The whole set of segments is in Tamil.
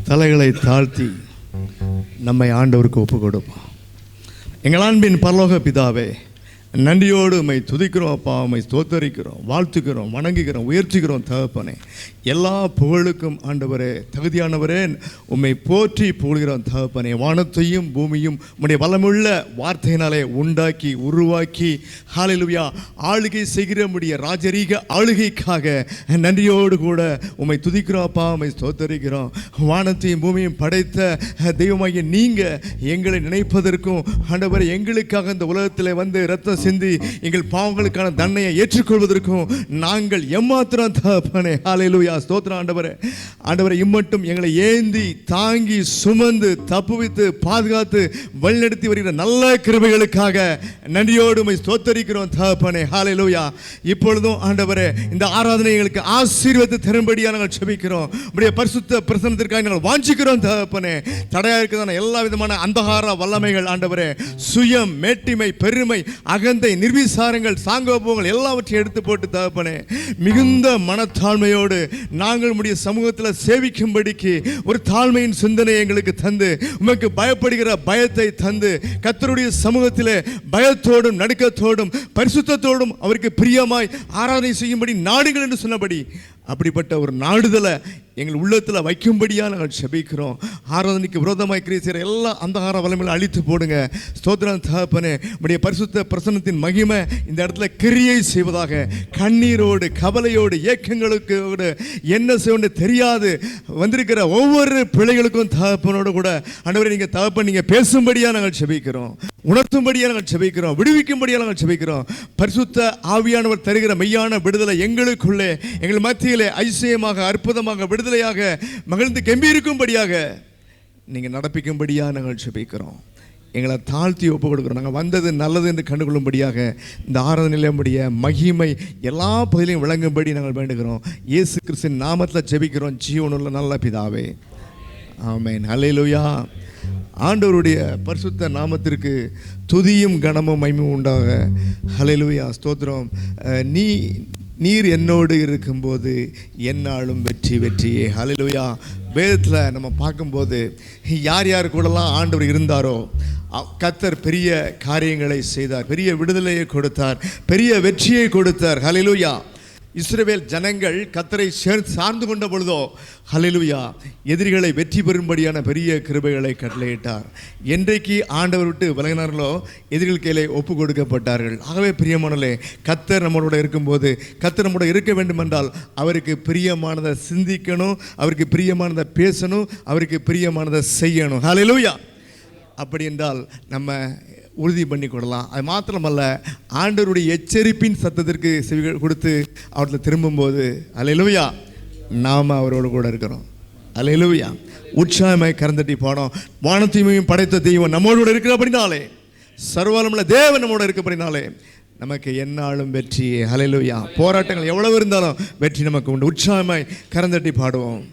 தலைகளை தாழ்த்தி நம்மை ஆண்டவருக்கு ஒப்பு கொடுப்போம். எங்கள் அன்பின் பரலோக பிதாவே, நன்றியோடு உம்மை துதிக்கிறோம் அப்பா, உம்மை ஸ்தோத்தரிக்கிறோம், வாழ்த்துக்கிறோம், வணங்குகிறோம், உயர்த்துகிறோம் தகப்பனே. எல்லா புகழுக்கும் ஆண்டவரே, தகுதியானவரே, உம்மை போற்றி புகழ்கிறோம் தகப்பனே. வானத்தையும் பூமியும் உம்முடைய வல்லமுள்ள வார்த்தையினாலே உண்டாக்கி உருவாக்கி ஹல்லேலூயா ஆளுகை செய்கிற உம்முடைய ராஜரீக ஆளுகைக்காக நன்றியோடு கூட உம்மை துதிக்கிறோம் அப்பா, உம்மை ஸ்தோத்தரிக்கிறோம். வானத்தையும் பூமியும் படைத்த தெய்வமாகிய நீங்கள் எங்களை நினைப்பதற்கும் ஆண்டவரே, எங்களுக்காக இந்த உலகத்தில் வந்து இரத்த சிந்தி எங்கள் பாவங்களுக்கான தண்டனையை ஏற்றுக்கொள்வதற்கும் நாங்கள் எம்மாத்திரம் தகப்பனே. ஹல்லேலூயா ஸ்தோத்திரம் ஆண்டவரே. ஆண்டவரே, இம்மட்டும் எங்களை ஏந்தி தாங்கி சுமந்து தப்புவித்து பாதுகாத்து வழிநடத்தி வருகிற நல்ல கிருபைகளுக்காக நன்றியோடு உம்மை ஸ்தோத்தரிக்கிறோம் தகப்பனே. ஹல்லேலூயா. இப்பொழுதும் ஆண்டவரே, இந்த ஆராதனை எங்களுக்கு ஆசீர்வாதத்தை தரும்படியாக நாங்கள் ஜெபிக்கிறோம். உம்முடைய பரிசுத்த பிரசன்னத்திற்காக நாங்கள் வாஞ்சிக்கிறோம் தகப்பனே. தடையாக இருக்கிறதான எல்லா விதமான அந்தகார வல்லமைகள் ஆண்டவரே, சுயம், மேட்டிமை, பெருமை, அகந்தை, நிர்விசாரங்கள், சாங்கோபங்கள் எல்லாவற்றையும் எடுத்து போட்டு தகப்பனே, மிகுந்த மனத்தாழ்மையோடு நாங்கள் உம்முடைய சமூகத்தில் சேவிக்கும்படிக்கு ஒரு தாழ்மையின் சிந்தனை எங்களுக்கு தந்து, உமக்கு பயப்படுகிற பயத்தை தந்து, கர்த்தருடைய சமூகத்திலே பயத்தோடும் நடுக்கத்தோடும் பரிசுத்தத்தோடும் அவருக்கு பிரியமாய் ஆராதனை செய்யும்படி நாடுகள் என்று சொன்னபடி அப்படிப்பட்ட ஒரு நாடுதலை எங்கள் உள்ளத்தில் வைக்கும்படியாக நாங்கள் ஜெபிக்கிறோம். ஆராதனைக்கு விரோதமாய் கிரியை செய்கிற எல்லா அந்தகார வல்லமைகளை அழித்து போடுங்க. ஸ்தோத்திரம் தகப்பனே. உம்முடைய பரிசுத்த பிரசன்னத்தின் மகிமை இந்த இடத்துல கிரியை செய்வதாக. கண்ணீரோடு கவலையோடு ஏக்கங்களுக்கு என்ன செய்ய தெரியாது வந்திருக்கிற ஒவ்வொரு பிள்ளைகளுக்கும் தகப்பனோடு கூட ஆண்டவரே, நீங்கள் தகப்பன் நீங்கள் பேசும்படியாக நாங்கள் ஜெபிக்கிறோம், உணர்த்தும்படியாக நாங்கள் ஜெபிக்கிறோம், விடுவிக்கும்படியாக நாங்கள் ஜெபிக்கிறோம். பரிசுத்த ஆவியானவர் தருகிற மெய்யான விடுதலை எங்களுக்குள்ளே எங்கள் மத்தியிலே ஐசியமாக அற்புதமாக விடுதலையாக மகிழ்ந்து கம்பீரிக்கும்படியாக நீங்கள் நடப்பிக்கும்படியாக நாங்கள் ஜெபிக்கிறோம். எங்களை தாழ்த்தி ஒப்பு கொடுக்குறோம். நாங்கள் வந்தது நல்லது என்று கண்டுகொள்ளும்படியாக இந்த ஆராதனையிலுடைய மகிமை எல்லா பகுதியிலும் விளங்கும்படி நாங்கள் வேண்டுகிறோம். இயேசு கிறிஸ்துவின் நாமத்தில் ஜெபிக்கிறோம் ஜீவனுள்ள நல்ல பிதாவே, ஆமென். ஹல்லேலூயா. ஆண்டவருடைய பரிசுத்த நாமத்திற்கு துதியும் கனமும் மகிமையும் உண்டாக. ஹல்லேலூயா ஸ்தோத்திரம். நீர் என்னோடு இருக்கும்போது என்னாலும் வெற்றி வெற்றியே. ஹல்லேலூயா. வேதத்தில் நம்ம பார்க்கும்போது யார் யார் கூடலாம் ஆண்டவர் இருந்தாரோ கர்த்தர் பெரிய காரியங்களை செய்தார், பெரிய விடுதலையை கொடுத்தார், பெரிய வெற்றியை கொடுத்தார். ஹல்லேலூயா. இஸ்ரவேல் ஜனங்கள் கர்த்தரை சார்ந்து கொண்ட பொழுதோ ஹல்லேலூயா எதிரிகளை வெற்றி பெறும்படியான பெரிய கிருபைகளை கட்டளையிட்டார். என்றைக்கு ஆண்டவர் விட்டு விலகினார்களோ எதிரிகள் கையிலே ஒப்பு கொடுக்கப்பட்டார்கள். ஆகவே பிரியமானலே, கர்த்தர் நம்மளோட இருக்கும்போது, கர்த்தர் நம்மளோட இருக்க வேண்டும் என்றால் அவருக்கு பிரியமானதை சிந்திக்கணும், அவருக்கு பிரியமானதை பேசணும், அவருக்கு பிரியமானதை செய்யணும். ஹல்லேலூயா. அப்படி என்றால் நம்ம உறுதி பண்ணி கொள்ளலாம். அது மாத்திரமல்ல, ஆண்டவருடைய எச்சரிப்பின் சத்தத்திற்கு செவி கொடுத்து அவர்களை திரும்பும்போது ஹல்லேலூயா நாம் அவரோடு கூட இருக்கிறோம். ஹல்லேலூயா. உற்சாகமாய் கரந்தட்டி பாடம். வானத்தையும் படைத்த தெய்வம் நம்மோடு கூட இருக்கிற அப்படின்னாலே, சர்வவல்லமையுள்ள தேவன் நம்மோடு இருக்கப்படினாலே நமக்கு என்னாலும் வெற்றி. ஹல்லேலூயா. போராட்டங்கள் எவ்வளவு இருந்தாலும் வெற்றி நமக்கு உண்டு. உற்சாகமாய் கரந்தட்டி பாடுவோம்.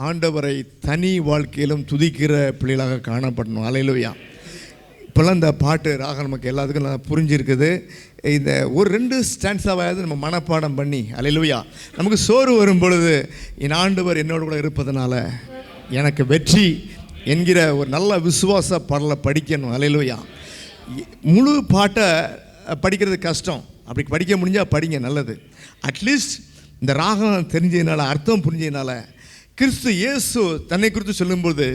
ஆண்டவரை தனி வாழ்க்கையிலும் துதிக்கிற பிள்ளைகளாக காணப்படணும். அல்லேலூயா. இப்போல்லாம் இந்த பாட்டு ராகம் நமக்கு எல்லாத்துக்கும் நல்லா புரிஞ்சிருக்குது. இந்த ஒரு 2 ஸ்டான்ஸாவது நம்ம மனப்பாடம் பண்ணி, அல்லேலூயா, நமக்கு சோறு வரும் பொழுது என் ஆண்டவர் என்னோடு கூட இருப்பதனால எனக்கு வெற்றி என்கிற ஒரு நல்ல விசுவாச பாடலை படிக்கணும். அல்லேலூயா. முழு பாட்டை படிக்கிறது கஷ்டம். அப்படி படிக்க முடிஞ்சால் படிங்க, நல்லது. அட்லீஸ்ட் இந்த ராகம் தெரிஞ்சதுனால, அர்த்தம் புரிஞ்சதுனால, கிறிஸ்து இயேசு தன்னை குறித்து சொல்லும்போது,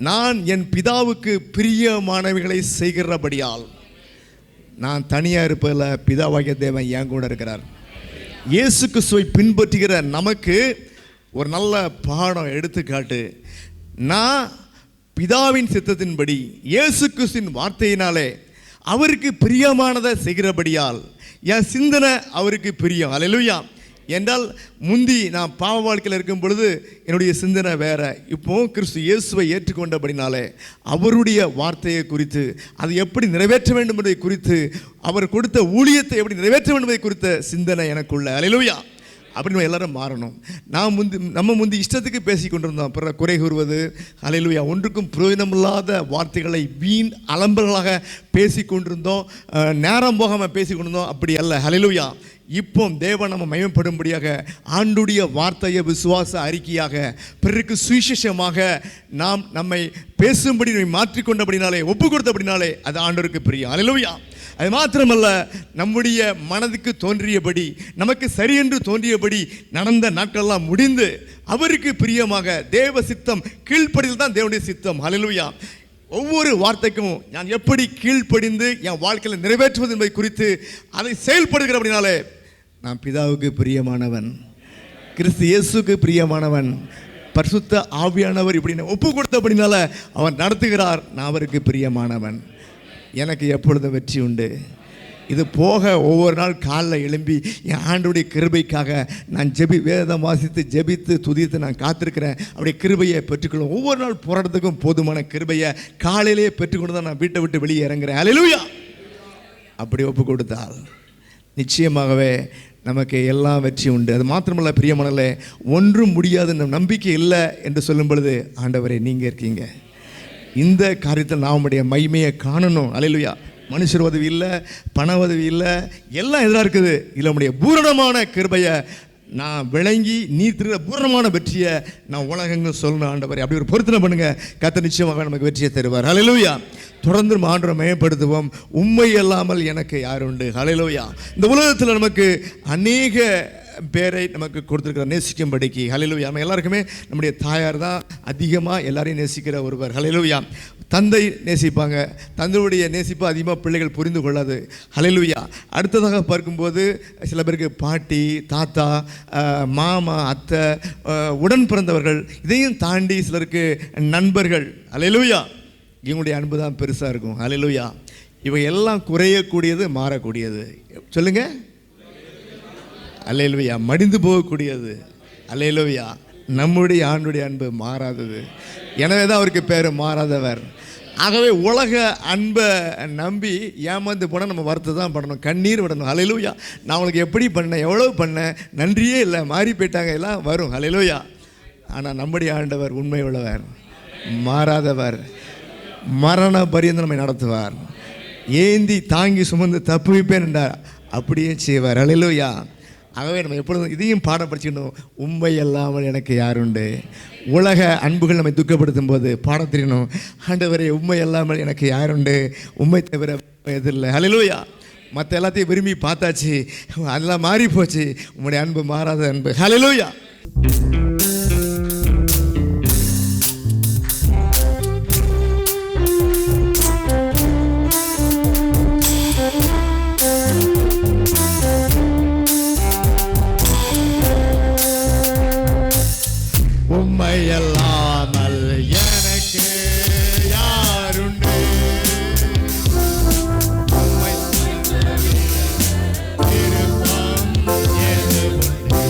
நான் என் பிதாவுக்கு பிரியமானவைகளை செய்கிறபடியால் நான் தனியாக இருப்பதில் பிதாவாகிய தேவன் என் கூட இருக்கிறார். இயேசு கிறிஸ்துவை பின்பற்றுகிற நமக்கு ஒரு நல்ல பாடம் எடுத்துக்காட்டு. நான் பிதாவின் சித்தத்தின்படி இயேசு கிறிஸ்துவின் வார்த்தையினாலே அவருக்கு பிரியமானதை செய்கிறபடியால் என் சிந்தனை அவருக்கு பிரியம். அல்லேலூயா. என்றால் முந்தி நான் பாவ வாழ்க்கையில் இருக்கும் பொழுது என்னுடைய சிந்தனை வேற. இப்போ கிறிஸ்து இயேசுவை ஏற்றுக்கொண்டபடினாலே அவருடைய வார்த்தையை குறித்து, அதை எப்படி நிறைவேற்ற வேண்டும் என்பதை குறித்து, அவர் கொடுத்த ஊழியத்தை எப்படி நிறைவேற்ற வேண்டும் என்பதை குறித்த சிந்தனை எனக்குள்ள. அல்லேலூயா. அப்படின்னு எல்லாரும் மாறணும். நம்ம முந்தி இஷ்டத்துக்கு பேசி கொண்டிருந்தோம், அப்புறம் குறை கூறுவது, அல்லேலூயா, ஒன்றுக்கும் பிரயோஜனமில்லாத வார்த்தைகளை வீண் அலம்பல்களாக பேசி கொண்டிருந்தோம், நேரம் போகாமல் பேசி கொண்டிருந்தோம். அப்படி அல்ல. அல்லேலூயா. இப்போ தேவன் நம்ம மகிமைப்படும்படியாக ஆண்டுடைய வார்த்தையை விசுவாச அறிக்கையாக பிறருக்கு சுவிசேஷமாக நாம் நம்மை பேசும்படி மாற்றிக்கொண்டபடினாலே, ஒப்பு கொடுத்தபடினாலே அது ஆண்டவருக்கு பிரியம். அல்லேலூயா. அது மாத்திரமல்ல, நம்முடைய மனதுக்கு தோன்றியபடி, நமக்கு சரியென்று தோன்றியபடி நடந்த நாட்களெல்லாம் முடிந்து அவருக்கு பிரியமாக தேவ சித்தம் கீழ்ப்படிதல் தான் தேவனுடைய சித்தம். அல்லேலூயா. ஒவ்வொரு வார்த்தைக்கும் நான் எப்படி கீழ்ப்படிந்து என் வாழ்க்கையில் நிறைவேற்றுவது என்பதை குறித்து அதை செயல்படுகிற அப்படினாலே நான் பிதாவுக்கு பிரியமானவன், கிறிஸ்து இயேசுக்கு பிரியமானவன், பரிசுத்த ஆவியானவர் இப்படின்னு ஒப்பு கொடுத்த அப்படினால அவர் நடத்துகிறார். நான் அவருக்கு பிரியமானவன், எனக்கு எப்பொழுதும் வெற்றி உண்டு. இது போக ஒவ்வொரு நாள் காலைல எழும்பி என் ஆண்டோடைய கிருபைக்காக நான் வேதம் வாசித்து ஜெபித்து துதித்து நான் காத்திருக்கிறேன். அப்படியே கிருபையை பெற்றுக்கொள்ளும். ஒவ்வொரு நாள் போராட்டத்துக்கும் போதுமான கிருபையை காலையிலேயே பெற்றுக்கொண்டு தான் நான் வீட்டை விட்டு வெளியே இறங்குறேன். அல்லேலூயா. அப்படி ஒப்பு கொடுத்தால் நிச்சயமாகவே நமக்கு எல்லாம் வெற்றி உண்டு. அது மாத்திரமல்ல பிரியமானவர்களே, ஒன்றும் முடியாது நம்பிக்கை இல்லை என்று சொல்லும் பொழுது, ஆண்டவரே நீங்கள் இருக்கீங்க, இந்த காரியத்தில் நான் உம்முடைய மகிமையை காணணும். அல்லேலூயா. மனுஷர் உதவி இல்லை, பண உதவி இல்லை, எல்லாம் எதிராக இருக்குது. இல்லை உம்முடைய பூரணமான கிருபையை நான் விளங்கி நீர் திருகிற பூரணமான வெற்றியை நான் உலகங்கள் சொல்லணும். ஆண்டவரே அப்படி ஒரு பொருத்தனை பண்ணுங்க, கர்த்தர் நிச்சயமாக நமக்கு வெற்றியை தருவார். அல்லேலூயா. தொடர்ந்து ஆண்டவரை மயப்படுத்துவோம். உண்மை இல்லாமல் எனக்கு யார் உண்டு. அல்லேலூயா. இந்த உலகத்தில் நமக்கு அநேக பேரை நமக்கு கொடுத்துருக்கிற நேசிக்கும்படிக்கு. அல்லேலூயா. நம்ம எல்லாருக்குமே நம்முடைய தாயார் தான் அதிகமாக எல்லாரையும் நேசிக்கிற ஒருவர். அல்லேலூயா. தந்தை நேசிப்பாங்க, தந்தையுடைய நேசிப்பு அதிகமாக பிள்ளைகள் புரிந்து கொள்ளாது. அல்லேலூயா. அடுத்ததாக பார்க்கும்போது சில பேருக்கு பாட்டி, தாத்தா, மாமா, அத்தை, உடன் பிறந்தவர்கள், இதையும் தாண்டி சிலருக்கு நண்பர்கள். அல்லேலூயா. இவங்களுடைய அன்பு தான் பெருசாக இருக்கும். அல்லேலூயா. இவை எல்லாம் குறையக்கூடியது, மாறக்கூடியது. சொல்லுங்க. அல்லேலூயா. மடிந்து போகக்கூடியது. அல்லேலூயா. நம்முடைய ஆண்டுடைய அன்பு மாறாதது. எனவே தான் அவருக்கு பேர் மாறாதவர். ஆகவே உலக அன்பை நம்பி ஏமாந்து போனால் நம்ம வருத்த தான் பண்ணணும், கண்ணீர் விடணும். அல்லேலூயா. நான் அவங்களுக்கு எப்படி பண்ணேன், எவ்வளோ பண்ணேன், நன்றியே இல்லை, மாறி போயிட்டாங்க, எல்லாம் வரும். அல்லேலூயா. ஆனால் நம்முடைய ஆண்டவர் உண்மை உள்ளவர், மாறாதவர், மரண பரியந்தம் நம்மை நடத்துவார். ஏந்தி தாங்கி சுமந்து தப்புவிப்பேன் என்றார், அப்படியே செய்வார். அல்லேலூயா. ஆகவே நம்ம எப்பொழுதும் இதையும் பாடம் படிச்சுக்கணும். உண்மை இல்லாமல் எனக்கு யாருண்டு. உலக அன்புகள் நம்மை துக்கப்படுத்தும் போது பாடம் தெரியணும். ஆண்டவரே உண்மை இல்லாமல் எனக்கு யாருண்டு, உண்மை தவிர எதிரில்லை. அல்லேலூயா. மற்ற எல்லாத்தையும் விரும்பி பார்த்தாச்சு, அதெல்லாம் மாறி போச்சு. உங்களுடைய அன்பு மாறாத அன்பு. அல்லேலூயா. உம்மையல்லாமல் எனக்கு யாருண்டு, உம்மை விருப்பம் எது உண்டு,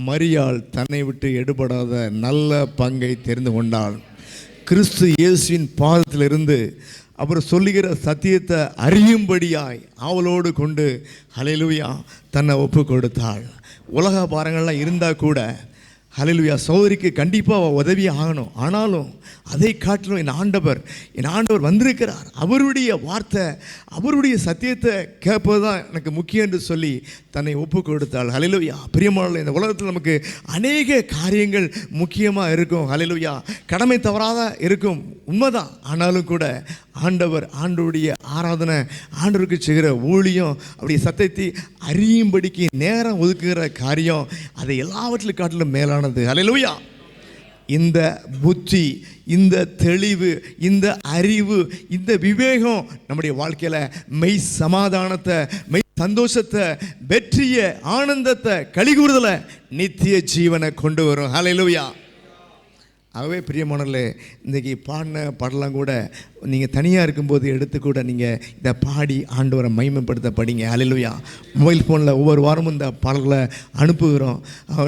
மரியாள் தன்னை விட்டு எடுபடாத நல்ல பங்கை தெரிந்து கொண்டாள். கிறிஸ்து இயேசுவின் பாதத்திலிருந்து அவர் சொல்லுகிற சத்தியத்தை அறியும்படியாய் அவளோடு கொண்டு ஹல்லேலூயா தன்னை ஒப்பு கொடுத்தாள். உலக பாரங்கள்லாம் இருந்தால் கூட ஹல்லேலூயா சகோதரிக்கு கண்டிப்பாக உதவி ஆகணும். ஆனாலும் அதை காட்டிலும் என் ஆண்டவர் வந்திருக்கிறார், அவருடைய வார்த்தை அவருடைய சத்தியத்தை கேட்பது தான் எனக்கு முக்கியம் என்று சொல்லி தன்னை ஒப்பு கொடுத்தாள். ஹல்லேலூயா. பிரியமானவர்களே, இந்த உலகத்தில் நமக்கு அநேக காரியங்கள் முக்கியமாக இருக்கும். ஹல்லேலூயா. கடமை தவறாத இருக்கும், உண்மைதான். ஆனாலும் கூட ஆண்டவருடைய ஆராதனை, ஆண்டவருக்கு செய்கிற ஊழியம், அவருடைய சத்தியத்தை அறியும்படிக்கு நேரம் ஒதுக்குகிற காரியம், அதை எல்லாவற்றிலும் காட்டிலும் மேலானது. ஹல்லேலூயா. இந்த புத்தி, இந்த தெளிவு, இந்த அறிவு, இந்த விவேகம் நம்முடைய வாழ்க்கையில் மெய் சமாதானத்தை, மெய் சந்தோஷத்தை, வெற்றியை, ஆனந்தத்தை, கலிகூறுதலை, நித்திய ஜீவனை கொண்டு வரும். ஹல்லேலூயா. ஆகவே பிரியமானவர்களே, இன்றைக்கி பாடின பாடலாம் கூட நீங்கள் தனியாக இருக்கும்போது எடுத்து கூட நீங்கள் இதை பாடி ஆண்டவரை மகிமைப்படுத்த படிங்க. ஹல்லேலூயா. மொபைல் ஃபோனில் ஒவ்வொரு வாரமும் இந்த பாடல்களை அனுப்புகிறோம்.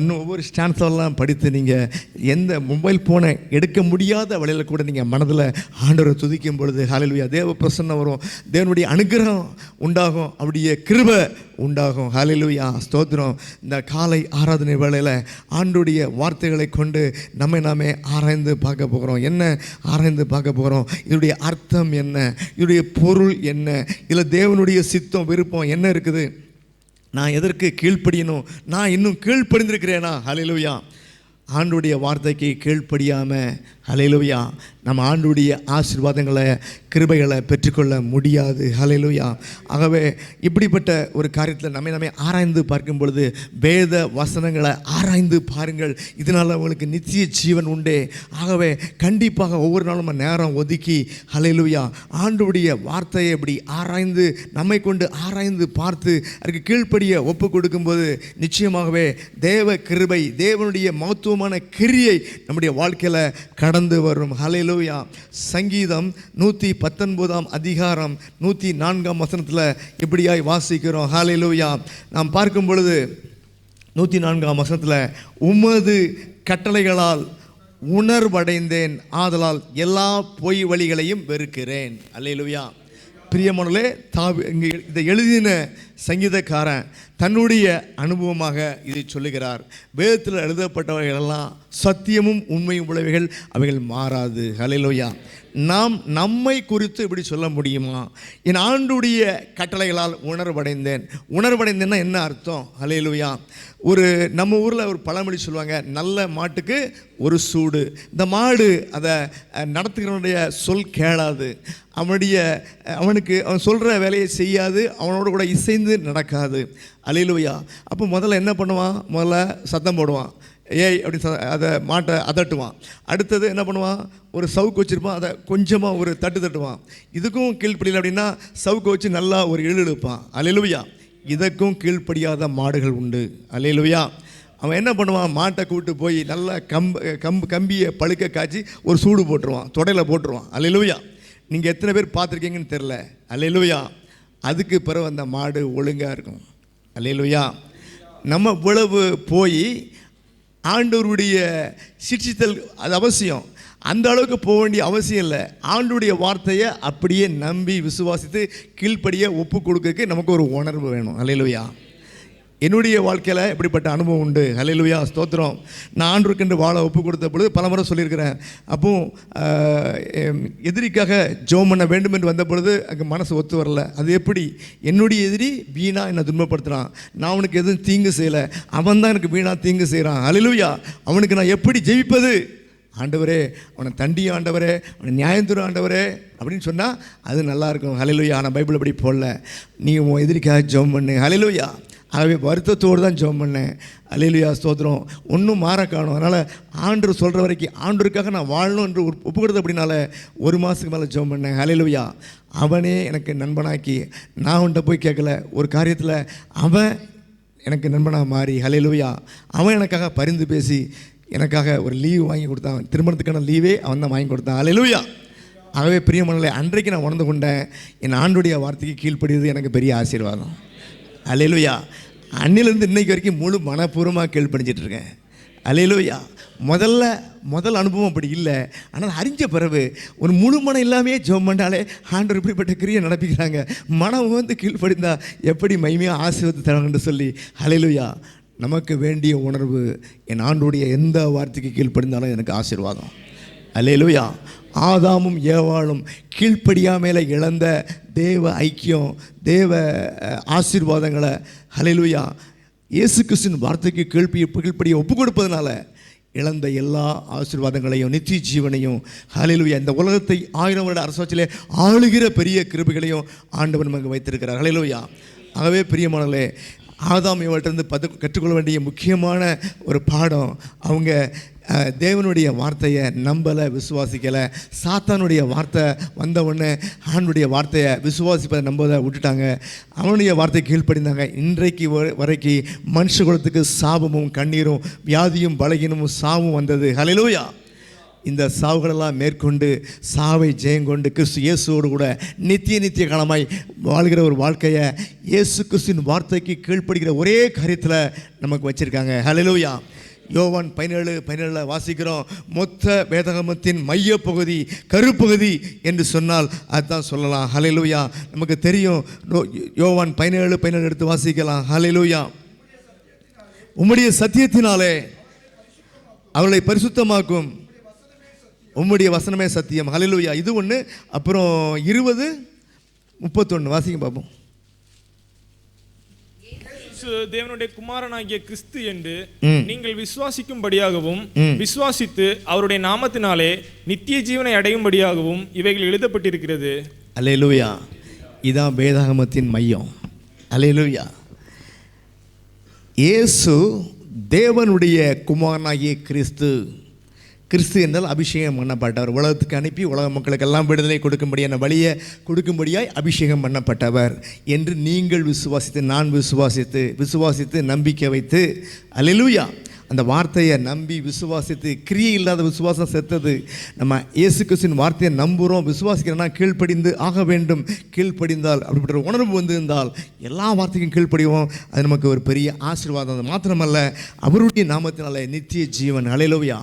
இன்னும் ஒவ்வொரு ஸ்டான்ஸெல்லாம் படித்து நீங்கள் எந்த மொபைல் ஃபோனை எடுக்க முடியாத வழியில் கூட நீங்கள் மனதில் ஆண்டவரை துதிக்கும் பொழுது ஹல்லேலூயா தேவ பிரசன்னம் வரும், தேவனுடைய அனுகிரகம் உண்டாகும், அவருடைய கிருபை உண்டாகும். ஹல்லேலூயா. ஸ்தோத்திரம். இந்த காலை ஆராதனை வேளையில் ஆண்டவருடைய வார்த்தைகளை கொண்டு நாமே ஆராய்ந்து பார்க்க போகிறோம். என்ன ஆராய்ந்து பார்க்க போகிறோம்? இதனுடைய அர்த்தம் என்ன? இதனுடைய பொருள் என்ன? இதில் தேவனுடைய சித்தம், விருப்பம் என்ன இருக்குது? நான் எதற்கு கீழ்ப்படியணும்? நான் இன்னும் கீழ்ப்படிந்திருக்கிறேனா? ஹல்லேலூயா. ஆண்டுடைய வார்த்தைக்கு கீழ்ப்படியாமல் ஹல்லேலூயா நம்ம ஆண்டுடைய ஆசீர்வாதங்களை, கிருபைகளை பெற்றுக்கொள்ள முடியாது. ஹல்லேலூயா. ஆகவே இப்படிப்பட்ட ஒரு காரியத்தில் நம்மை ஆராய்ந்து பார்க்கும் பொழுது வேத வசனங்களை ஆராய்ந்து பாருங்கள், இதனால் உங்களுக்கு நித்திய ஜீவன் உண்டே. ஆகவே கண்டிப்பாக ஒவ்வொரு நாளும் நம்ம நேரம் ஒதுக்கி ஹல்லேலூயா ஆண்டுடைய வார்த்தையை இப்படி ஆராய்ந்து, நம்மை கொண்டு ஆராய்ந்து பார்த்து அதுக்கு கீழ்ப்படிய ஒப்பு கொடுக்கும்போது நிச்சயமாகவே தேவ கிருபை, தேவனுடைய மகத்துவமான கிரியை நம்முடைய வாழ்க்கையில் கடந்து வரும். ஹல்லேலூயா. சங்கீதம் 119 அதிகாரம் 104 வசனத்தில் இப்படியாய் வாசிக்கிறோம். ஹல்லேலூயா. நாம் பார்க்கும் பொழுது 104 வசனத்தில், உமது கட்டளைகளால் உணர்வடைந்தேன், ஆதலால் எல்லா பொய் வழிகளையும் வெறுக்கிறேன். ஹல்லேலூயா. பிரியமானவர்களே, இங்கே இதை எழுதின சங்கீதக்காரன் தன்னுடைய அனுபவமாக இதை சொல்லுகிறார். வேதத்தில் எழுதப்பட்டவைகளெல்லாம் சத்தியமும் உண்மையும் உள்ளவைகள், அவைகள் மாறாது. ஹல்லேலூயா. நாம் நம்மை குறித்து இப்படி சொல்ல முடியுமா? என் ஆண்டுடைய கட்டளைகளால் உணர்வடைந்தேன்னா என்ன அர்த்தம்? ஹல்லேலூயா. ஒரு நம்ம ஊரில் ஒரு பழமொழி சொல்லுவாங்க, நல்ல மாட்டுக்கு ஒரு சூடு. இந்த மாடு அதை நடத்துகிறவனுடைய சொல் கேளாது, அவனுக்கு அவன் சொல்கிற வேலையை செய்யாது, அவனோட கூட இசைந்து நடக்காது. ஹல்லேலூயா. அப்போ முதல்ல என்ன பண்ணுவான்? முதல்ல சத்தம் போடுவான், ஏய் அப்படின்னு அதை மாட்டை அதட்டுவான். அடுத்தது என்ன பண்ணுவான்? ஒரு சவுக்கு வச்சுருப்பான், அதை கொஞ்சமாக ஒரு தட்டுவான். இதுக்கும் கீழ்ப்படியில் அப்படின்னா சவுக்கு வச்சு நல்லா ஒரு இழுப்பான். ஹல்லேலூயா. இதற்கும் கீழ்ப்படியாத மாடுகள் உண்டு. ஹல்லேலூயா. அவன் என்ன பண்ணுவான்? மாட்டை கூப்பிட்டு போய் நல்லா கம்பியை பழுக்க காய்ச்சி ஒரு சூடு போட்டுருவான், தொடையில் போட்டுருவான். ஹல்லேலூயா. நீங்கள் எத்தனை பேர் பார்த்துருக்கீங்கன்னு தெரில. ஹல்லேலூயா. அதுக்கு பிறகு அந்த மாடு ஒழுங்காக இருக்கும். ஹல்லேலூயா. நம்ம இவ்வளவு போய் ஆண்டவருடைய சிட்சித்தல் அது அவசியம், அந்த அளவுக்கு போக வேண்டிய அவசியம் இல்லை. ஆண்டவருடைய வார்த்தையை அப்படியே நம்பி விசுவாசித்து கீழ்ப்படிய ஒப்பு கொடுக்கறதுக்கு நமக்கு ஒரு உணர்வு வேணும். ஹல்லேலூயா. என்னுடைய வாழ்க்கையில் இப்படிப்பட்ட அனுபவம் உண்டு. ஹல்லேலூயா. ஸ்தோத்திரம். நான் ஆண்டவருக்கென்று வாழ ஒப்பு கொடுத்த பொழுது பல முறை சொல்லியிருக்கிறேன். அப்போ எதிரிக்காக ஜெபம் பண்ண வேண்டும் என்று வந்த பொழுது அங்கே மனசு ஒத்து வரல. அது எப்படி? என்னுடைய எதிரி வீணாக என்னை துன்பப்படுத்துகிறான், நான் அவனுக்கு எதுவும் தீங்கு செய்யலை, அவன் தான் எனக்கு வீணாக தீங்கு செய்கிறான். ஹல்லேலூயா. அவனுக்கு நான் எப்படி ஜெயிப்பது? ஆண்டவரே, அவனை தண்டி ஆண்டவரே, அவனை நியாயந்துரு ஆண்டவரே அப்படின்னு சொன்னால் அது நல்லாயிருக்கும். ஹல்லேலூயா. ஆனால் பைபிள் அப்படி போடல. நீ உன் எதிரிக்காக ஜெபம் பண்ணு. ஹல்லேலூயா. ஆகவே வருத்தத்தோடு தான் ஜெபம் பண்ணேன். ஹல்லேலூயா. ஸ்தோத்திரம். ஒன்றும் மாற காணும். அதனால் ஆண்டவர் சொல்கிற வரைக்கும் ஆண்டவருக்காக நான் வாழணும் என்று ஒப்பு கொடுத்த அப்படின்னால 1 மாதத்துக்கு மேலே ஜெபம் பண்ணேன். ஹல்லேலூயா. அவனே எனக்கு நண்பனாக்கி, நான் அவன்கிட்ட போய் கேட்கல, ஒரு காரியத்தில் அவன் எனக்கு நண்பனாக மாறி, ஹல்லேலூயா, அவன் எனக்காக பரிந்து பேசி எனக்காக ஒரு லீவு வாங்கி கொடுத்தான். திருமணத்துக்கான லீவே அவன் தான் வாங்கி கொடுத்தான். ஹல்லேலூயா. ஆகவே பிரியமானவர்களே, அன்றைக்கு நான் உணர்ந்து கொண்டேன், என் ஆண்டுடைய வார்த்தைக்கு கீழ்ப்படியது எனக்கு பெரிய ஆசீர்வாதம். ஹல்லேலூயா. அன்னிலேருந்து இன்னைக்கு வரைக்கும் முழு மனப்பூர்வமாக கீழ்ப்படிஞ்சிட்டு இருக்கேன். அல்லேலூயா. முதல் அனுபவம் அப்படி இல்லை. ஆனால் அறிஞ்ச பிறகு ஒரு முழு மனம் இல்லாமையே ஜெபம் பண்ணாலே ஆண்டவர் இப்படிப்பட்ட கிரியை நடப்பிக்கிறாங்க. மனம் வந்து கீழ்ப்படிந்தா எப்படி மகிமையாக ஆசீர்வாதத்தை தராங்கன்னு சொல்லி அல்லேலூயா. நமக்கு வேண்டிய உணர்வு என் ஆண்டோடைய எந்த வார்த்தைக்கு கீழ்ப்படிந்தாலும் எனக்கு ஆசீர்வாதம். அல்லேலூயா. ஆதாமும் ஏவாளும் கீழ்ப்படியாமேல இழந்த தேவ ஐக்கியம், தேவ ஆசீர்வாதங்களை அல்லேலூயா இயேசு கிறிஸ்துவின் வார்த்தைக்கு கீழ்ப்படிய ஒப்பு கொடுப்பதனால இழந்த எல்லா ஆசீர்வாதங்களையும் நித்திய ஜீவனையும் ஹல்லேலூயா இந்த உலகத்தை 1000 வருட அரசாட்சியிலே ஆளுகிற பெரிய கிருபைகளையும் ஆண்டவர் நமக்கு வைத்திருக்கிறார். ஹல்லேலூயா. ஆகவே பிரியமானவர்களே, ஆதாம் ஏவாளிலிருந்து கற்றுக்கொள்ள வேண்டிய முக்கியமான ஒரு பாடம், அவங்க தேவனுடைய வார்த்தையை நம்பலை, விசுவாசிக்கலை. சாத்தானுடைய வார்த்தை வந்த உடனே ஆண்டுடைய வார்த்தையை விசுவாசிப்பதை நம்பதை விட்டுட்டாங்க. அவனுடைய வார்த்தை கீழ்ப்படிந்தாங்க. இன்றைக்கு வரைக்கும் மனுஷ குலத்துக்கு சாபமும் கண்ணீரும் வியாதியும் பலகீனமும் சாவும் வந்தது. ஹல்லேலூயா. இந்த சாவுகளெல்லாம் மேற்கொண்டு சாவை ஜெயங்கொண்டு கிறிஸ்து இயேசுவோடு கூட நித்திய காலமாய் வாழ்கிற ஒரு வாழ்க்கையை இயேசு கிறிஸ்துவின் வார்த்தைக்கு கீழ்ப்படுகிற ஒரே காரியத்தில் நமக்கு வச்சுருக்காங்க. ஹல்லேலூயா. யோவான் 17:17 வாசிக்கிறோம். மொத்த வேதாகமத்தின் மையப்பகுதி கருப்பகுதி என்று சொன்னால் அதுதான் சொல்லலாம். ஹல்லேலூயா. நமக்கு தெரியும். யோவான் 17:17 எடுத்து வாசிக்கலாம். ஹல்லேலூயா. உம்முடைய சத்தியத்தினாலே அவர்களை பரிசுத்தமாக்கும், உம்முடைய வசனமே சத்தியம். ஹல்லேலூயா. இது ஒன்று. அப்புறம் 20:31 வாசிக்க பார்ப்போம். தேவனுடைய குமாரனாகிய கிறிஸ்து என்று நீங்கள் விசுவாசிக்கும்படியாகவும் விசுவாசித்து அவருடைய நாமத்தினாலே நித்திய ஜீவனை அடையும்படியாகவும் இவைகள் எழுதப்பட்டிருக்கிறது. அல்லேலூயா. இதான் வேதாகமத்தின் மையம். அல்லேலூயா. இயேசு தேவனுடைய குமாரனாகிய கிறிஸ்து. கிறிஸ்து என்றால் அபிஷேகம் பண்ணப்பட்டவர். உலகத்துக்கு அனுப்பி உலக மக்களுக்கெல்லாம் விடுதலை கொடுக்கும்படியான வழியை கொடுக்கும்படியாய் அபிஷேகம் பண்ணப்பட்டவர் என்று நீங்கள் விசுவாசித்து, நான் விசுவாசித்து நம்பிக்கை வைத்து, அல்லேலூயா, அந்த வார்த்தையை நம்பி விசுவாசித்து, கிரியை இல்லாத விசுவாசம் செத்தது. நம்ம இயேசு கிறிஸ்துவின் வார்த்தையை நம்புகிறோம், விசுவாசிக்கிறோன்னா கீழ்ப்படிந்து ஆக வேண்டும். கீழ்ப்படிந்தால் அப்படிப்பட்ட ஒரு உணர்வு வந்திருந்தால் எல்லா வார்த்தைக்கும் கீழ்ப்படிவோம். அது நமக்கு ஒரு பெரிய ஆசீர்வாதம். அது மாத்திரமல்ல, அவருடைய நாமத்தினால நித்திய ஜீவன். அல்லேலூயா.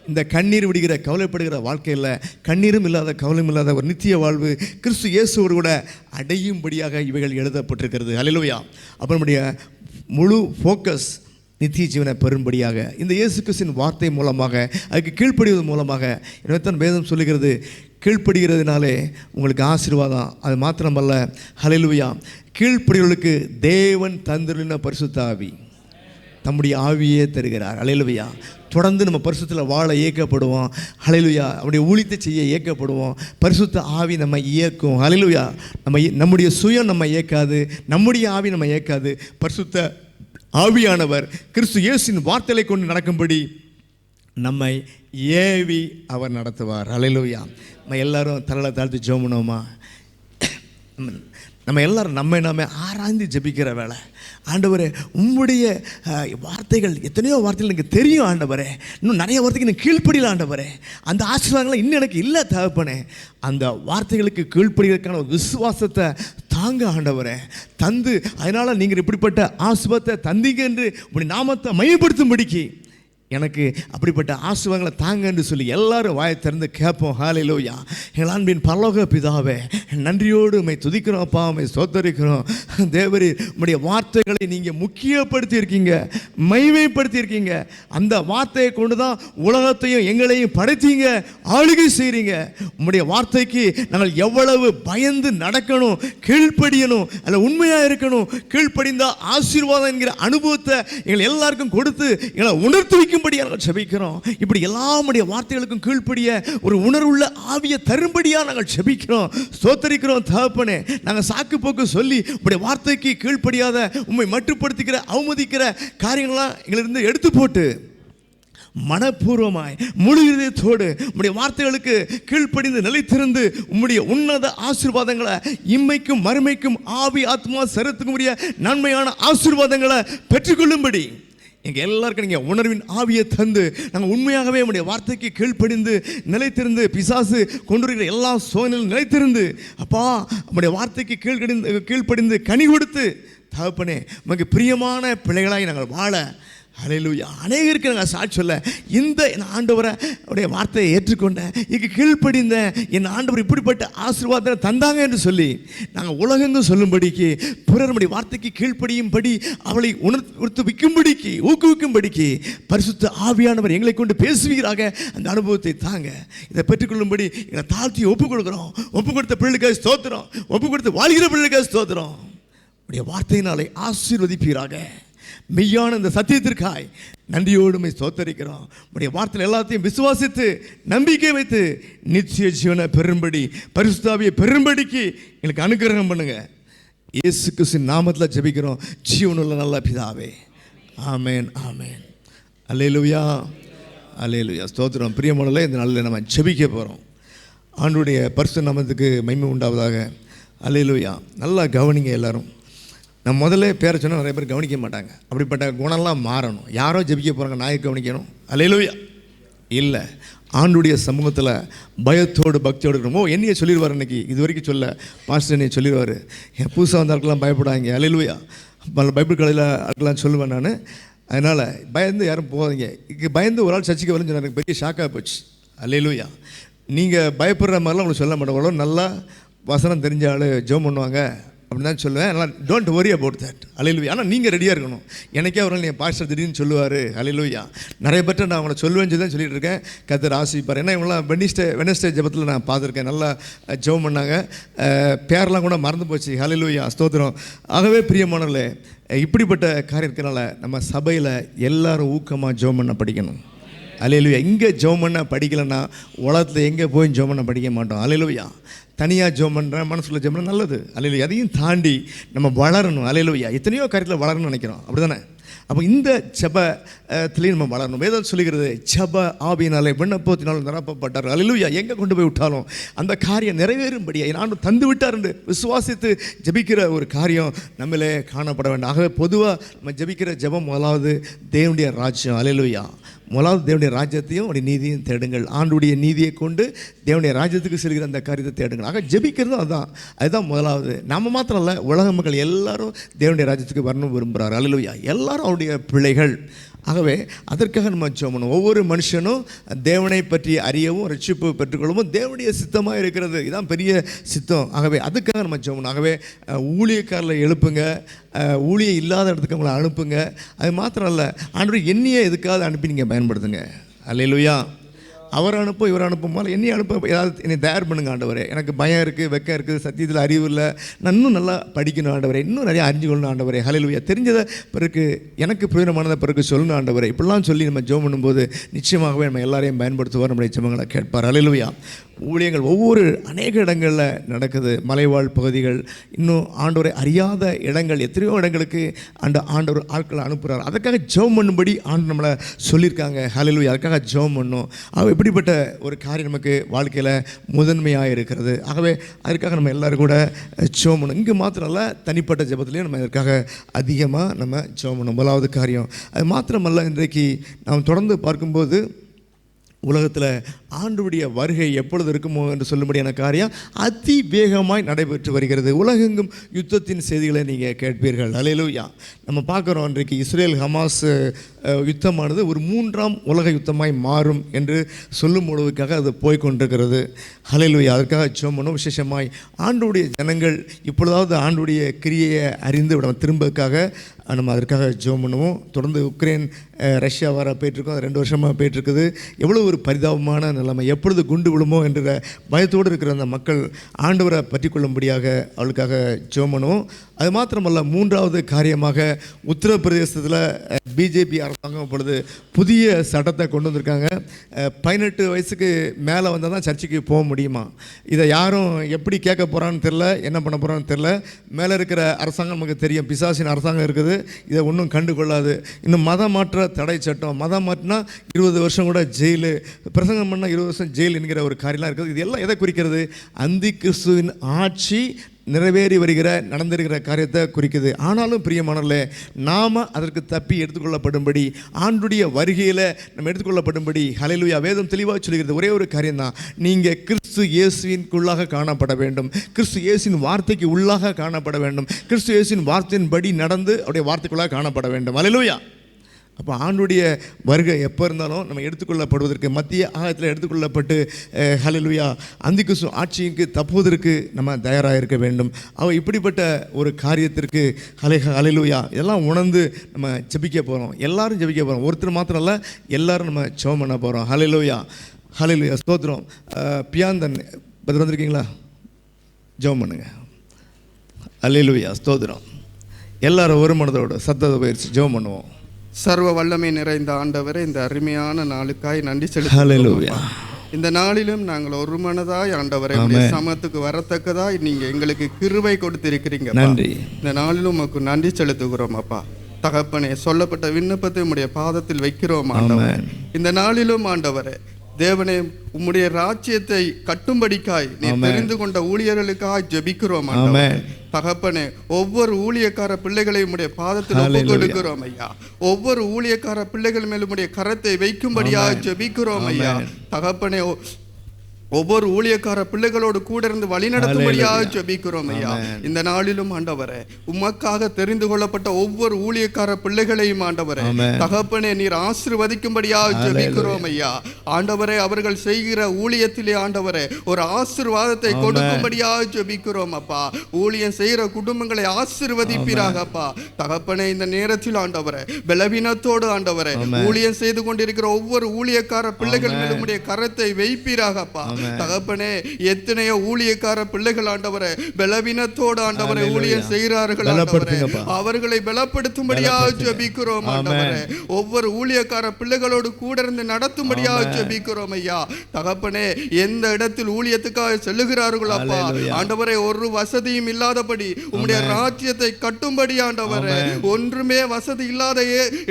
இந்த கண்ணீர் விடுகிற கவலைப்படுகிற வாழ்க்கையில் கண்ணீரும் இல்லாத கவலையும் இல்லாத ஒரு நித்திய வாழ்வு கிறிஸ்து இயேசுவோடு கூட அடையும்படியாக இவைகள் எழுதப்பட்டிருக்கிறது. அல்லேலூயா. அப்போ நம்முடைய முழு ஃபோக்கஸ் நித்திய ஜீவனை பெறும்படியாக இந்த இயேசு கிறிஸ்துவின் வார்த்தை மூலமாக, அதுக்கு கீழ்ப்படிவது மூலமாக, எனவே தான் வேதம் சொல்லுகிறது, கீழ்ப்படுகிறதுனாலே உங்களுக்கு ஆசீர்வாதம். அது மாத்திரமல்ல, ஹல்லேலூயா, கீழ்ப்படிகளுக்கு தேவன் தந்திருந்த பரிசுத்த ஆவி தம்முடைய ஆவியே தருகிறார். அல்லேலூயா. தொடர்ந்து நம்ம பரிசுத்தில் வாழ இயக்கப்படுவோம். ஹல்லேலூயா. அவருடைய ஊழியத்தை செய்ய இயக்கப்படுவோம். பரிசுத்த ஆவி நம்ம இயக்கும். ஹல்லேலூயா. நம்முடைய சுயம் நம்ம இயக்காது, நம்முடைய ஆவி நம்ம இயக்காது. பரிசுத்த ஆவியானவர் கிறிஸ்து இயேசுவின் வார்த்தைகளை கொண்டு நடக்கும்படி நம்மை ஏவி அவர் நடத்துவார். ஹல்லேலூயா. நம்ம எல்லாரும் தலை தாழ்த்தி ஜெபம் பண்ணுவோமா? நம்ம எல்லாரும் நாமே ஆராய்ந்து ஜெபிக்கிற வேலை. ஆண்டவரே, உம்முடைய வார்த்தைகள் எத்தனையோ வார்த்தைகள் எனக்கு தெரியும் ஆண்டவரே, இன்னும் நிறைய வார்த்தைக்கு எனக்கு கீழ்ப்படியல ஆண்டவரே, அந்த ஆசீர்வாதங்கள்லாம் இன்னும் எனக்கு இல்லை தகப்பனே. அந்த வார்த்தைகளுக்கு கீழ்ப்படிகிறதுக்கான ஒரு விசுவாசத்தை தாங்க ஆண்டவரே தந்து, அதனால் நீங்கள் இப்படிப்பட்ட ஆசீர்வாதத்தை தந்தீங்க என்று உங்களுடைய நாமத்தை மையப்படுத்தும்படிக்கு எனக்கு அப்படிப்பட்ட ஆசீர்வாதங்களை தாங்க என்று சொல்லி எல்லாரும் வாயை திறந்து கேட்போம். ஹல்லேலூயா. எங்கள் அன்பின் பரலோக பிதாவே, நன்றியோடு உம்மை துதிக்கிறோம் அப்பா, உம்மை ஸ்தோத்தரிக்கிறோம். தேவரே, உம்முடைய வார்த்தைகளை நீங்கள் முக்கியப்படுத்தி இருக்கீங்க, மகிமைப்படுத்தி இருக்கீங்க. அந்த வார்த்தையை கொண்டு தான் உலகத்தையும் எங்களையும் படைத்தீங்க, ஆளுகை செய்கிறீங்க. உம்முடைய வார்த்தைக்கு நாங்கள் எவ்வளவு பயந்து நடக்கணும், கீழ்ப்படியணும், அல்ல உண்மையாக இருக்கணும். கீழ்ப்படிந்தா ஆசீர்வாதம் என்கிற அனுபவத்தை எங்கள் எல்லாருக்கும் கொடுத்து எங்களை உணர்த்து வைக்கும்படி நாங்கள் ஜெபிக்கிறோம். இப்படி எல்லாமுடைய வார்த்தைகளுக்கும் கீழ்ப்படிய ஒரு உணர்வுள்ள ஆவியை தரும்படியா நாங்கள் ஜெபிக்கிறோம், ஸ்தோத்தரிக்கிறோம் தகப்பனே. நாங்கள் சாக்கு போக்கு சொல்லி உங்களுடைய வார்த்தைக்கு கீழ்ப்படியாத, உம்மை மட்டுப்படுத்திக்கிற, அவமதிக்கிற காரியங்கள்லாம் எங்களிருந்து எடுத்து போட்டு மனப்பூர்வமாய் முழு இதயத்தோடு உம்முடைய வார்த்தைகளுக்கு கீழ்ப்படிந்து நிலைத்திருந்து உம்முடைய உன்னத ஆசீர்வாதங்களை இம்மைக்கும் மறுமைக்கும் ஆவி ஆத்மா சரத்துக்கும் உரிய நன்மையான ஆசீர்வாதங்களை பெற்றுக்கொள்ளும்படி எங்கள் எல்லாருக்கும் நீங்கள் உணர்வின் ஆவியை தந்து நாங்கள் உண்மையாகவே உடைய வார்த்தைக்கு கீழ்ப்படிந்து நிலைத்திருந்து, பிசாசு கொண்டு வருகிற எல்லா சோதனையிலும் நிலைத்திருந்து, அப்பா உடைய வார்த்தைக்கு கீழ்ப்படிந்து கனி கொடுத்து தகப்பனே உமக்கு பிரியமான பிள்ளைகளாய் நாங்கள் வாழ ஹல்லேலூயா. அநேகருக்கு நாங்கள் சாட்சி சொல்ல இந்த என் ஆண்டவரை உடைய வார்த்தையை ஏற்றுக்கொண்ட இங்கு கீழ்ப்படிந்த என் ஆண்டவர் இப்படிப்பட்ட ஆசீர்வாதத்தை தந்தாங்க என்று சொல்லி நாங்கள் உலகெங்கும் சொல்லும்படிக்கு பிறருடைய வார்த்தைக்கு கீழ்ப்படியும்படி அவளை உணர்த்துவிக்கும்படிக்கு ஊக்குவிக்கும்படிக்கு பரிசுத்த ஆவியானவர் எங்களை கொண்டு பேசுவீராக அந்த அனுபவத்தை தாங்க. இதை பெற்றுக்கொள்ளும்படி எங்களை தாழ்த்தி ஒப்புக் கொடுக்குறோம். ஒப்புக் கொடுத்த பிள்ளைகளுக்காக ஸ்தோத்திரம். ஒப்புக் கொடுத்து வாழ்கிற பிள்ளைகளுக்காக ஸ்தோத்திரம். உடைய வார்த்தையினாலே ஆசீர்வதிப்பீராக. மெய்யான இந்த சத்தியத்திற்காய் நன்றியோடுமை ஸ்தோத்தரிக்கிறோம். உடைய வார்த்தையில் எல்லாத்தையும் விசுவாசித்து நம்பிக்கை வைத்து நித்திய ஜீவனை பெறும்படி பரிசுத்த ஆவியை பெறும்படிக்கு எங்களுக்கு அனுக்கிரகம் பண்ணுங்க. இயேசு கிறிஸ்துவின் நாமத்தில் ஜெபிக்கிறோம் ஜீவனுள்ள நல்ல பிதாவே. ஆமேன் ஆமேன். அல்லேலூயா அல்லேலூயா. ஸ்தோத்திரம். பிரியமானவர்களே, இந்த நாளில் நம்ம ஜெபிக்க போகிறோம். ஆண்டவருடைய பரிசுத்த நாமத்துக்கு மகிமை உண்டாவதாக. அல்லேலூயா. நல்லா கவனிங்க எல்லாரும். நான் முதல்ல பேரை சொன்னால் நிறைய பேர் கவனிக்க மாட்டாங்க. அப்படிப்பட்ட குணம்லாம் மாறணும். யாரோ ஜெபிக்க போகிறாங்க, நாயை கவனிக்கணும். அல்லேலூயா. இல்லை, ஆண்டுடைய சமூகத்தில் பயத்தோடு பக்தியோடு இருக்கணும். என்னையே சொல்லிடுவார். இன்றைக்கி இது வரைக்கும் சொல்ல பாஸ்டர் என்னையை சொல்லிடுவார். என் புதுசாக வந்த ஆட்கள்லாம் பயப்படாங்க. அல்லேலூயா. பைபிள் கடையில் ஆட்கள்லாம் சொல்லுவேன் நான். அதனால் பயந்து யாரும் போகாதீங்க. இங்கே பயந்து ஒரு ஆள் சர்ச்சைக்கு வரலன்னு சொன்னார். எனக்கு பெரிய ஷாக்காக போச்சு. அல்லேலூயா. நீங்கள் பயப்படுற மாதிரிலாம் உங்களுக்கு சொல்ல மாட்டேன். அவ்வளோ நல்லா வசனம் தெரிஞ்ச ஆள் ஜெபம் பண்ணுவாங்க அப்படின்னு தான் சொல்லுவேன். அதனால் டோன்ட் வரி அபவுட் தட். அல்லேலூயா. ஆனால் நீங்கள் ரெடியாக இருக்கணும். எனக்கே அவர்கள் என் பாஸ்டர் திடீர்னு சொல்லுவார். அல்லேலூயா. நிறைய பேர்ட்ட நான் அவங்கள சொல்லுவேன்னு சொல்லி தான் சொல்லிட்டு இருக்கேன். கர்த்தர் ஆசீர்வதிப்பார். ஏன்னா இவங்களாம் வெனஸ்டே ஜெபத்தில் நான் பார்த்துருக்கேன். நல்லா ஜெபம் பண்ணாங்க. பேரெலாம் கூட மறந்து போச்சு. அல்லேலூயா. ஸ்தோத்திரம். ஆகவே பிரியமானவர்களே, இப்படிப்பட்ட காரியத்தினால நம்ம சபையில் எல்லாரும் ஊக்கமாக ஜெபம் பண்ண படிக்கணும். அல்லேலூயா. இங்கே ஜெபம் பண்ண படிக்கலைன்னா உலகத்தில் எங்கே போய் ஜெபம் பண்ண படிக்க மாட்டோம். அல்லேலூயா. தனியாக ஜெபம் பண்ணுறேன், மனசுக்குள்ள ஜெபம் பண்ண நல்லது. அல்லேலூயா. அதையும் தாண்டி நம்ம வளரணும். அல்லேலூயா. எத்தனையோ காரியத்தில் வளரணும்னு நினைக்கிறோம். அப்படி தானே? அப்போ இந்த ஜெபத்திலையும் நம்ம வளரணும். வேதம் சொல்லுகிறது ஜெப ஆவியினாலே விண்ணப்பத்தினாலும் நிரப்பப்பட்டார். அல்லேலூயா. எங்கே கொண்டு போய் விட்டாலும் அந்த காரியம் நிறைவேறும்படியா நான் தந்து விட்டார் என்று விசுவாசித்து ஜெபிக்கிற ஒரு காரியம் நம்மளே காணப்பட வேண்டும். ஆகவே பொதுவாக நம்ம ஜெபிக்கிற ஜெபம் முதலாவது தேவனுடைய ராஜ்யம். அல்லேலூயா. முதலாவது தேவனுடைய ராஜ்யத்தையும் அவருடைய நீதியும் தேடுங்கள். ஆண்டுடைய நீதியை கொண்டு தேவனுடைய ராஜ்யத்துக்கு செல்கிற அந்த காரியத்தை தேடுங்கள். ஆக ஜெபிக்கிறதும் அதுதான் முதலாவது. நம்ம மாத்திரம் இல்லை, உலக மக்கள் எல்லாரும் தேவனுடைய ராஜ்யத்துக்கு வரணும் விரும்புகிறார். அல்லேலூயா. எல்லாரும் அவருடைய பிள்ளைகள். ஆகவே அதற்காக நம்ம ஜெபம் பண்ணணும். ஒவ்வொரு மனுஷனும் தேவனை பற்றி அறியவும் ரட்சிப்பு பெற்றுக்கொள்ளவும் தேவனுடைய சித்தமாக இருக்கிறது. இதுதான் பெரிய சித்தம். ஆகவே அதுக்காக நம்ம ஜெபம் பண்ணணும். ஆகவே ஊழியக்காரில் எழுப்புங்க, ஊழியம் இல்லாத இடத்துக்கு அவங்களை அனுப்புங்க. அது மாத்திரம் இல்லை, ஆண்டவர் என்னையே எதுக்காவது அனுப்பி நீங்கள் பயன்படுத்துங்க. அல்லேலூயா. அவர் அனுப்பும் இவர் அனுப்பும் போல என்னை அனுப்ப ஏதாவது என்னை தயார் பண்ணுங்க ஆண்டவரே. எனக்கு பயம் இருக்குது, வெக்கம் இருக்குது, சத்தியத்தில் அறிவு இல்லை, நான் இன்னும் நல்லா படிக்கணும் ஆண்டவரே, இன்னும் நிறையா அறிஞ்சு கொள்ளணும் ஆண்டவரே. ஹல்லேலூயா. தெரிஞ்சதை பிறகு எனக்கு பிரயோஜனமானதை பிறகு சொல்லணும் ஆண்டவரே. இப்படிலாம் சொல்லி நம்ம ஜெபம் பண்ணும்போது நிச்சயமாகவே நம்ம எல்லாரையும் பயன்படுத்துவார். நம்முடைய ஜெபங்களை கேட்பார். ஹல்லேலூயா. ஊழியங்கள் ஒவ்வொரு அநேக இடங்களில் நடக்குது. மலைவாழ் பகுதிகள், இன்னும் ஆண்டவரை அறியாத இடங்கள், எத்தனையோ இடங்களுக்கு ஆண்டவர் ஆட்களை அனுப்புகிறார். அதுக்காக ஜெபம் பண்ணும்படி ஆண்டு நம்மளை சொல்லியிருக்காங்க. ஹல்லேலூயா. அதுக்காக ஜெபம் பண்ணணும். இப்படிப்பட்ட ஒரு காரியம் நமக்கு வாழ்க்கையில் முதன்மையாக இருக்கிறது. ஆகவே அதற்காக நம்ம எல்லோரும் கூட ஜெபம் பண்ணணும். இங்கே மாத்திரம் இல்லை, தனிப்பட்ட ஜெபத்துலேயும் நம்ம இதற்காக அதிகமாக நம்ம ஜெபம் பண்ணணும். முதலாவது காரியம். அது மாத்திரமல்ல, இன்றைக்கு நாம் தொடர்ந்து பார்க்கும்போது உலகத்தில் ஆண்டவருடைய வருகை எப்பொழுது இருக்குமோ என்று சொல்லும்படியான காரியம் அதிவேகமாய் நடைபெற்று வருகிறது. உலகெங்கும் யுத்தத்தின் செய்திகளை நீங்கள் கேட்பீர்கள். அல்லேலூயா. நம்ம பார்க்குறோம், இன்றைக்கு இஸ்ரேல் ஹமாஸ் யுத்தமானது ஒரு 3ஆம் உலக யுத்தமாய் மாறும் என்று சொல்லும் பொழுதுக்காக அது போய்கொண்டிருக்கிறது. ஹல்லேலூயா. அதற்காக ஜெபம் பண்ணணும். விசேஷமாய் ஆண்டவருடைய ஜனங்கள் இப்பொழுதாவது ஆண்டவருடைய கிரியையை அறிந்து நம்ம திரும்பக்காக நம்ம அதற்காக ஜெபம் பண்ணுவோம். தொடர்ந்து உக்ரைன் ரஷ்யா வர போயிட்டுருக்கோம். 2 வருஷமாக போயிட்டுருக்குது. எவ்வளோ ஒரு பரிதாபமான நிலைமை, எப்பொழுது குண்டு விழுமோ என்ற பயத்தோடு இருக்கிற அந்த மக்கள் ஆண்டவரை பற்றி கொள்ளும்படியாக அவளுக்காக ஜெபம் பண்ணுவோம். அது மாத்திரமல்ல, 3வது காரியமாக உத்தரப்பிரதேசத்தில் பிஜேபி அரசாங்கம் இப்பொழுது புதிய சட்டத்தை கொண்டு வந்திருக்காங்க. 18 வயசுக்கு மேலே வந்தால் தான் சர்ச்சுக்கு போக முடியுமா. இதை யாரும் எப்படி கேட்க போகிறான்னு தெரில, என்ன பண்ண போகிறான்னு தெரில. மேலே இருக்கிற அரசாங்கம் நமக்கு தெரியும், பிசாசின் அரசாங்கம் இருக்குது. இதை ஒன்றும் கண்டுகொள்ளாது. இன்னும் மதம் மாற்ற தடை சட்டம், மதம் மாற்றினா 20 வருஷம் கூட ஜெயிலு, பிரசங்கம் பண்ணால் 20 வருஷம் ஜெயில் என்கிற ஒரு காரியம்லாம் இருக்குது. இது எல்லாம் எதை குறிக்கிறது? அந்தி கிறிஸ்துவின் ஆட்சி நிறைவேறி வருகிற நடந்திருக்கிற காரியத்தை குறிக்குது. ஆனாலும் பிரியமானவர்களே, நாம் அதற்கு தப்பி எடுத்துக்கொள்ளப்படும்படி, ஆண்டுடைய வருகையில் நம்ம எடுத்துக்கொள்ளப்படும்படி ஹல்லேலூயா வேதம் தெளிவாக சொல்கிறது ஒரே ஒரு காரியம்தான். நீங்கள் கிறிஸ்து இயேசுவின்குள்ளாக காணப்பட வேண்டும், கிறிஸ்து இயேசுவின் வார்த்தைக்கு உள்ளாக காணப்பட வேண்டும், கிறிஸ்து இயேசுவின் வார்த்தையின்படி நடந்து அவருடைய வார்த்தைக்குள்ளாக காணப்பட வேண்டும். ஹல்லேலூயா. அப்போ ஆண்டுடைய வருகை எப்போ இருந்தாலும் நம்ம எடுத்துக்கொள்ளப்படுவதற்கு, மத்திய ஆகத்தில் எடுத்துக்கொள்ளப்பட்டு ஹல்லேலூயா அந்திகிறிஸ்து ஆட்சிக்கு தப்புவதற்கு நம்ம தயாராக இருக்க வேண்டும். இப்படிப்பட்ட ஒரு காரியத்திற்கு ஹல்லேலூயா இதெல்லாம் உணர்ந்து நம்ம ஜெபிக்க போகிறோம். எல்லாரும் ஜெபிக்க போகிறோம். ஒருத்தர் மாத்திரம் இல்லை, எல்லாரும் நம்ம ஜெபம் பண்ண போகிறோம். ஹல்லேலூயா ஹல்லேலூயா ஸ்தோத்திரம். பியாந்தன் பதில் வந்திருக்கீங்களா? ஜெபம் பண்ணுங்க. ஹல்லேலூயா ஸ்தோத்திரம். எல்லாரும் ஒரு மனதோடு சத்தத்தை பயிற்சி ஜெபம் பண்ணுவோம். சர்வ வல்லமை நிறைந்த ஆண்டவரே, இந்த அருமையான நாளுக்காய் நன்றி செலுத்துகிறோம். இந்த நாளிலும் நாங்கள் ஒரு மனதாய் ஆண்டவரை சமத்துக்கு வரத்தக்கதாய் நீங்க எங்களுக்கு கிருபை கொடுத்திருக்கிறீங்க. இந்த நாளிலும் உமக்கு நன்றி செலுத்துகிறோம் அப்பா. தகப்பனே, சொல்லப்பட்ட விண்ணப்பத்தை உம்முடைய பாதத்தில் வைக்கிறோம் ஆண்டவரே. இந்த நாளிலும் ஆண்டவரே தேவனே, உம்முடைய ராஜ்யத்தை கட்டும்படிக்காய் நீ தெரிந்து கொண்ட ஊழியர்களுக்காய் ஜெபிக்கிறோம் ஆண்டவரே. தகப்பனே, ஒவ்வொரு ஊழியக்கார பிள்ளைகளை உம்முடைய பாதத்தில் ஒப்புக் கொடுக்கிறோம் ஐயா. ஒவ்வொரு ஊழியக்கார பிள்ளைகள் மேலும் உம்முடைய கரத்தை வைக்கும்படியாக ஜெபிக்கிறோம் ஐயா. தகப்பனே, ஒவ்வொரு ஊழியக்கார பிள்ளைகளோடு கூட இருந்து வழி நடத்தும்படியாக ஜெபிக்கிறோம் ஐயா. இந்த நாளிலும் ஆண்டவரே, உமக்காக தெரிந்து கொள்ளப்பட்ட ஒவ்வொரு ஊழியக்கார பிள்ளைகளையும் ஆண்டவரே தகப்பனே நீர் ஆசீர்வதிக்கும்படியாக ஜெபிக்கிறோம் ஐயா. ஆண்டவரே, அவர்கள் செய்கிற ஊழியத்திலே ஆண்டவரே ஒரு ஆசீர்வாதத்தை கொடுக்கும்படியாக ஜெபிக்கிறோம் அப்பா. ஊழியம் செய்கிற குடும்பங்களை ஆசீர்வதிப்பீராக அப்பா. தகப்பனே, இந்த நேரத்தில் ஆண்டவரே பலவீனத்தோடு ஆண்டவரே ஊழியம் செய்து கொண்டிருக்கிற ஒவ்வொரு ஊழியக்கார பிள்ளைகள் மேலும் உம்முடைய கரத்தை வைப்பீராக அப்பா. தகப்பனே, எத்தனையோ ஊழியக்கார பிள்ளைகள் ஆண்டவரே பலவீனத்தோடு ஆண்டவரை ஊழியம் செய்கிறார்கள் ஆண்டவரே. அவர்களை பலப்படுத்தும்படியாக ஜெபிக்கிறோம் ஆண்டவரே. ஒவ்வொரு ஊழியக்கார பிள்ளைகளோடு கூட இருந்து நடத்தும்படியாக ஜெபிக்கிறோம் ஐயா. தகப்பனே, எந்த இடத்தில் ஊழியத்துக்காக செல்லுகிறார்கள் அப்பா ஆண்டவரே ஒரு வசதியும் இல்லாதபடி உம்முடைய ராஜ்யத்தை கட்டும்படி ஆண்டவரே ஒன்றுமே வசதி இல்லாத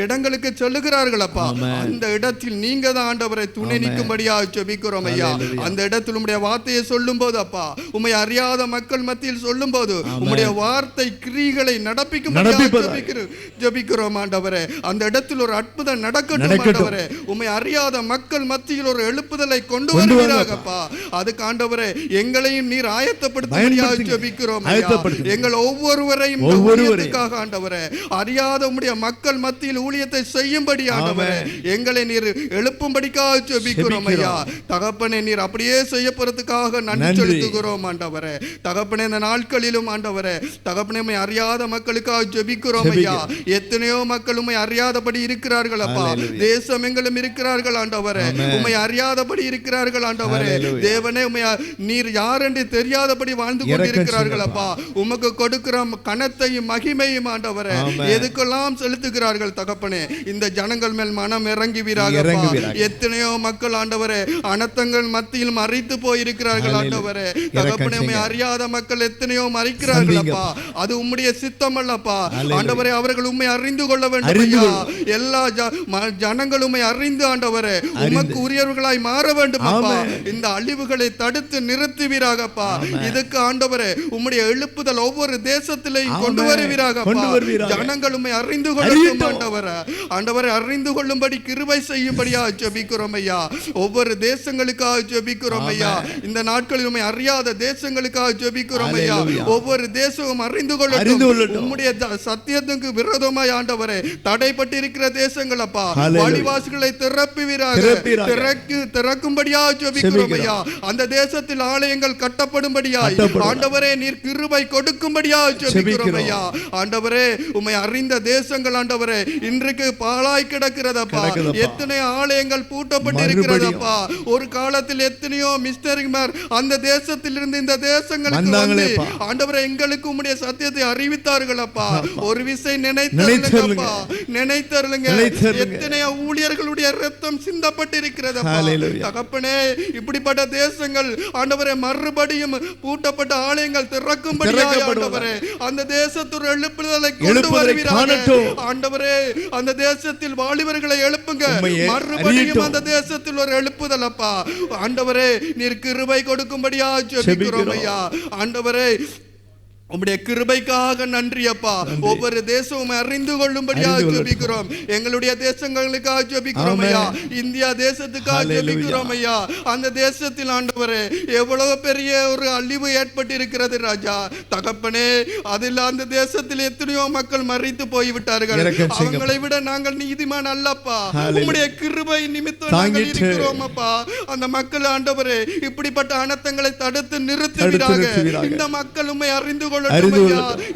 இடங்களுக்கு செல்லுகிறார்கள் அப்பா. அந்த இடத்தில் நீங்க தான் ஆண்டவரை துணை நிற்கும்படியாக ஜெபிக்கிறோம் ஐயா. அந்த இடத்தில் உம்முடைய வார்த்தையை சொல்லும் போது அப்பா, உம்மை அறியாத மக்கள் மத்தியில் சொல்லும் போது உம்முடைய வார்த்தை கிரியைகளை நடப்பிக்கும்படியாக ஜெபிக்கிறோம் ஆண்டவரே. அந்த இடத்தில் ஒரு அற்புதம் நடக்கட்டும் ஆண்டவரே. உம்மை அறியாத மக்கள் மத்தியில் ஒரு எழுப்புதலை கொண்டு வருவீராகப்பா. அதுக்கு ஆண்டவரே எங்களையும் நீர் ஆயத்தப்படுத்தும்படியாக ஜெபிக்கிறோம் ஐயா. எங்கள் ஒவ்வொருவரையும் ஊழியத்துக்காக ஆண்டவரே அறியாத உம்முடைய மக்கள் மத்தியில் ஊழியத்தை செய்யும்படி ஆண்டவரே எங்களை நீர் எழுப்பும்படிக்காக ஜெபிக்கிறோம் ஐயா. தகப்பனே, நீர் அப்படியே செய்ய போறதுக்காக நன்றி செலுத்துகிறோம் ஆண்டவரே. தகப்பனே, இந்த நாட்களிலும் ஆண்டவரே தகப்பனே உம்மை அறியாத மக்களுக்காக ஜெபிக்கிறோம் ஐயா. எத்தனையோ மக்கள் உம்மை அறியாதபடி இருக்கிறார்கள் அப்பா. தேசம் எங்களும் இருக்கிறார்கள் ஆண்டவரே, உம்மை அறியாதபடி இருக்கிறார்கள் ஆண்டவரே. தேவனே, உம்மை நீர் யார் என்று தெரியாதபடி வாழ்ந்து கொண்டிருக்கிறார்கள் அப்பா. உமக்கு கொடுக்கிற கனத்தையும் மகிமையும் ஆண்டவரே எதுக்கெல்லாம் செலுத்துகிறார்கள் தகப்பனே. இந்த ஜனங்கள் மேல் மனம் இறங்குவீராக. எத்தனையோ மக்கள் ஆண்டவரே அனர்த்தங்கள் மத்தியில் மறித்து போயிருக்கிறார்கள் ஆண்டவரே. தகப்பனே, உம்மை அறியாத மக்கள் எத்தனையோ மறிக்கிறார்கள் அப்பா. அது உம்முடைய சித்தம் அல்லப்பா ஆண்டவரே. அவர்கள் உம்மை அறிந்து கொள்ள வேண்டும் ஐயா. எல்லா ஜனங்களும் உம்மை அறிந்து ஆண்டவரே உமக்கு உரியவர்களாய் மாற வேண்டும் அப்பா. இந்த அழிவுகளை தடுத்து நிறுத்துவீராகப்பா. இதுக்கு ஆண்டவரே உம்முடைய எழுப்புதல் ஒவ்வொரு தேசத்திலையும் கொண்டு வருவீராகப்பா. ஜனங்கள் உம்மை அறிந்து கொள்ளட்டும் ஆண்டவரே. ஆண்டவரை அறிந்து கொள்ளும்படி கிருபை செய்யும்படியாக ஜெபிக்கிறோம் ஐயா. ஒவ்வொரு தேசங்களுக்காக ஜெபிக்கிறோம் ஐயா. இந்த நாட்களில் உம்மை அறியாத தேசங்களுக்காக ஜெபிக்கிறோம் ஐயா. ஒவ்வொரு தேசமும் அறிந்து கொள்ளட்டும் உம்முடைய சத்தியத்துக்கு விரோதமாய் ஆண்டவரே தடைப்பட்டு இருக்கிற தேசங்கள் அப்பா வழிவாசல்களை திறக்கும்படியாக ஜெபிக்கிறோம் ஐயா. அந்த தேசத்தில் ஆலயங்கள் கட்டப்படும்படியாய் ஆண்டவரே நீர் கிருபை கொடுக்கும்படியாக ஜெபிக்கிறோம் ஐயா. ஆண்டவரே, உம்மை அறிந்த தேசங்கள் ஆண்டவரே இன்றைக்கு பாழாய் கிடக்கிறதப்பா. எத்தனை ஆலயங்கள் பூட்டப்பட்டிருக்கிறதப்பா. ஒரு காலத்தில் எத்தனையோ மிஷனரிமார் அந்த தேசத்திலிருந்து இந்த தேசங்களுக்கு வந்து ஆண்டவரே எங்களுக்கு உம்முடைய சத்தியத்தை அறிவித்தார்கள் அப்பா. ஒரு விசை நினைத்தருளுங்கப்பா, நினைத்தருளுங்க. எத்தனையோ ஊழியர்களுடைய ரத்தம் சிந்தப்பட்டிருக்கிறதப்பா. தகப்பனே, இப்படிப்பட்ட தேசங்கள் ஆண்டவரே மறுபடியும் பூட்டப்பட்ட ஆலயங்கள் திறக்கும்படியாக ஆண்டவரே அந்த தேசத்தோட எழுப்புதலை கொண்டு வருவீராக ஆண்டவரே. அந்த தேசத்தில் வாலிபர்களை எழுப்புங்க. மறுபடியும் அந்த தேசத்தில் ஒரு எழுப்புதல் அப்பா ஆண்டவரே நீர் கிருபை கொடுக்கும்படியாக ஜெபிக்கிறோம் ஐயா. ஆண்டவரே, உம்முடைய கிருபைக்காக நன்றி அப்பா. ஒவ்வொரு தேசமும் அறிந்து கொள்ளும்படியாக ஜெபிக்கிறோம். எங்களுடைய தேசங்களுக்காக ஜெபிக்கிறோம் ஐயா. இந்தியா தேசத்துக்காக ஜெபிக்கிறோம் ஐயா. அந்த தேசத்தில் ஆண்டவரே எவ்வளவு பெரிய ஒரு அழிவு ஏற்பட்டு இருக்கிறது ராஜா தகப்பனே. அதில் அந்த தேசத்தில் எத்தனையோ மக்கள் மரித்து போய்விட்டார்கள். அவங்களை விட நாங்கள் நீதிமான் அல்லப்பா. உம்முடைய கிருபை நிமித்தம் நாங்கள் இருக்கிறோம் அப்பா. அந்த மக்கள் ஆண்டவரே இப்படிப்பட்ட அனர்த்தங்களை தடுத்து நிறுத்துவீராக. இந்த மக்கள் உம்மை அறிந்து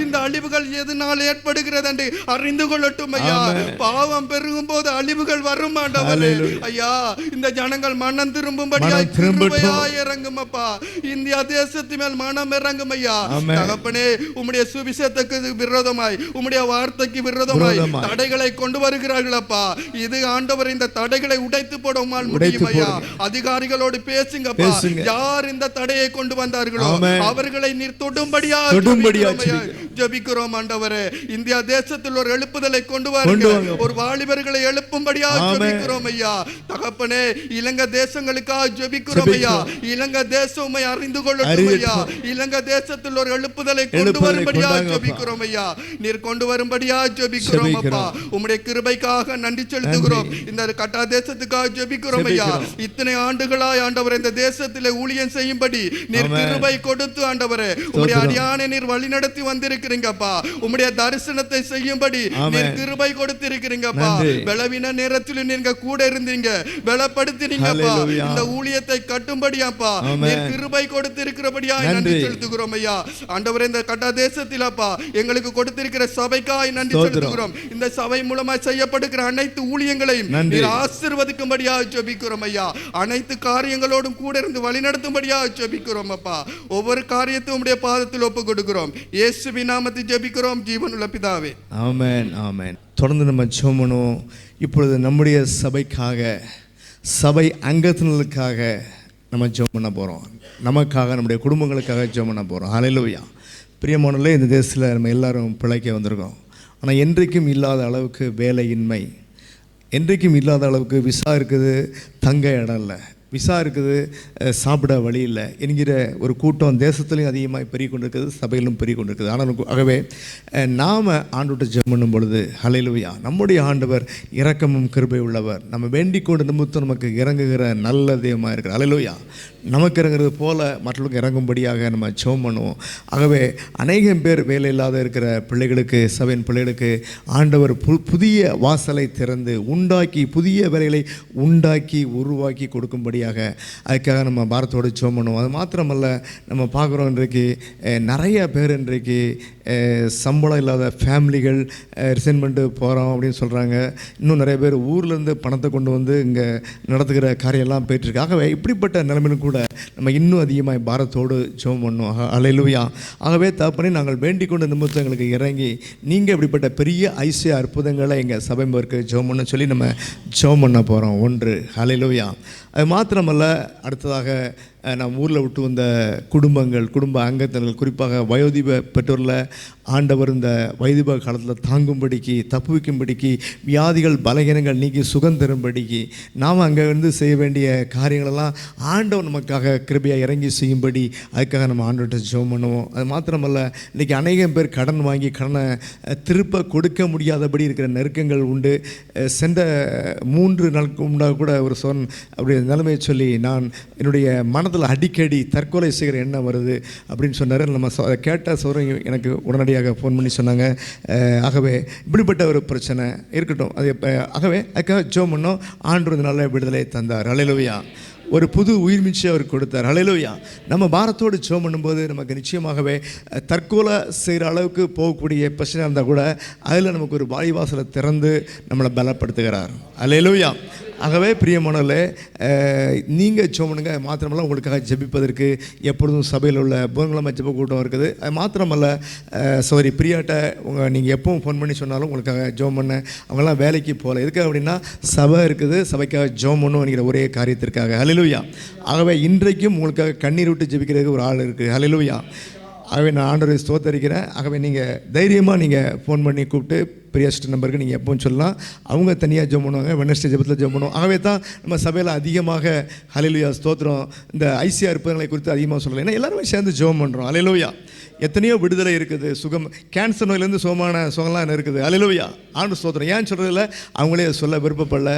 இந்த அழிவுகள் எதனால் ஏற்படுகிறது என்று அறிந்து கொள்ளட்டும் ஐயா. பாவம் பெருகும் போது அழிவுகள் வரும் ஆண்டவரே. ஐயா இந்த ஜனங்கள் மனம் திரும்பும்படியாய் கிருபையாய் இறங்கும் அப்பா. இந்தியா தேசத்து மேல் மனம் இறங்கும் ஐயா. தகப்பனே உம்முடைய சுவிசேஷத்துக்கு விரோதமாய் உம்முடைய வார்த்தைக்கு விரோதமாய் தடைகளை கொண்டு வருகிறார்கள் அப்பா. இது ஆண்டவர் இந்த தடைகளை உடைத்து போடுமால் முடியும் ஐயா. அதிகாரிகளோடு பேசுங்கப்பா. யார் இந்த தடையை கொண்டு வந்தார்களோ அவர்களை நீர் தொடும்படியா ஜெபிக்கிறோம் ஆண்டவரே. இந்தியா தேசத்தில் ஒரு எழுப்புதலை கொண்டு வாருங்க. ஒரு வாலிபர்களை எழுப்பும்படியாக ஜெபிக்கிறோம் ஐயா. தகப்பனே இலங்கை தேசங்களுக்காக ஜெபிக்கிறோம் ஐயா. இலங்கை தேசம் அறிந்து கொள்ளட்டும் ஐயா. இலங்கை தேசத்தில் ஒரு எழுப்புதலை கொண்டு வரும்படியாக ஜெபிக்கிறோம் ஐயா. நீர் கொண்டு வரும்படியாக ஜெபிக்கிறோம் அப்பா. உம்முடைய கிருபைக்காக நன்றி செலுத்துகிறோம். இந்த கட்டா தேசத்துக்காக ஜெபிக்கிறோம் ஐயா. இத்தனை ஆண்டுகளாய் ஆண்டவரே இந்த தேசத்திலே ஊழியம் செய்யும்படி நீர் கிருபை கொடுத்து ஆண்டவரே உம்முடைய அடியானை நீர் வழிநடத்தி வந்திருக்கிறீங்கப்பா. உம்முடைய தரிசனத்தை செய்யும்படி நீர் கிருபை கொடுத்திருக்கிறீங்கப்பா. பலவீன நேரத்தில் நீங்க கூட இருந்தீங்க, பலப்படுத்தினீங்கப்பா. இந்த ஊழியத்தை கட்டும்படியாப்பா நீர் கிருபை கொடுத்திருக்கிறபடியாய் நன்றி செலுத்துகிறோம் ஐயா. ஆண்டவரே இந்த கட்டா தேசத்திலப்பா எங்களுக்கு கொடுத்திருக்கிற சபைக்காய் நன்றி செலுத்துகிறோம். இந்த சபை மூலமாய் செய்யப்படுகிற அனைத்து ஊழியங்களையும் நீர் ஆசீர்வதிக்கும்படியாக ஜெபிக்கிறோம் ஐயா. அனைத்து காரியங்களோடும் கூட இருந்து வழிநடத்தும்படியாக ஜெபிக்கிறோம் அப்பா. ஒவ்வொரு காரியத்தையும் உம்முடைய பாதத்தில் ஒப்பு கொடுக்கிறோம். இயேசுவின் நாமத்தில் ஜெபிக்கிறோம் ஜீவனுள்ள பிதாவே. ஆமென் ஆமென். தொடர்ந்து நம்ம ஜெபம் பண்ணுவோம். இப்பொழுது நம்முடைய சபைக்காக சபை அங்கத்தினர்களுக்காக நம்ம ஜெபம் பண்ண போகிறோம். நமக்காக நம்முடைய குடும்பங்களுக்காக ஜெபம் பண்ண போகிறோம். ஹல்லேலூயா. பிரியமானவர்களே, இந்த தேசத்தில் நம்ம எல்லாரும் பிழைக்க வந்திருக்கோம். ஆனால் என்றைக்கும் இல்லாத அளவுக்கு வேலையின்மை, என்றைக்கும் இல்லாத அளவுக்கு விசா இருக்குது, தங்க இடம் இல்லை, விசா இருக்குது, சாப்பிட வழி இல்லை என்கிற ஒரு கூட்டம் தேசத்துலையும் அதிகமாக பெருகி கொண்டிருக்குது, சபையிலும் பெருகி கொண்டிருக்குது. ஆனால் ஆகவே நாம் ஆண்டவர்கிட்ட ஜெபம் பண்ணும் பொழுது ஹல்லேலூயா, நம்முடைய ஆண்டவர் இரக்கமும் கிருபை உள்ளவர். நம்ம வேண்டிக் கொண்டு நிமித்தம் நமக்கு இறங்குகிற நல்ல தெய்வமாக இருக்கிற ஹல்லேலூயா. நமக்கு இறங்குறது போல மற்றவர்களுக்கு இறங்கும்படியாக நம்ம ஜெபம் பண்ணுவோம். ஆகவே அநேகம் பேர் வேலை இல்லாத இருக்கிற பிள்ளைகளுக்கு, சபையின் பிள்ளைகளுக்கு ஆண்டவர் புதிய வாசலை திறந்து உண்டாக்கி, புதிய வேலைகளை உண்டாக்கி உருவாக்கி கொடுக்கும்படி அதுக்காக நம்ம பாரத்தோடு ஜெபம் பண்ணுவோம். அது மாத்திரமல்ல, நம்ம பார்க்குறோம் இன்றைக்கு நிறைய பேர் இன்றைக்கு சம்பளம் இல்லாத ஃபேமிலிகள் ரிசைன் பண்ணிட்டு போகிறோம் அப்படின்னு சொல்கிறாங்க. இன்னும் நிறைய பேர் ஊர்லேருந்து பணத்தை கொண்டு வந்து இங்கே நடத்துகிற காரியெல்லாம் போயிட்டுருக்கு. ஆகவே இப்படிப்பட்ட நிலைமையிலும் கூட நம்ம இன்னும் அதிகமாக பாரத்தோடு ஜெபம் பண்ணுவோம். ஹல்லேலூயா. ஆகவே தகப்பனே, நாங்கள் வேண்டிக் கொண்ட நிமித்தம் எங்களுக்கு இறங்கி நீங்கள் இப்படிப்பட்ட பெரிய ஐசிய அற்புதங்களை எங்கள் சபை members ஜெபம் பண்ண சொல்லி நம்ம ஜெபம் பண்ண போகிறோம். ஒன்று ஹல்லேலூயா. அது மாத்திரமல்ல, அடுத்ததாக நாம் ஊரில் விட்டு வந்த குடும்பங்கள், குடும்ப அங்கத்தினர்கள், குறிப்பாக வயோதிப பெற்றோரில் ஆண்டவர் இந்த வைதிப காலத்தில் தாங்கும்படிக்கு, தப்புவிக்கும்படிக்கு, வியாதிகள் பலகீனங்கள் நீக்கி சுகம் தரும்படிக்கு நாம் அங்கே வந்து செய்ய வேண்டிய காரியங்களெல்லாம் ஆண்டவர் நமக்காக கிருபையாக இறங்கி செய்யும்படி அதுக்காக நம்ம ஆண்டவர்கிட்ட ஜெபம் பண்ணுவோம். அது மாத்திரமல்ல, இன்றைக்கி அநேகம் பேர் கடன் வாங்கி கடனை திருப்ப கொடுக்க முடியாதபடி இருக்கிற நெருக்கங்கள் உண்டு. சென்ற 3 நாளுக்கு முன்னாக கூட ஒரு சொன் அப்படி நிலைமையை சொல்லி, நான் என்னுடைய மனதில் அடிக்கடி தற்கொலை செய்கிற எண்ணம் வருது அப்படின்னு சொன்னார். நம்ம கேட்ட சோதனை எனக்கு உடனடியாக ஃபோன் பண்ணி சொன்னாங்க. ஆகவே இப்படிப்பட்ட ஒரு பிரச்சனை இருக்கட்டும், அது ஆகவே அதுக்காக ஜெபம் பண்ணோம். ஆண்டவர் நல்ல விடுதலை தந்தார். ஹல்லேலூயா. ஒரு புது உயிர் மீட்சி அவர் கொடுத்தார். ஹல்லேலூயா. நம்ம பாரத்தோடு ஜெபம் பண்ணும்போது நமக்கு நிச்சயமாகவே தற்கொலை செய்கிற அளவுக்கு போகக்கூடிய பிரச்சனை இருந்தால் கூட அதில் நமக்கு ஒரு வாய்வாசலை திறந்து நம்மளை பலப்படுத்துகிறார். ஹல்லேலூயா. ஆகவே பிரியமானவர்களே, நீங்கள் ஜெபம் பண்ணுங்க. மாத்திரமல்ல, உங்களுக்காக ஜெபிப்பதற்கு எப்பொழுதும் சபையில் உள்ள புதன்கிழமை ஜெப கூட்டம் இருக்குது. அது மாத்திரமல்ல, சாரி பிரியாட்ட நீங்கள் எப்பவும் ஃபோன் பண்ணி சொன்னாலும் உங்களுக்காக ஜெபம் பண்ண, அவங்களாம் வேலைக்கு போகல. எதுக்காக அப்படின்னா சபை இருக்குது, சபைக்காக ஜெபம் பண்ணுங்கிற ஒரே காரியத்திற்காக. ஹல்லேலூயா. ஆகவே இன்றைக்கும் உங்களுக்காக கண்ணீர் விட்டு ஜெபிக்கிறதுக்கு ஒரு ஆள் இருக்குது. ஹல்லேலூயா. ஆகவே நான் ஆண்டவரை ஸ்தோத்தரிக்கிறேன். ஆகவே நீங்கள் தைரியமாக நீங்கள் ஃபோன் பண்ணி கூப்பிட்டு பிரியாஸ்ட் நம்பருக்கு நீங்கள் எப்போவும் சொல்லலாம். அவங்க தனியாக ஜெபம் பண்ணுவாங்க, வெட்னஸ்டே ஜெபத்தில் ஜெபம் பண்ணுவோம். ஆகவே தான் நம்ம சபையில் அதிகமாக ஹல்லேலூயா ஸ்தோத்திரம் இந்த ஐசிஆர் அற்புதங்களை குறித்து அதிகமாக சொல்லலாம். ஏன்னா எல்லாருமே சேர்ந்து ஜெபம் பண்ணுறோம். ஹல்லேலூயா. எத்தனையோ விடுதலை இருக்குது, சுகம், கேன்சர் நோயிலேருந்து சுகம்லாம் இருக்குது. அல்லேலூயா. ஆண்டு ஸ்தோத்திரம். ஏன் சொல்கிறதில்ல, அவங்களே சொல்ல விருப்பப்படல.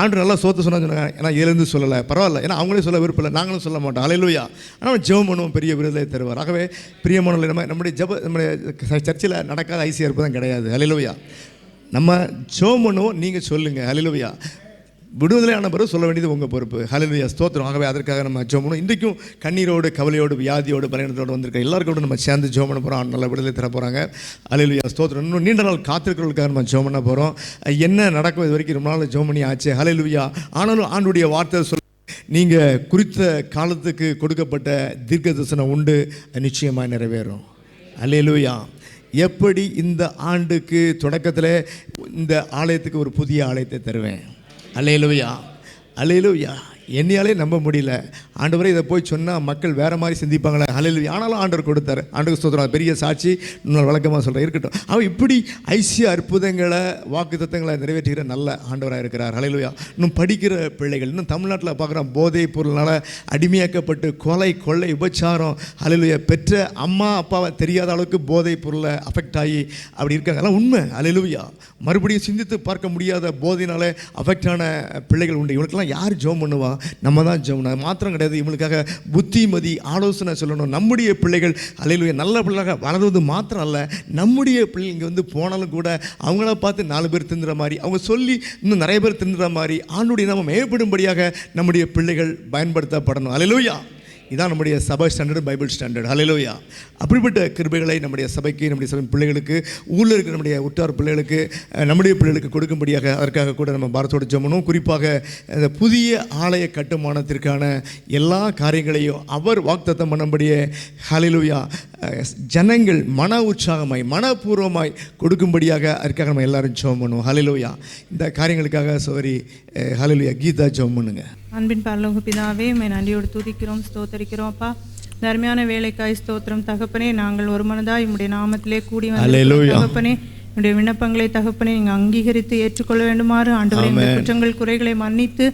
ஆண்டு நல்லா சொன்னாங்க, ஏன்னா இதுலேருந்து சொல்லலை, பரவாயில்ல, ஏன்னா அவங்களே சொல்ல விருப்பம் இல்லை, நாங்களும் சொல்ல மாட்டோம். அல்லேலூயா. ஆனால் ஜெபம் பண்ணுவோம், பெரிய விடுதலை தருவார். ஆகவே பிரியமானவர்களே, நம்முடைய சர்ச்சில் நடக்காத ஐசிஆர் இருப்பதும் கிடையாது. அல்லேலூயா. நம்ம ஜெபம் பண்ணுவோம், நீங்கள் சொல்லுங்கள். அல்லேலூயா. விடுதலையான பிறகு சொல்ல வேண்டியது உங்கள் பொறுப்பு. ஹல்லேலூயா. ஸ்தோத்திரம். ஆகவே அதற்காக நம்ம ஜெபம் பண்ணுவோம். இன்றைக்கும் கண்ணீரோடு, கவலையோடு, வியாதியோடு, பலவீனத்தோடு வந்திருக்க எல்லாருக்கூட நம்ம சேர்ந்து ஜெபம் பண்ண போகிறோம். நல்ல விடுதலை தர போகிறாங்க. ஹல்லேலூயா. ஸ்தோத்திரம். இன்னும் நீண்ட நாள் காத்திருக்கிறவர்களுக்காக நம்ம ஜெபம் பண்ண போகிறோம். என்ன நடக்கும், இது வரைக்கும் ரொம்ப நாள் ஜெபம் பண்ணி ஆச்சு. ஹல்லேலூயா. ஆனாலும் ஆண்டுடைய வார்த்தை நீங்கள் குறித்த காலத்துக்கு கொடுக்கப்பட்ட தீர்க்க தரிசனம் உண்டு, நிச்சயமாக நிறைவேறும். அல்லேலூயா. எப்படி இந்த ஆண்டுக்கு தொடக்கத்தில் இந்த ஆலயத்துக்கு ஒரு புதிய ஆலயத்தை தருவேன். அல்லேலூயா. அல்லேலூயா. என்னையாலே நம்ப முடியல. ஆண்டவரே இதை போய் சொன்னால் மக்கள் வேறு மாதிரி சிந்திப்பாங்களே. அல்லேலூயா. ஆனாலும் ஆண்டவர் கொடுத்தாரு. ஆண்டவர் ஸ்தோத்திரம். பெரிய சாட்சி. இன்னொரு வழக்கமாக சொல்கிறேன், இருக்கட்டும். அவன் இப்படி ஐசிய அற்புதங்களை, வாக்கு தத்தங்களை நிறைவேற்றுகிற நல்ல ஆண்டவராக இருக்கிறார். அல்லேலூயா. இன்னும் படிக்கிற பிள்ளைகள், இன்னும் தமிழ்நாட்டில் பார்க்குறோம், போதைப் பொருள்னால் அடிமையாக்கப்பட்டு கொலை, கொள்ளை, உபச்சாரம், அல்லேலூயா, பெற்ற அம்மா அப்பாவை தெரியாத அளவுக்கு போதைப் பொருளை அஃபெக்ட் ஆகி அப்படி இருக்காங்க. அதெல்லாம் உண்மை. அல்லேலூயா. மறுபடியும் சிந்தித்து பார்க்க முடியாத போதையினால அஃபெக்ட் ஆன பிள்ளைகள் உண்டு. இவனுக்கெல்லாம் யார் ஜெபம் பண்ணுவா? நம்ம தான் ஜெபம். மாத்திரம் கிடையாது, இவங்களுக்காக புத்திமதி, ஆலோசனை சொல்லணும். நம்முடைய பிள்ளைகள் அல்லேலூயா நல்ல பிள்ளைகளாக வளர்வது மாத்திரம் அல்ல, நம்முடைய பிள்ளைங்க இங்கே வந்து போனாலும் கூட அவங்கள பார்த்து 4 பேர் தின்னுற மாதிரி, அவங்க சொல்லி இன்னும் நிறைய பேர் தின்னுற மாதிரி ஆண்டுடைய நாமம் மேம்படும்படியாக நம்முடைய பிள்ளைகள் பயன்படுத்தப்படணும். அல்லேலூயா. இதான் நம்முடைய சபை ஸ்டாண்டர்டு, பைபிள் ஸ்டாண்டர்ட். ஹல்லேலூயா. அப்படிப்பட்ட கிருபைகளை நம்முடைய சபைக்கு, நம்முடைய சபை பிள்ளைகளுக்கு, ஊரில் இருக்கிற நம்முடைய உற்றார் பிள்ளைகளுக்கு, நம்முடைய பிள்ளைகளுக்கு கொடுக்கும்படியாக அதற்காக கூட நம்ம பாரத்தோடு ஜெபம். குறிப்பாக இந்த புதிய ஆலய கட்டுமானத்திற்கான எல்லா காரியங்களையும் அவர் வாக்குத்தத்தம் பண்ணும்படியே ஹல்லேலூயா ஜனங்கள் மன உற்சாகமாய், மனப்பூர்வமாய் கொடுக்கும்படியாக அதற்காக நம்ம எல்லாரும் ஜெபம் பண்ணுவோம். ஹல்லேலூயா. இந்த காரியங்களுக்காக சோரி ஹல்லேலூயா கீதா ஜெபம் பண்ணுங்க. அன்பின் பரலோக பிதாவே, உம்மை நன்றியோடு துதிக்கிறோம், ஸ்தோத்தரிக்கிறோம். அப்பா, தர்மையான வேலைக்காய் ஸ்தோத்திரம் தகப்பனே. நாங்கள் ஒரு மனதாய் உம்முடைய நாமத்திலே கூடி வந்து தகப்பனே, உடைய விண்ணப்பங்களை தகப்பனே நீங்கள் அங்கீகரித்து ஏற்றுக்கொள்ள வேண்டுமாறு ஆண்டவரே, எங்கள் குற்றங்கள் குறைகளை மன்னித்து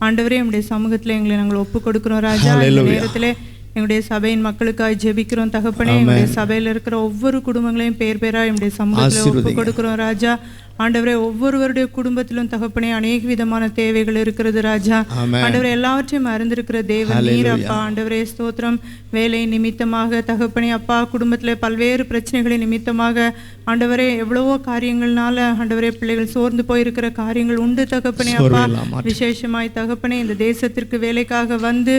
ஆண்டவரே உடைய சமூகத்தில் எங்களை நாங்கள் ஒப்புக் கொடுக்கிறோம் ராஜா. இந்த நேரத்தில் எங்களுடைய சபையின் மக்களுக்காக ஜெபிக்கிறோம் தகப்பனே. எங்களுடைய சபையில் இருக்கிற ஒவ்வொரு குடும்பங்களையும் பேர் பேராக எங்களுடைய சமூகத்தில் ஒப்புக் கொடுக்கிறோம் ராஜா. ஆண்டவரே, ஒவ்வொருவருடைய குடும்பத்திலும் தகப்பனே அநேக விதமான தேவைகள் இருக்கிறது ராஜா. ஆண்டவரே, எல்லாவற்றையும் அறிந்திருக்கிற தேவன் நீர் அப்பா. ஆண்டவரே ஸ்தோத்திரம். வேலை நிமித்தமாக தகப்பனே அப்பா, குடும்பத்தில் பல்வேறு பிரச்சனைகளின் நிமித்தமாக ஆண்டவரே எவ்வளவோ காரியங்கள்னால ஆண்டவரே பிள்ளைகள் சோர்ந்து போயிருக்கிற காரியங்கள் உண்டு தகப்பனே அப்பா. விசேஷமாய் தகப்பனே, இந்த தேசத்திற்கு வேலைக்காக வந்து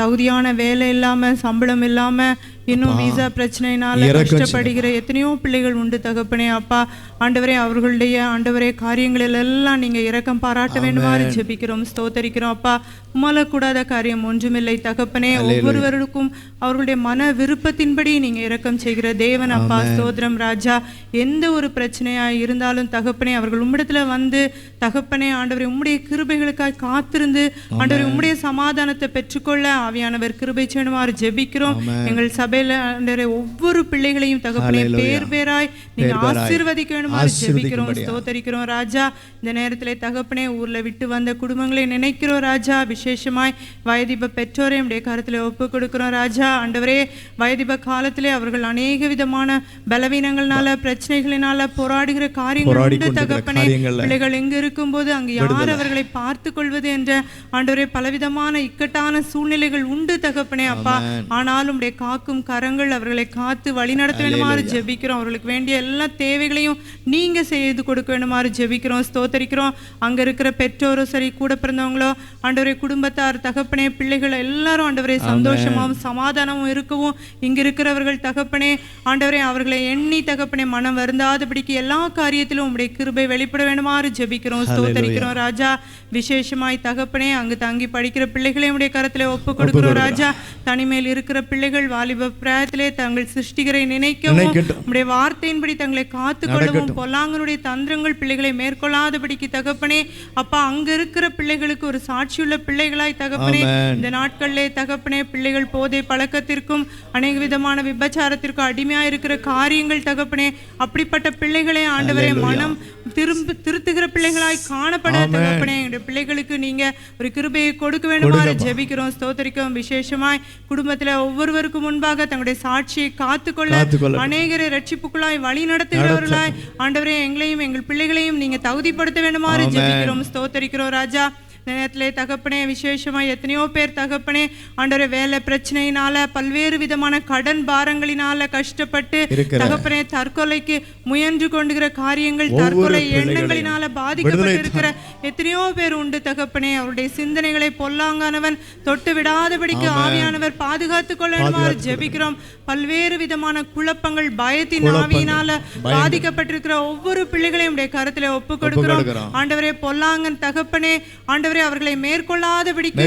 தகுதியான வேலை இல்லாம, சம்பளம் இல்லாம, இன்னும் விசா பிரச்சனையினால கஷ்டப்படுகிற எத்தனையோ பிள்ளைகள் உண்டு தகப்பனே அப்பா. ஆண்டவரே, அவர்களுடைய ஆண்டவரே காரியங்களில் எல்லாம் நீங்க இரக்கம் பாராட்ட வேண்டுமாறு ஜெபிக்கிறோம், ஸ்தோத்தரிக்கிறோம் அப்பா. உமலக்கூடாத காரியம் ஒன்றுமில்லை தகப்பனே. ஒவ்வொருவருக்கும் அவர்களுடைய மன விருப்பத்தின்படி நீங்க இரக்கம் செய்கிற தேவன் அப்பா. ஸ்தோத்திரம் ராஜா. எந்த ஒரு பிரச்சனையா இருந்தாலும் தகப்பனே, அவர்கள் உம்மிடத்துல வந்து தகப்பனே ஆண்டவரே உம்முடைய கிருபைகளுக்காக காத்திருந்து ஆண்டவரே உம்முடைய சமாதானத்தை பெற்றுக்கொள்ள ஆவியானவர் கிருபை செய்யுமாறு ஜெபிக்கிறோம். எங்கள் சபையில ஆண்டவரே ஒவ்வொரு பிள்ளைகளையும் தகப்பனே பேர் பேராய் நீங்க ஆசீர்வதிக்க வேண்டுமாறு ஜெபிக்கிறோம், ஸ்தோத்தரிக்கிறோம் ராஜா. இந்த நேரத்திலே தகப்பனே, ஊர்ல விட்டு வந்த குடும்பங்களை நினைக்கிறோம் ராஜா. விசேஷமாய் வயதிப பெற்றோரை உடைய கருத்துல ஒப்பு கொடுக்கிறோம் ராஜா. ஆண்டவரே, வயதிப காலத்திலே அவர்கள் அநேக விதமான பலவீனங்கள்னால, பிரச்சனைகளினால போராடுகிற காரியங்கள் உண்டு தகப்பனே. பிள்ளைகள் எங்க இருக்கும்போது அங்கு யார் அவர்களை பார்த்து கொள்வது என்ற ஆண்டவரே பலவிதமான இக்கட்டான சூழ்நிலைகள் உண்டு தகப்பனே அப்பா. ஆனாலும் உடைய காக்கும் கரங்கள் அவர்களை காத்து வழி நடத்த வேண்டுமாறு ஜெபிக்கிறோம். அவர்களுக்கு வேண்டிய எல்லா தேவைகளையும் நீங்க செய்து கொடுக்க வேண்டுமாறு ஜெபிக்கிறோம், ஸ்தோத்தரிக்கிறோம். அங்க இருக்கிற பெற்றோரும் சரி, கூட பிறந்தவங்களோ ஆண்டவரே, குடும்பத்தார் தகப்பனே, பிள்ளைகள் எல்லாரும் ஆண்டவரே சந்தோஷமாகவும் சமாதானமும் இருக்கவும், இங்க இருக்கிறவர்கள் தகப்பனே ஆண்டவரே அவர்களை எண்ணி தகப்பனே மனம் வருந்தாதபடிக்கு எல்லா காரியத்திலும் உம்முடைய கிருபை வெளிப்பட வேண்டுமாறு ஜெபிக்கிறோம், ஸ்தோத்தரிக்கிறோம் ராஜா. விசேஷமாய் தகப்பனே, அங்கு தங்கி படிக்கிற பிள்ளைகளை உடைய கரத்திலே ஒப்பு கொடுக்கிறோம் ராஜா. தனிமையில் இருக்கிற பிள்ளைகள் வாலிப பிராயத்திலே தங்கள் சிருஷ்டிகரை நினைக்கவும், உம்முடைய வார்த்தையின்படி தங்களை காத்துக்கொள்ளவும், பொல்லாங்கனுடைய தந்திரங்கள் பிள்ளைகளை மேற்கொள்ளாதபடிக்கு தகப்பனே அப்பா, அங்க இருக்கிற பிள்ளைகளுக்கு ஒரு சாட்சியுள்ள பிள்ளைகளாய் தகப்பனே இந்த நாட்களிலே தகப்பனே பிள்ளைகள் போதை பழக்கத்திற்கும் அநேக விதமான விபச்சாரத்திற்கும் அடிமையாக இருக்கிற காரியங்கள் தகப்பனே, அப்படிப்பட்ட பிள்ளைகளே ஆண்டவரே மனம் திருத்துகிற பிள்ளைகளாய் காணப்பட தகப்பனே எங்களுடைய பிள்ளைகளுக்கு நீங்க ஒரு கிருபையை கொடுக்க வேண்டுமாறு ஜெபிக்கிறோம், ஸ்தோத்தரிக்கிறோம். விசேஷமாய் குடும்பத்தில் ஒவ்வொருவருக்கும் முன்பாக தங்களுடைய சாட்சியை காத்துக்கொள்ள காத்துக்கொள்ள அநேகரை ரட்சிப்புக்குள்ளாய் வழி நடத்துகிறவர்களாய் ஆண்டவரே எங்களையும் எங்கள் பிள்ளைகளையும் நீங்க தகுதிப்படுத்த வேண்டுமாறு ஜெபிக்கிறோம், ஸ்தோத்தரிக்கிறோம் ராஜா. நேரத்திலே தகப்பனே விசேஷமாக எத்தனையோ பேர் தகப்பனே ஆண்டவரே வேலை பிரச்சனையினால பல்வேறு விதமான கடன் பாரங்களினால கஷ்டப்பட்டு தகப்பனே தற்கொலைக்கு முயன்று கொண்டுகிற காரியங்கள், தற்கொலை எண்ணங்களினால பாதிக்கப்பட்டு இருக்கிற எத்தனையோ பேர் உண்டு தகப்பனே. அவருடைய சிந்தனைகளை பொல்லாங்கானவன் தொட்டு விடாதபடிக்கு ஆவியானவர் பாதுகாத்துக் கொள்ளுமாறு ஜெபிக்கிறோம். பல்வேறு விதமான குழப்பங்கள், பயத்தின் ஆவியினால பாதிக்கப்பட்டிருக்கிற ஒவ்வொரு பிள்ளைகளையும் உடைய கருத்திலே ஒப்பு கொடுக்கிறோம் ஆண்டவரே. பொல்லாங்கன் தகப்பனே ஆண்டவரே அவர்களை மேற்கொள்ளாதபடிக்கு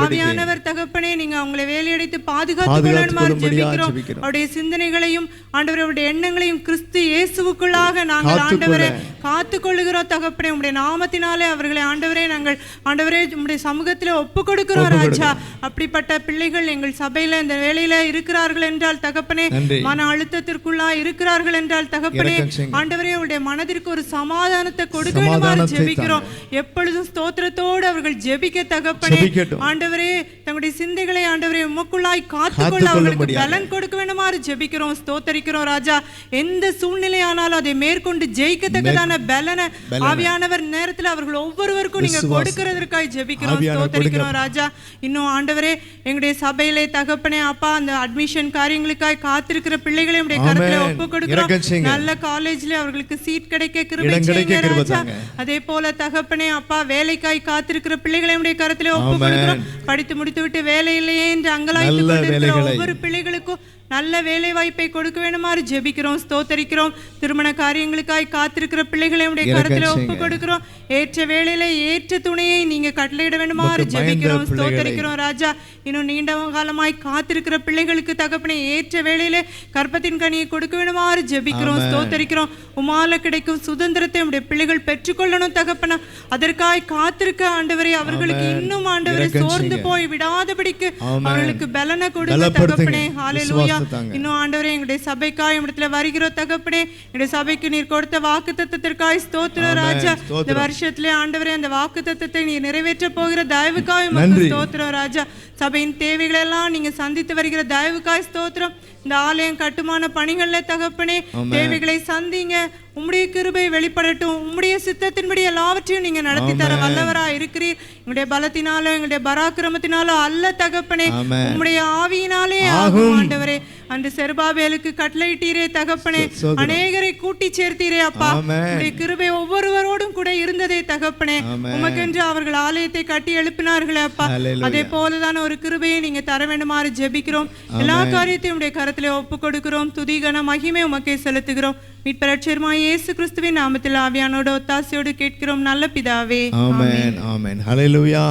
ஆவியானவர் தகப்பனே நீங்க அவங்களை வேலையடைத்து பாதுகாத்துக் கொள்ளுமாறு ஜெபிக்கிறோம். அவருடைய சிந்தனைகளையும் ஆண்டவரே அவருடைய எண்ணங்களையும் கிறிஸ்து இயேசுவுக்குள்ளாக நாங்கள் ஆண்டவரே காத்துக் கொள்ளுகிறோம் தகப்பனே. உம்முடைய நாமத்தினாலே அவர்களை ஆண்டவரே நாங்கள் ஆண்டவரே உம்முடைய சமூகத்திலே ஒப்பு கொடுக்கிறோம் ராஜா. அப்படிப்பட்ட பிள்ளைகள் எங்கள் சபையில இந்த வேளையில இருக்கிறார்கள் என்றால் தகப்பனே, மன அழுத்தத்திற்குள்ளா இருக்கிறார்கள் என்றால் தகப்பனே ஆண்டவரே அவருடைய மனதிற்கு ஒரு சமாதானத்தை கொடுக்க வேண்டுமாறு ஜெபிக்கிறோம். எப்பொழுதும் ஸ்தோத்திரத்தோடு அவர்கள் ஜெபிக்க தகப்பனே ஆண்டவரே தங்களுடைய சிந்தைகளை ஆண்டவரே உமக்குள்ளாய் காத்துக்கொள்ள அவர்களுக்கு பலன் கொடுக்க வேண்டுமாறு ஜெபிக்கிறோம், ஸ்தோத்தரிக்கிறோம் ராஜா. எந்த சூழ்நிலையானாலும் அதை மேற்கொண்டு ஜெயிக்கத்தக்கதான பலனை ஆவியானவர் நேரத்தில் அவர்கள் ஒவ்வொருவருக்கும் நீங்க கொடுக்கிறதற்காக ஜெபிக்கிறோம், ஸ்தோத்தரிக்கிறோம் ராஜா. இன்னும் ஆண்டவரே எங்களுடைய சபையிலே தகப்பனே அப்பா அந்த அட்மிஷன் காரியங்களுக்காய் காத்திருக்கிற பிள்ளைகளை உடைய கருத்துல ஒப்பு கொடுக்கிறோம். நல்ல காலேஜ்ல அவர்களுக்கு சீட் கிடைக்க கிருபை செய்யுங்க ராஜா. அதே போல தகப்பனே அப்பா வேலைக்காய் காத்திருக்கிற பிள்ளைகளை உடைய கருத்திலே ஒப்பு கொடுக்கிறோம். படித்து முடித்து விட்டு வேலை இல்லையே என்று அங்கலாய்த்து கொண்டிருக்கிற ஒவ்வொரு பிள்ளைகளுக்கும் நல்ல வேலை வாய்ப்பை கொடுக்க வேண்டுமாறு ஜெபிக்கிறோம், ஸ்தோத்தரிக்கிறோம். திருமண காரியங்களுக்காய் காத்திருக்கிற பிள்ளைகளை உடைய கருத்துல ஒப்பு கொடுக்கிறோம். ஏற்ற வேளையில ஏற்ற துணையை நீங்க கட்டளையிட வேண்டுமாறு ஜெபிக்கிறோம், ஸ்தோத்தரிக்கிறோம் ராஜா. இன்னும் நீண்ட காலமாய் காத்திருக்கிற பிள்ளைகளுக்கு தகப்பனே ஏற்ற வேளையில கற்பத்தின் கனியை கொடுக்க வேண்டுமாறு ஜெபிக்கிறோம், ஸ்தோத்தரிக்கிறோம். உமால கிடைக்கும் சுதந்திரத்தை உடைய பிள்ளைகள் பெற்றுக்கொள்ளணும் தகப்பனா. அதற்காய் காத்திருக்க ஆண்டவரே அவர்களுக்கு இன்னும் ஆண்டவரை சோர்ந்து போய் விடாதபடிக்கு அவர்களுக்கு பலனை கொடுக்க தகப்பனே. ஹல்லேலூயா. இன்னும் ஆண்டவரே எங்களுடைய சபைக்காய் இடத்துல வருகிற தகப்பனே எங்களுடைய சபைக்கு நீர் கொடுத்த வாக்குத்தத்தத்திற்காய் ஸ்தோத்திரம் ராஜா. இந்த வருஷத்திலே ஆண்டவரே அந்த வாக்குத்தத்தத்தை நீர் நிறைவேற்ற போகிற தயவுக்காய் ஸ்தோத்திரம் ராஜா. சபையின் தேவைகளை எல்லாம் நீங்க சந்தித்து வருகிற தயவுக்காய் ஸ்தோத்திரம். இந்த ஆலயம் கட்டுமான பணிகள்ல தகப்பனே தேவைகளை சந்திங்க. உம்முடைய கிருபை வெளிப்படட்டும். உம்முடைய சித்தத்தின்படி எல்லாவற்றையும் நீங்க நடத்தி தர வல்லவரா இருக்கிறீர். எங்களுடைய பலத்தினாலோ எங்களுடைய பராக்கிரமத்தினாலோ அல்ல தகப்பனே, உம்முடைய ஆவியினாலே ஆகும் ஆண்டவரே. அன்று செருபாபேலுக்கு கட்டளையிட்டீரே தகப்பனே, அநேகரை கூட்டி சேர்த்தீரே அப்பா. உம்முடைய கிருபை ஒவ்வொருவரோடும் கூட இருந்ததே தகப்பனே. உமக்கென்று அவர்கள் ஆலயத்தை கட்டி எழுப்பினார்களே அப்பா. அதே போலதான ஒரு கிருபையை நீங்க தர வேண்டுமாறு ஜெபிக்கிறோம். எல்லா காரியத்தையும் உடைய கரத்திலே ஒப்பு கொடுக்கிறோம். துதிகன மகிமை உமக்கே செலுத்துகிறோம். மீட்பரட்சகருமாய் இயேசு கிறிஸ்துவின் நாமத்தில் ஆவியானோட ஒத்தாசையோடு கேட்கிறோம் நல்ல பிதாவே. ஆமென் ஆமென். ஹல்லேலூயா.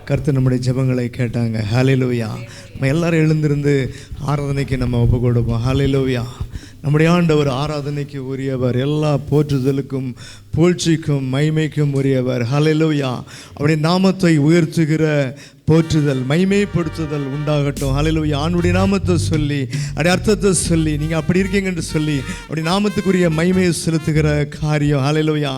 கர்த்தர் நம்முடைய ஜெபங்களை கேட்டாங்க. ஹல்லேலூயா. நம்ம எல்லாரும் எழுந்திருந்து ஆராதனைக்கு நம்ம ஒப்பு கொடுப்போம். ஹல்லேலூயா. நம்முடைய ஆண்டவர் ஆராதனைக்கு உரியவர், எல்லா போற்றுதலுக்கும் புகழ்ச்சிக்கும் மகிமைக்கும் உரியவர். ஹல்லேலூயா. அவருடைய நாமத்தை உயர்த்துகிற போற்றுதல் மகிமைப்படுத்துதல் உண்டாகட்டும். ஹல்லேலூயா. ஆண்டுடைய நாமத்தை சொல்லி அப்படி அர்த்தத்தை சொல்லி நீங்கள் அப்படி இருக்கீங்க என்று சொல்லி அப்படி நாமத்துக்குரிய மகிமையை செலுத்துகிற காரியம். ஹல்லேலூயா.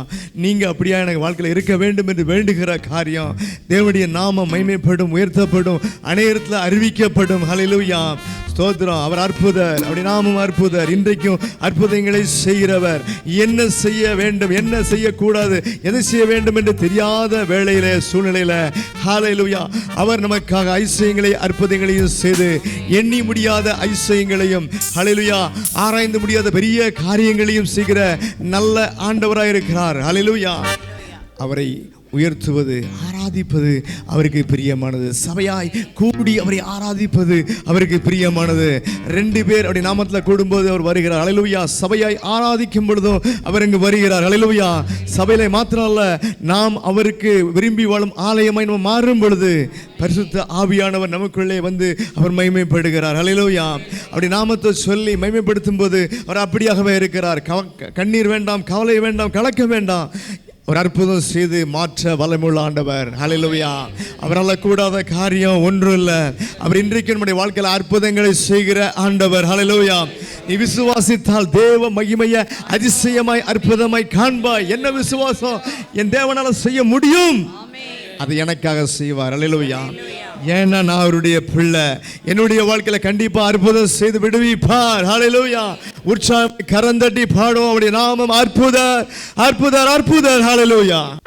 நீங்கள் அப்படியா எனக்கு வாழ்க்கையில் இருக்க வேண்டும் என்று வேண்டுகிற காரியம். தேவனுடைய நாமம் மகிமைப்படும், உயர்த்தப்படும், அநேகத்தில் அறிவிக்கப்படும். ஹல்லேலூயா. ஸ்தோத்திரம். அவர் அற்புதர், அப்படி நாமும் அற்புதர். இன்றைக்கும் அற்புதங்களை செய்கிறவர். என்ன செய்ய வேண்டும், என்ன செய்யக்கூடாது, எதை செய்ய வேண்டும் என்று தெரியாத வேளையில சூழ்நிலையில ஹல்லேலூயா அவர் நமக்காக ஐசியங்களை அற்புதங்களையும் செய்து எண்ணி முடியாத ஐசியங்களையும் ஹல்லேலூயா ஆராய்ந்து முடியாத பெரிய காரியங்களையும் செய்கிற நல்ல ஆண்டவராக இருக்கிறார். ஹல்லேலூயா. அவரை உயர்த்துவது ஆராதிப்பது அவருக்கு பிரியமானது. சபையாய் கூடி அவரை ஆராதிப்பது அவருக்கு பிரியமானது. 2 பேர் அப்படி நாமத்தில் கூடும்போது அவர் வருகிறார். ஹல்லேலூயா. சபையாய் ஆராதிக்கும் பொழுதும் அவர் இங்கு வருகிறார். ஹல்லேலூயா. சபையில மாத்திரம் அல்ல, நாம் அவருக்கு விரும்பி வாழும் ஆலயமாய் நம்ம மாறும் பொழுது பரிசுத்த ஆவியானவர் நமக்குள்ளே வந்து அவர் மகிமைப்படுகிறார். ஹல்லேலூயா. அப்படி நாமத்தை சொல்லி மகிமைப்படுத்தும் போது அவர் அப்படியாகவே இருக்கிறார். கண்ணீர் வேண்டாம், கவலை வேண்டாம், கலக்க வேண்டாம். ஒரு அற்புதம் செய்து மாற்ற வல்லமையுள்ள ஆண்டவர். ஹல்லேலூயா. அவரால் கூடாத காரியம் ஒன்றும் இல்லை. அவர் இன்றைக்கு நம்முடைய வாழ்க்கையில் அற்புதங்களை செய்கிற ஆண்டவர். ஹல்லேலூயா. நீ விசுவாசித்தால் தேவ மகிமையை அதிசயமாய் அற்புதமாய் காண்பாய். என்ன விசுவாசம்? என் தேவனால செய்ய முடியும், அது எனக்காக செய்வார். ஹல்லேலூயா. ஏன்னா நான் அவருடைய பிள்ளை. என்னுடைய வாழ்க்கையில கண்டிப்பா அற்புதம் செய்து விடுவிப்பார். ஹalleluya. உற்சாகம் கரந்தட்டி பாடும் அவருடைய நாமம் அற்புதர் அற்புதர் அற்புதர். ஹalleluya.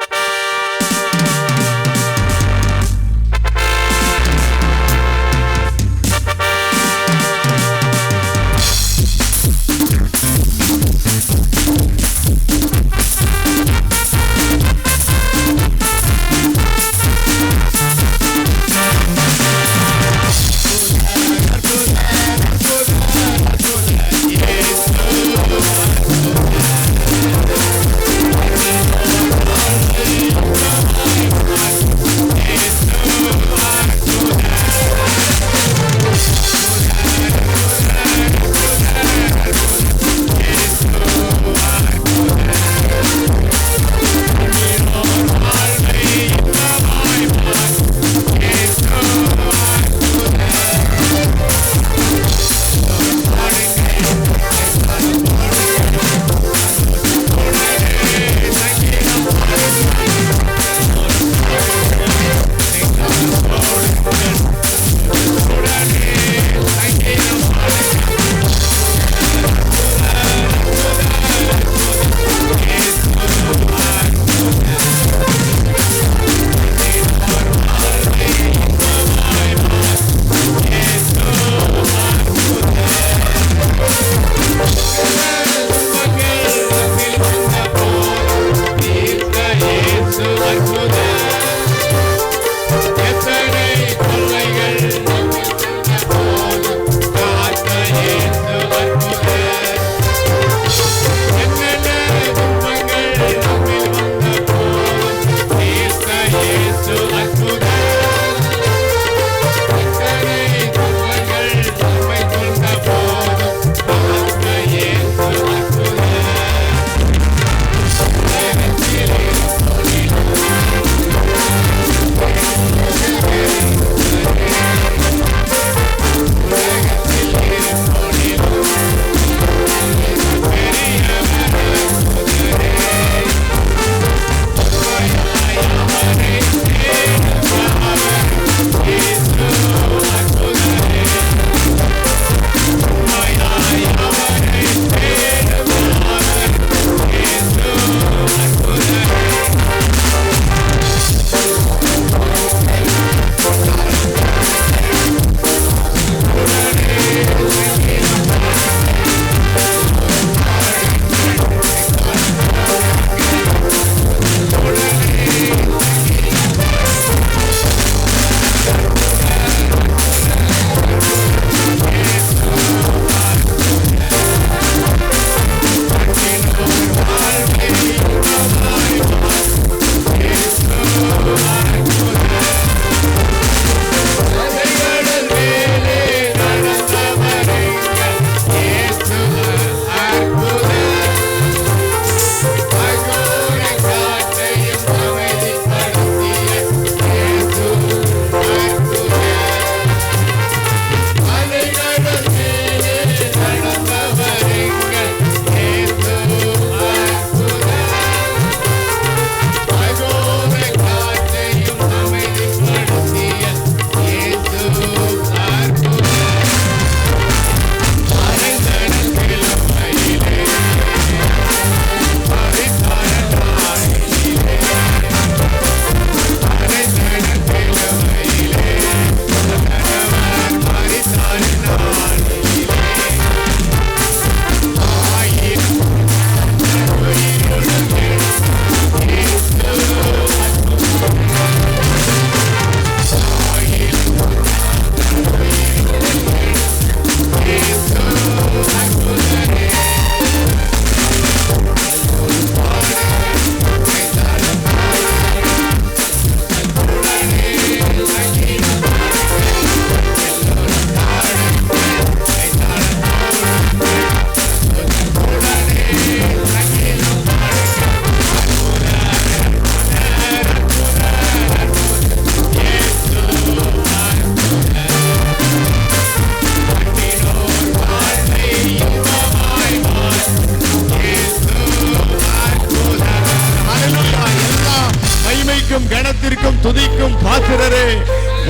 துதிக்கும் பாத்திரரே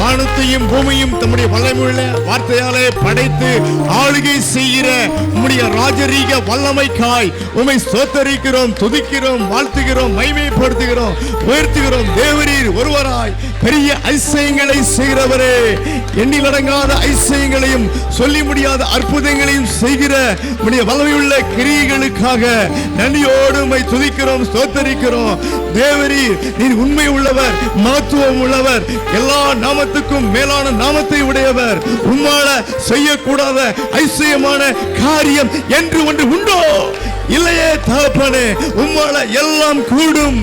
வானத்தையும் பூமியும் தம்முடைய வல்லமையுள்ள வார்த்தையாலே படைத்து ஆளுகை செய்கிற உம்முடைய ராஜரீக வல்லமைக்காய் உம்மை ஸ்தோத்தரிக்கிறோம், துதிக்கிறோம், வாழ்த்துகிறோம், மகிமைப்படுத்துகிறோம், உயர்த்துகிறோம். தேவரீர் ஒருவராய் பெரிய அதிசயங்களை செய்கிறவரே, எண்ணிலடங்காத அதிசயங்களையும் சொல்லி முடியாத அற்புதங்களையும் செய்கிற உம்முடைய வல்லமையுள்ள கிரியைகளுக்காக நன்றியோடு உம்மை துதிக்கிறோம், ஸ்தோத்தரிக்கிறோம். தேவரீர் நீர் உண்மை உள்ளவர், மகத்துவம் உள்ளவர், எல்லா நாமத்துக்கும் மேலான நாமத்தை உடையவர். உம்மால செய்யக்கூடாத அதிசயமான காரியம் என்று ஒன்று உண்டோ? இல்லையே தகப்பனே. உம்மால எல்லாம் கூடும்,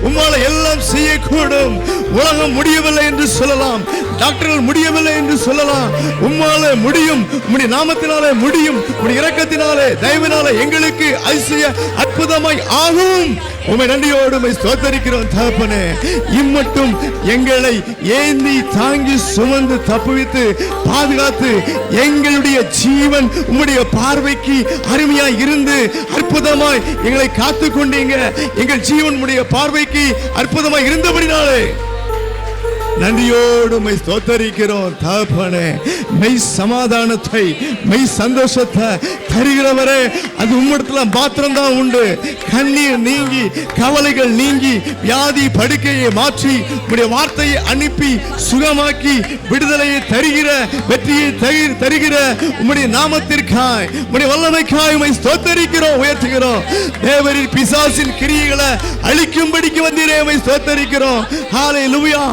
உம்மால எல்லாம் செய்யக்கூடும். உலகம் முடியவில்லை என்று சொல்லலாம், டாக்டர்கள் முடியவில்லை என்று சொல்லலாம், உம்மால முடியும், உம்முடைய நாமத்தினாலே முடியும், உம்முடைய இரக்கத்தினாலே தயவினாலே எங்களுக்கு அதிசய அற்புதமாய் ஆகும். உம்மை நன்றியோடு உம்மை ஸ்தோத்தரிக்கிறோம் தகப்பனே. இம்மட்டும் எங்களை ஏந்தி தாங்கி சுமந்து தப்புவித்து பாதுகாத்து எங்களுடைய ஜீவன் உம்முடைய பார்வைக்கு அருமையாய் இருந்து அற்புதமாய் எங்களை காத்து கொண்டீங்க. எங்கள் ஜீவன் உம்முடைய பார்வைக்கு அற்புதமாய் இருந்தபடினாலே நன்றியோடு உம்மை ஸ்தோத்தரிக்கிறோம் தகப்பனே. மெய் சமாதானத்தை, மெய் சந்தோஷத்தை தருகிறவரே, அது உம்மிடத்துல மாத்திரம்தான் உண்டு. கண்ணீர் நீங்கி, கவலைகள் நீங்கி, வியாதி படுக்கையை மாற்றி உம்முடைய வார்த்தையை அனுப்பி சுகமாக்கி விடுதலையை தருகிற, வெற்றியை தருகிற உம்முடைய நாமத்திற்காய், உம்முடைய வல்லமைக்காய் உம்மை ஸ்தோத்தரிக்கிறோம், உயர்த்துகிறோம். தேவரின் பிசாசின் கிரியைகளை அழிக்கும்படிக்கு வந்தீரே, உம்மை ஸ்தோத்தரிக்கிறோம். ஹல்லேலூயா.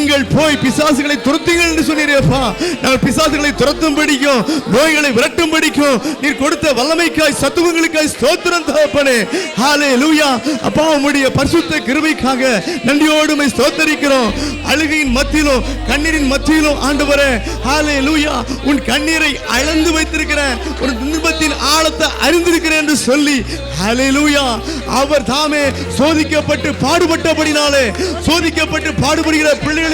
நீங்கள் போய் பிசாசுகளை துரத்துங்கள் என்று சொன்னீரேப்பா. நாங்கள் பிசாசுகளை துரத்தும்படிக்கும் நோய்களை விரட்டும்படிக்கும் நீர் கொடுத்த வல்லமைக்காய் சத்துவங்களுக்காய் ஸ்தோத்திரம் தகப்பனே. ஹல்லேலூயா. அப்பா உம்முடைய பரிசுத்த கிருபைக்காக நன்றியோடு உம்மை ஸ்தோத்தரிக்கிறோம். அழுகையின் மத்தியிலும் கண்ணீரின் மத்தியிலும் ஆண்டவரே, ஹல்லேலூயா, உன் கண்ணீரை அளந்து வைத்திருக்கிறேன், உன் துன்பத்தின் ஆழத்தை அறிந்திருக்கிறேன் என்று சொல்லி, ஹல்லேலூயா, அவர் தாமே சோதிக்கப்பட்டு பாடுபட்டபடினாலே சோதிக்கப்பட்டு பாடுபடுகிற பிள்ளைகளுக்கு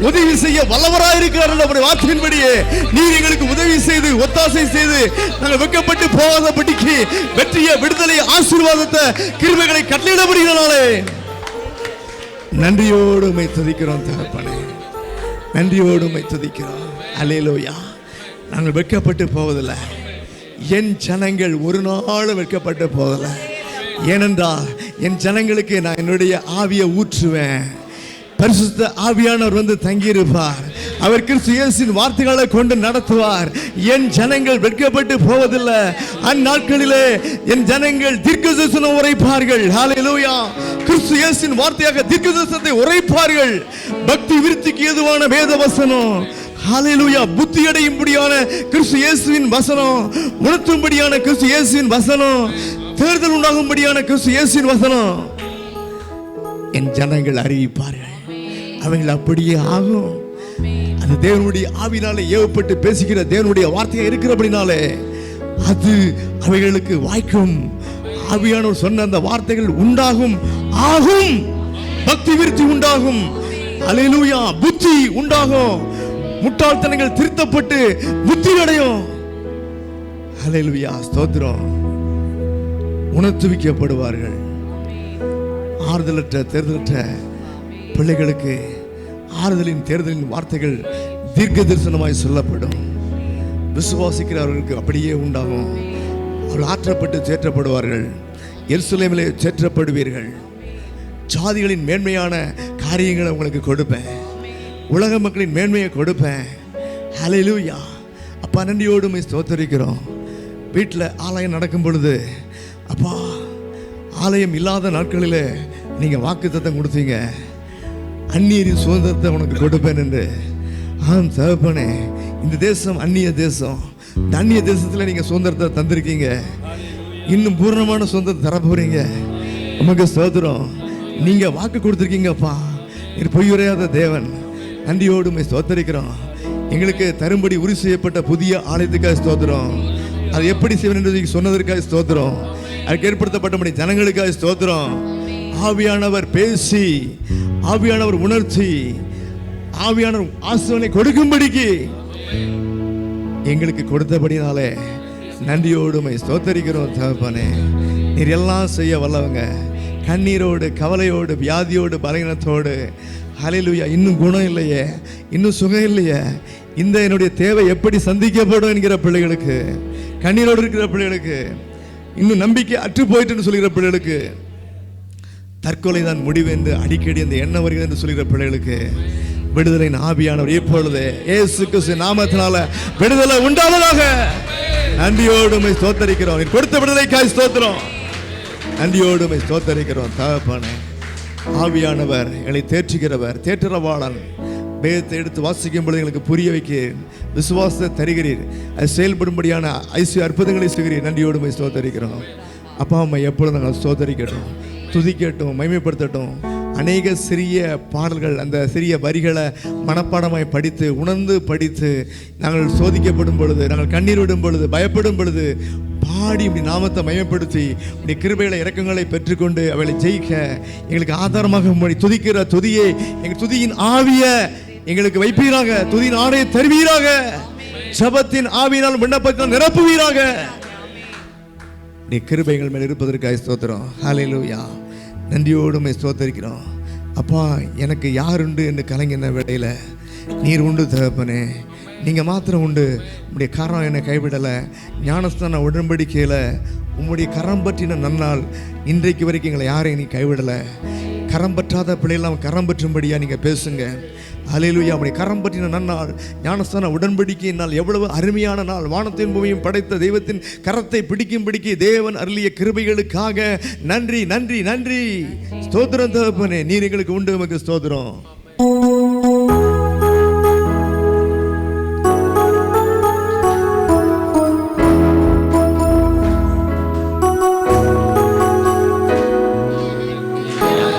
உதவி செய்ய வல்லவராயிருக்கிறார். நம்முடைய வார்த்தையின்படியே நீர் எங்களுக்கு உதவி செய்து ஒத்தாசை செய்து நாங்கள் வெட்கப்பட்டு போகாதபடிக்கு வெற்றியை, விடுதலை, ஆசீர்வாதத்தை, கிருபைகளை கட்டளையிடப்படுகிறனாலே நன்றியோடு உம்மை துதிக்கிறோம் தகப்பனே. நன்றியோடு உம்மை துதிக்கிறோம். அல்லேலூயா. நாங்கள் வெட்கப்பட்டு போவதில்லை. என் ஜனங்கள் ஒரு நாள் வெட்கப்பட்டு போவதில்லை. ஏனென்றால் என் ஜனங்களுக்கு நான் என்னுடைய ஆவியை ஊற்றுவேன். பரிசுத்த ஆவியானவர் வந்து தங்கியிருப்பார். அவர் கிறிஸ்து இயேசுவின் வார்த்தைகளை கொண்டு நடத்துவார். என் ஜனங்கள் வெட்கப்பட்டு போவதில்லை. அந்நாட்களிலே என் ஜனங்கள் தீர்க்கதரிசனம் உரைப்பார்கள். ஹல்லேலூயா. கிறிஸ்து இயேசுவின் வார்த்தையாக தீர்க்கதரிசனத்தை உரைப்பார்கள். பக்தி விருத்திக்கு ஏதுவான வேத வசனம், ஹல்லேலூயா, புத்தி அடையும்படியான கிறிஸ்து இயேசுவின் வசனம், உணர்த்தும்படியான கிறிஸ்து இயேசுவின் வசனம், தேர்தல் உண்டாகும்படியான கிறிஸ்து இயேசுவின் வசனம் என் ஜனங்கள் அறிவிப்பார்கள். அவைகள் அப்படியே ஆகும். அது தேவனுடைய ஆவினாலே ஏவப்பட்டு பேசுகிற தேவனுடைய வார்த்தையா இருக்கிறபடினாலே அது அவைகளுக்கு வாய்க்கும். ஆவியானவர் சொன்ன அந்த வார்த்தைகள் உண்டாகும், ஆகும். பக்தி விருத்தி உண்டாகும். அல்லேலூயா. புத்தி உண்டாகும். முட்டாள்தனங்கள் திருத்தப்பட்டு புத்தி அடையும். அல்லேலூயா. ஸ்தோத்திரம். உணர்த்துவிக்கப்படுவார்கள். ஆறுதலற்ற தேர்தலற்ற பிள்ளைகளுக்கு ஆறுதலின் தேர்தலின் வார்த்தைகள் தீர்க்க தரிசனமாய் சொல்லப்படும். விசுவாசிக்கிறவர்களுக்கு அப்படியே உண்டாகும். அவர்கள் ஆற்றப்பட்டு தேற்றப்படுவார்கள். எருசலேமிலே தேற்றப்படுவீர்கள். ஜாதிகளின் மேன்மையான காரியங்களை உங்களுக்கு கொடுப்பேன். உலக மக்களின் மேன்மையை கொடுப்பேன். ஹல்லேலூயா. அப்பா நன்றியோடு உம்மை ஸ்தோத்தரிக்கிறோம். வீட்டில் ஆலயம் நடக்கும் பொழுது அப்பா, ஆலயம் இல்லாத நாட்களில் நீங்கள் வாக்குத்தத்தம் கொடுத்தீங்க, அந்நியரின் சுதந்திரத்தை உனக்கு கொடுப்பேன் என்று. ஆம் தகப்பனே, இந்த தேசம் அந்நிய தேசம். இந்த அந்நிய தேசத்தில் நீங்கள் சுதந்திரத்தை தந்திருக்கீங்க. இன்னும் பூர்ணமான சுதந்திரத்தை தரப்போறீங்க. உமக்கு ஸ்தோத்திரம். நீங்கள் வாக்கு கொடுத்துருக்கீங்கப்பா. இது பொய்யுரையாத தேவன். நன்றியோடு உம்மை ஸ்தோத்தரிக்கிறோம். எங்களுக்கு தரும்படி உறுதி செய்யப்பட்ட புதிய ஆலயத்துக்காக ஸ்தோத்திரம். அது எப்படி செய்வேன் என்று சொன்னதற்காக ஸ்தோத்திரம். அதுக்கு ஏற்படுத்தப்பட்ட ஜனங்களுக்காக ஸ்தோத்திரம். ஆவியானவர் பேசி, ஆவியானவர் உணர்ச்சி, ஆவியானவர் ஆசீர்வாதத்தை கொடுக்கும்படிக்கு எங்களுக்கு கொடுத்தபடினாலே நன்றியோடு உம்மை ஸ்தோத்தரிக்கிறோம் தகப்பனே. நீர் எல்லாம் செய்ய வல்லவங்க. கண்ணீரோடு, கவலையோடு, வியாதியோடு, பலவீனத்தோடு, ஹல்லேலூயா. இன்னும் குணம் இல்லையே, இன்னும் சுகம் இல்லையே, இந்த என்னுடைய தேவை எப்படி சந்திக்கப்படும் என்கிற பிள்ளைகளுக்கு, கண்ணீரோடு இருக்கிற பிள்ளைகளுக்கு, இன்னும் நம்பிக்கை அற்று போயிட்டுன்னு சொல்கிற பிள்ளைகளுக்கு, தற்கொலை தான் முடிவு என்று அடிக்கடி அந்த எண்ணம் வருகிறது என்று சொல்கிற பிள்ளைகளுக்கு விடுதலையின் ஆவியானவர் இப்பொழுது இயேசு கிறிஸ்து நாமத்தினால விடுதலை உண்டாவதாக. நன்றியோடு உம்மை ஸ்தோத்தரிக்கிறோம். நீர் கொடுத்த விடுதலைக்காய் ஸ்தோத்திரம். நன்றியோடு உம்மை ஸ்தோத்தரிக்கிறோம். தகப்பனே, ஆவியானவர் எங்களை தேற்றுகிறவர், தேற்றரவாளன். வேதத்தை எடுத்து வாசிக்கும் பொழுது எங்களுக்கு புரிய வைக்க விசுவாசத்தை தருகிறீர். அது செயல்படும்படியான ஐசிய அற்புதங்களை செய்கிறீர். நன்றியோடு உம்மை ஸ்தோத்தரிக்கிறோம். அப்பா, உம்மை எப்பொழுது நாங்கள் ஸ்தோத்தரிக்கட்டும், துதிக்கட்டும், மகிமைப்படுத்தட்டும். அநேக சிறிய பாடல்கள், அந்த சிறிய வரிகளை மனப்பாடமாய் படித்து உணர்ந்து படித்து நாங்கள் சோதிக்கப்படும் பொழுது, நாங்கள் கண்ணீர் விடும் பொழுது, பயப்படும் பொழுது பாடி இப்படி நாமத்தை மயப்படுத்தி இப்படி கிருபைகளை இரக்கங்களை பெற்றுக்கொண்டு அவளை ஜெயிக்க எங்களுக்கு ஆதாரமாக துதிக்கிற துதியை, எங்கள் துதியின் ஆவிய எங்களுக்கு வைப்பீராக, துதியின் ஆணையை தருவீராக, ஜபத்தின் ஆவியினால் விண்ணப்பத்தினால் நிரப்புவீராக. நீ கிருபைகள் மேல் இருப்பதற்காக ஸ்தோத்திரம். ஹல்லேலூயா. நன்றியோடு உம்மை ஸ்தோத்தரிக்கிறோம். அப்பா, எனக்கு யார் உண்டு என்று கலங்கின வேளையில் நீர் உண்டு தகப்பனே. நீங்கள் மாத்திரம் உண்டு. உம்முடைய கரம் என்னை கைவிடலை. ஞானஸ்தான உடன்படிக்கையில் உம்முடைய கரம் பற்றின நன்னால் இன்றைக்கு வரைக்கும் எங்களை யாரையும் நீ கைவிடலை. கரம் பற்றாத பிள்ளைகளாம் கரம் பற்றும்படியாக நீங்கள் பேசுங்க. ஹல்லேலூயா. உம்முடைய கரம் பற்றின நன்னாள், ஞானஸ்தான உடன்படிக்கை நாள் எவ்வளவு அருமையான நாள். வானத்தின் பூமியும் படைத்த தெய்வத்தின் கரத்தை பிடிக்கும்படிக்கு தேவன் அருளிய கிருபைகளுக்காக நன்றி, நன்றி, நன்றி. ஸ்தோத்திரம் தகப்பனே. நீர் எங்களுக்கு உண்டு. உமக்கு ஸ்தோத்திரம்.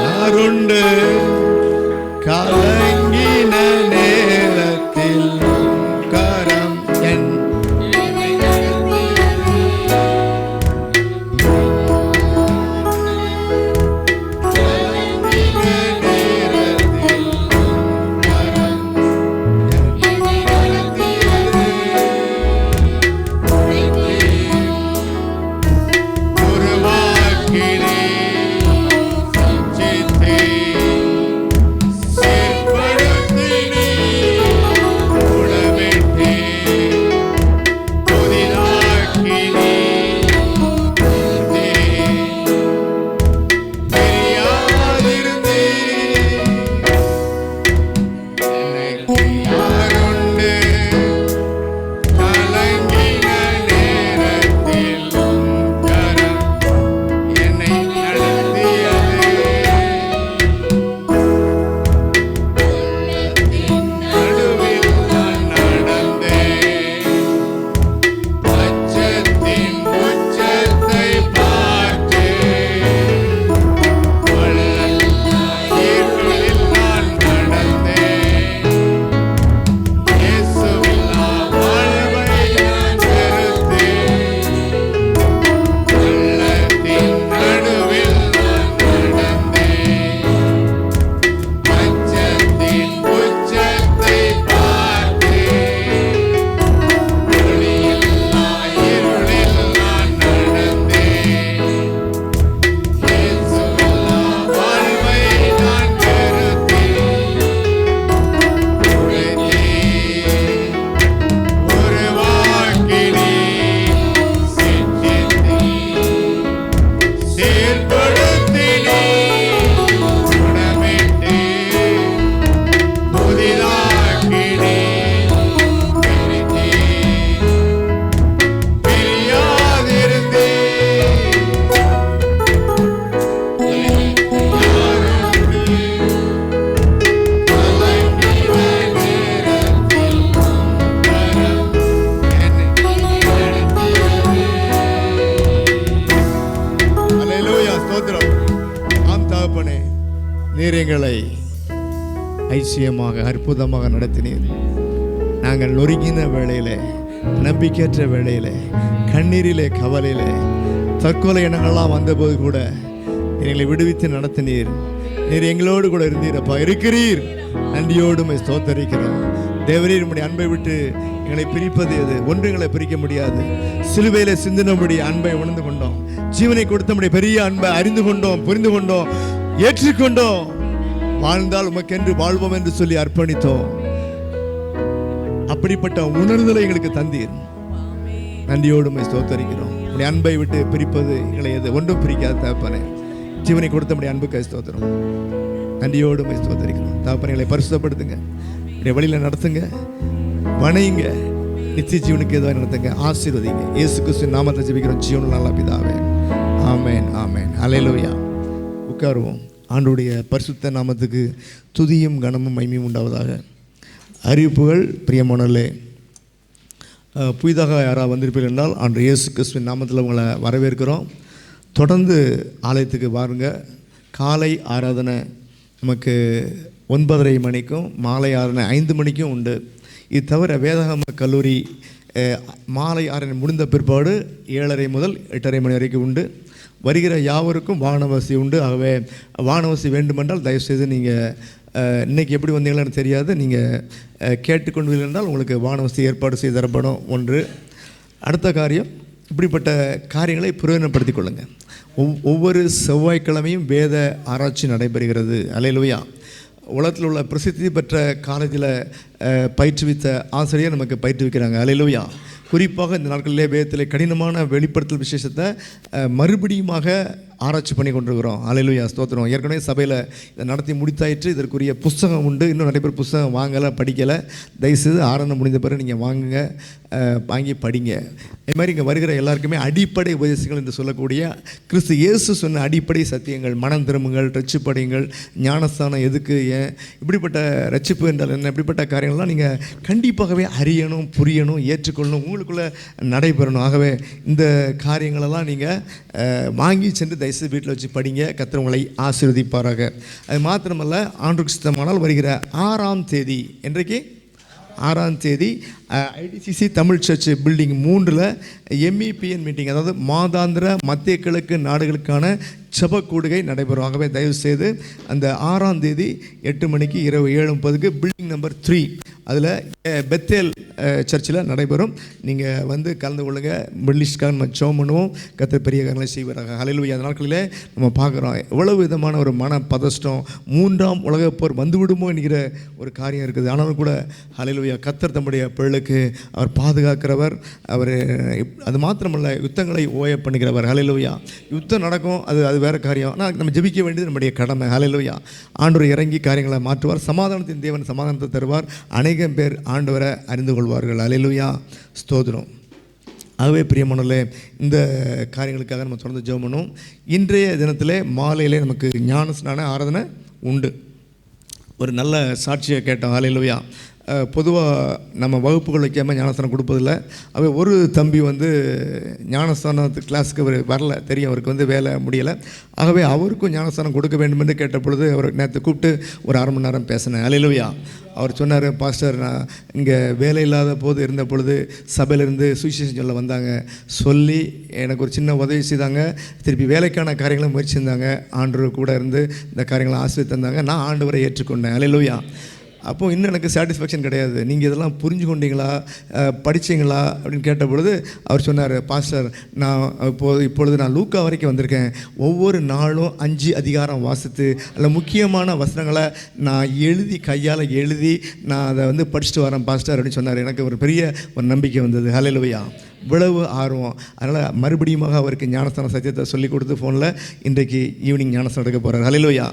யாருண்டு கலங்கின நேரத்தில் கரம் என் நீர் எங்களை ஐசியமாக அற்புதமாக நடத்தினீர். நாங்கள் நொறுங்கின வேளையிலே, நம்பிக்கையற்ற வேளையிலே, கண்ணீரிலே, கவலையிலே, தற்கொலை எண்ணங்கள்லாம் வந்தபோது கூட எங்களை விடுவித்து நடத்தினீர். நீர் எங்களோடு கூட இருந்தீரப்பா, இருக்கிறீர். நன்றியோடு உம்மை ஸ்தோத்தரிக்கிறோம். தேவரீர் உம்முடைய அன்பை விட்டு எங்களை பிரிப்பது எது? ஒன்றுங்களை பிரிக்க முடியாது. சிலுவையிலே சிந்தினபடி அன்பை உணர்ந்து கொண்டோம். ஜீவனை கொடுத்தபடி பெரிய அன்பை அறிந்து கொண்டோம், புரிந்து கொண்டோம், ஏற்றுக்கொண்டோம். வாழ்ந்தால் உமக்கென்று வாழ்வோம் என்று சொல்லி அர்ப்பணித்தோம். அப்படிப்பட்ட உணர்தலை எங்களுக்கு தந்தீர். நன்றியோடு உம்மை ஸ்தோத்தரிக்கிறோம். உடைய அன்பை விட்டு பிரிப்பது எங்களை எது ஒன்றும் பிரிக்காத தகப்பனே. ஜீவனை கொடுத்த உடைய அன்புக்கு ஸ்தோத்திரம். நன்றியோடு உம்மை ஸ்தோத்தரிக்கிறோம். தகப்பனை எங்களை பரிசுத்தப்படுத்துங்க, உடைய வழியில் நடத்துங்க, வணையுங்க, நித்திய ஜீவனுக்கு எதுவாக நடத்துங்க, ஆசீர்வதிங்க. இயேசு கிறிஸ்துவின் நாமத்தை ஜெபிக்கிறோம் ஜீவனுள்ள நல்ல பிதாவே. ஆமென், ஆமென். அல்லேலூயா. உட்காருவோம். ஆண்டவருடைய பரிசுத்த நாமத்துக்கு துதியும் கனமும் மகிமையும் உண்டாவதாக. அறிவிப்புகள். பிரியமானவர்களே, புதிதாக யாராவது வந்திருப்பீர்கள் என்றால் ஆண்டு இயேசு கிறிஸ்துவின் நாமத்தில் உங்களை வரவேற்கிறோம். தொடர்ந்து ஆலயத்துக்கு வாருங்க. காலை ஆராதனை நமக்கு 9:30 மணிக்கும் மாலை ஆராதனை 5 மணிக்கும் உண்டு. இது தவிர வேதாகம கல்லூரி மாலை ஆராதனை முடிந்த பிற்பாடு 7:30 முதல் 8:30 மணி வரைக்கும் உண்டு. வருகிற யாவருக்கும் வாகன வசதி உண்டு. ஆகவே வாகன வசதி வேண்டுமென்றால் தயவுசெய்து நீங்கள் இன்றைக்கி எப்படி வந்தீங்களான்னு தெரியாது, நீங்கள் கேட்டுக்கொண்டு என்றால் உங்களுக்கு வாகன வசதி ஏற்பாடு செய்து தரப்படும். ஒன்று. அடுத்த காரியம், இப்படிப்பட்ட காரியங்களை பிரயோஜனப்படுத்திக் கொள்ளுங்கள். ஒவ்வொரு செவ்வாய்க்கிழமையும் வேத ஆராய்ச்சி நடைபெறுகிறது. அல்லேலூயா. உலகத்தில் உள்ள பிரசித்தி பெற்ற காலேஜில் பயிற்றுவித்த ஆசிரியர் நமக்கு பயிற்றுவிக்கிறாங்க. அல்லேலூயா. குறிப்பாக இந்த நாட்களிலே வேதத்திலே கடினமான வெளிப்படுத்தல் விசேஷத்தை மறுபடியுமாக ஆராய்ச்சி பண்ணி கொண்டிருக்கிறோம். அல்லேலூயா, ஸ்தோத்திரம். ஏற்கனவே சபையில் இதை நடத்தி முடித்தாயிற்று. இதற்குரிய புஸ்தகம் உண்டு. இன்னும் நிறைய பேர் புஸ்தகம் வாங்கலை, படிக்கலை. தயவுசெய்து ஆராதனை முடிந்த பிறகு நீங்கள் வாங்குங்க, வாங்கி படிங்க. இது மாதிரி இங்கே வருகிற எல்லாருக்குமே அடிப்படை உபதேசங்கள் என்று சொல்லக்கூடிய கிறிஸ்து இயேசு சொன்ன அடிப்படை சத்தியங்கள், மனம் திரும்புங்கள், ரட்சிப்படையுங்கள், ஞானஸ்தானம் எதுக்கு, ஏன், இப்படிப்பட்ட ரட்சிப்பு என்றால் என்ன, இப்படிப்பட்ட காரியங்கள்லாம் நீங்கள் கண்டிப்பாகவே அறியணும், புரியணும், ஏற்றுக்கொள்ளணும், உங்களுக்குள்ளே நடைபெறணும். ஆகவே இந்த காரியங்களெல்லாம் நீங்கள் வாங்கி சென்று தயவுசெய்து வீட்டில் வச்சு படிங்க. கர்த்தர் உங்களை ஆசீர்வதிப்பாராக. அது மாத்திரமல்ல, ஆண்டவருக்கு சித்தமானால் வருகிற 6ஆம் தேதி, இன்றைக்கு 6ஆம் தேதி IDCC தமிழ் சர்ச் பில்டிங் 3ல் MEPN மீட்டிங், அதாவது மாதாந்திர மத்திய கிழக்கு நாடுகளுக்கான ஜெப கூடுகை நடைபெறும். ஆகவே தயவுசெய்து அந்த 6ஆம் தேதி 8 மணிக்கு இரவு 7:30க்கு பில்டிங் நம்பர் 3 அதில் பெத்தேல் சர்ச்சில் நடைபெறும். நீங்கள் வந்து கலந்து கொள்ளுங்கள். மிடிலிஸ்ட்காக நம்ம ஜெபம் பண்ணுவோம். கர்த்தர் பெரிய காரியங்களை செய்வாராக. ஹல்லேலூயா. அந்த நாட்களிலே நம்ம பார்க்குறோம் எவ்வளவு விதமான ஒரு மன பதஷ்டம், 3ஆம் உலகப் போர் வந்துவிடுமோ என்கிற ஒரு காரியம் இருக்குது. ஆனாலும் கூட ஹல்லேலூயா, கர்த்தர் தம்முடைய பிள்ளைகளுக்கு அவர் பாதுகாக்கிறவர். அவர் அது மாத்திரமல்ல, யுத்தங்களை ஓய பண்ணுகிறவர். ஹல்லேலூயா. யுத்தம் நடக்கும், அது வேறு காரியம். ஆனால் நம்ம ஜெபிக்க வேண்டியது நம்முடைய கடமை. ஹல்லேலூயா. ஆண்டவர் இறங்கி காரியங்களை மாற்றுவார். சமாதானத்தின் தேவன் சமாதானத்தை தருவார். அநேகம் பேர் ஆண்டவரை அறிந்து கொள்வார்கள். ஹல்லேலூயா, ஸ்தோத்திரம். ஆகவே பிரியமானவர்களே, இந்த காரியங்களுக்காக நம்ம தொடர்ந்து ஜெபம் பண்ணுவோம். இன்றைய தினத்திலே மாலையிலே நமக்கு ஞானஸ்நான ஆராதனை உண்டு. ஒரு நல்ல சாட்சியை கேட்டோம். ஹல்லேலூயா. பொதுவாக நம்ம வகுப்புகள் வைக்காமல் ஞானஸ்தானம் கொடுப்பதில்லை. அவ ஒரு தம்பி வந்து ஞானஸ்தானத்து கிளாஸுக்கு அவர் வரல, தெரியும், அவருக்கு வந்து வேலை முடியலை. ஆகவே அவருக்கும் ஞானஸ்தானம் கொடுக்க வேண்டும் என்று கேட்ட பொழுது அவர் நேற்று கூப்பிட்டு ஒரு 1/2 மணி நேரம் பேசினேன். அல்லேலூயா. அவர் சொன்னார், பாஸ்டர், நான் இங்கே வேலை இல்லாத போது இருந்த பொழுது சபையிலேருந்து சுவிசேஷம் சொல்ல வந்தாங்க, சொல்லி எனக்கு ஒரு சின்ன உதவி செய்தாங்க. திருப்பி வேலைக்கான காரியங்களை முயற்சி செஞ்சாங்க. ஆண்டவர் கூட இருந்து இந்த காரியங்களை ஆசீர்வதித்து தந்தாங்க. நான் ஆண்டவரை ஏற்றுக்கொண்டேன். அல்லேலூயா. அப்போது இன்னும் எனக்கு சாட்டிஸ்ஃபேக்ஷன் கிடையாது. நீங்கள் இதெல்லாம் புரிஞ்சு கொண்டீங்களா, படிச்சிங்களா அப்படின்னு கேட்ட பொழுது அவர் சொன்னார், பாஸ்டர், நான் இப்பொழுது நான் லூக்கா வரைக்கும் வந்திருக்கேன். ஒவ்வொரு நாளும் 5 அதிகாரம் வாசித்து அதில் முக்கியமான வசனங்களை நான் கையால் எழுதி நான் அதை வந்து படிச்சுட்டு வரேன் பாஸ்டர் அப்படின்னு சொன்னார். எனக்கு ஒரு பெரிய ஒரு நம்பிக்கை வந்தது. ஹல்லேலூயா. இவ்வளவு ஆர்வம். அதனால் மறுபடியுமாக அவருக்கு ஞானஸ்தான சத்தியத்தை சொல்லிக் கொடுத்து ஃபோனில் இன்றைக்கு ஈவினிங் ஞானஸ்தானம் எடுக்க போகிறார். ஹல்லேலூயா.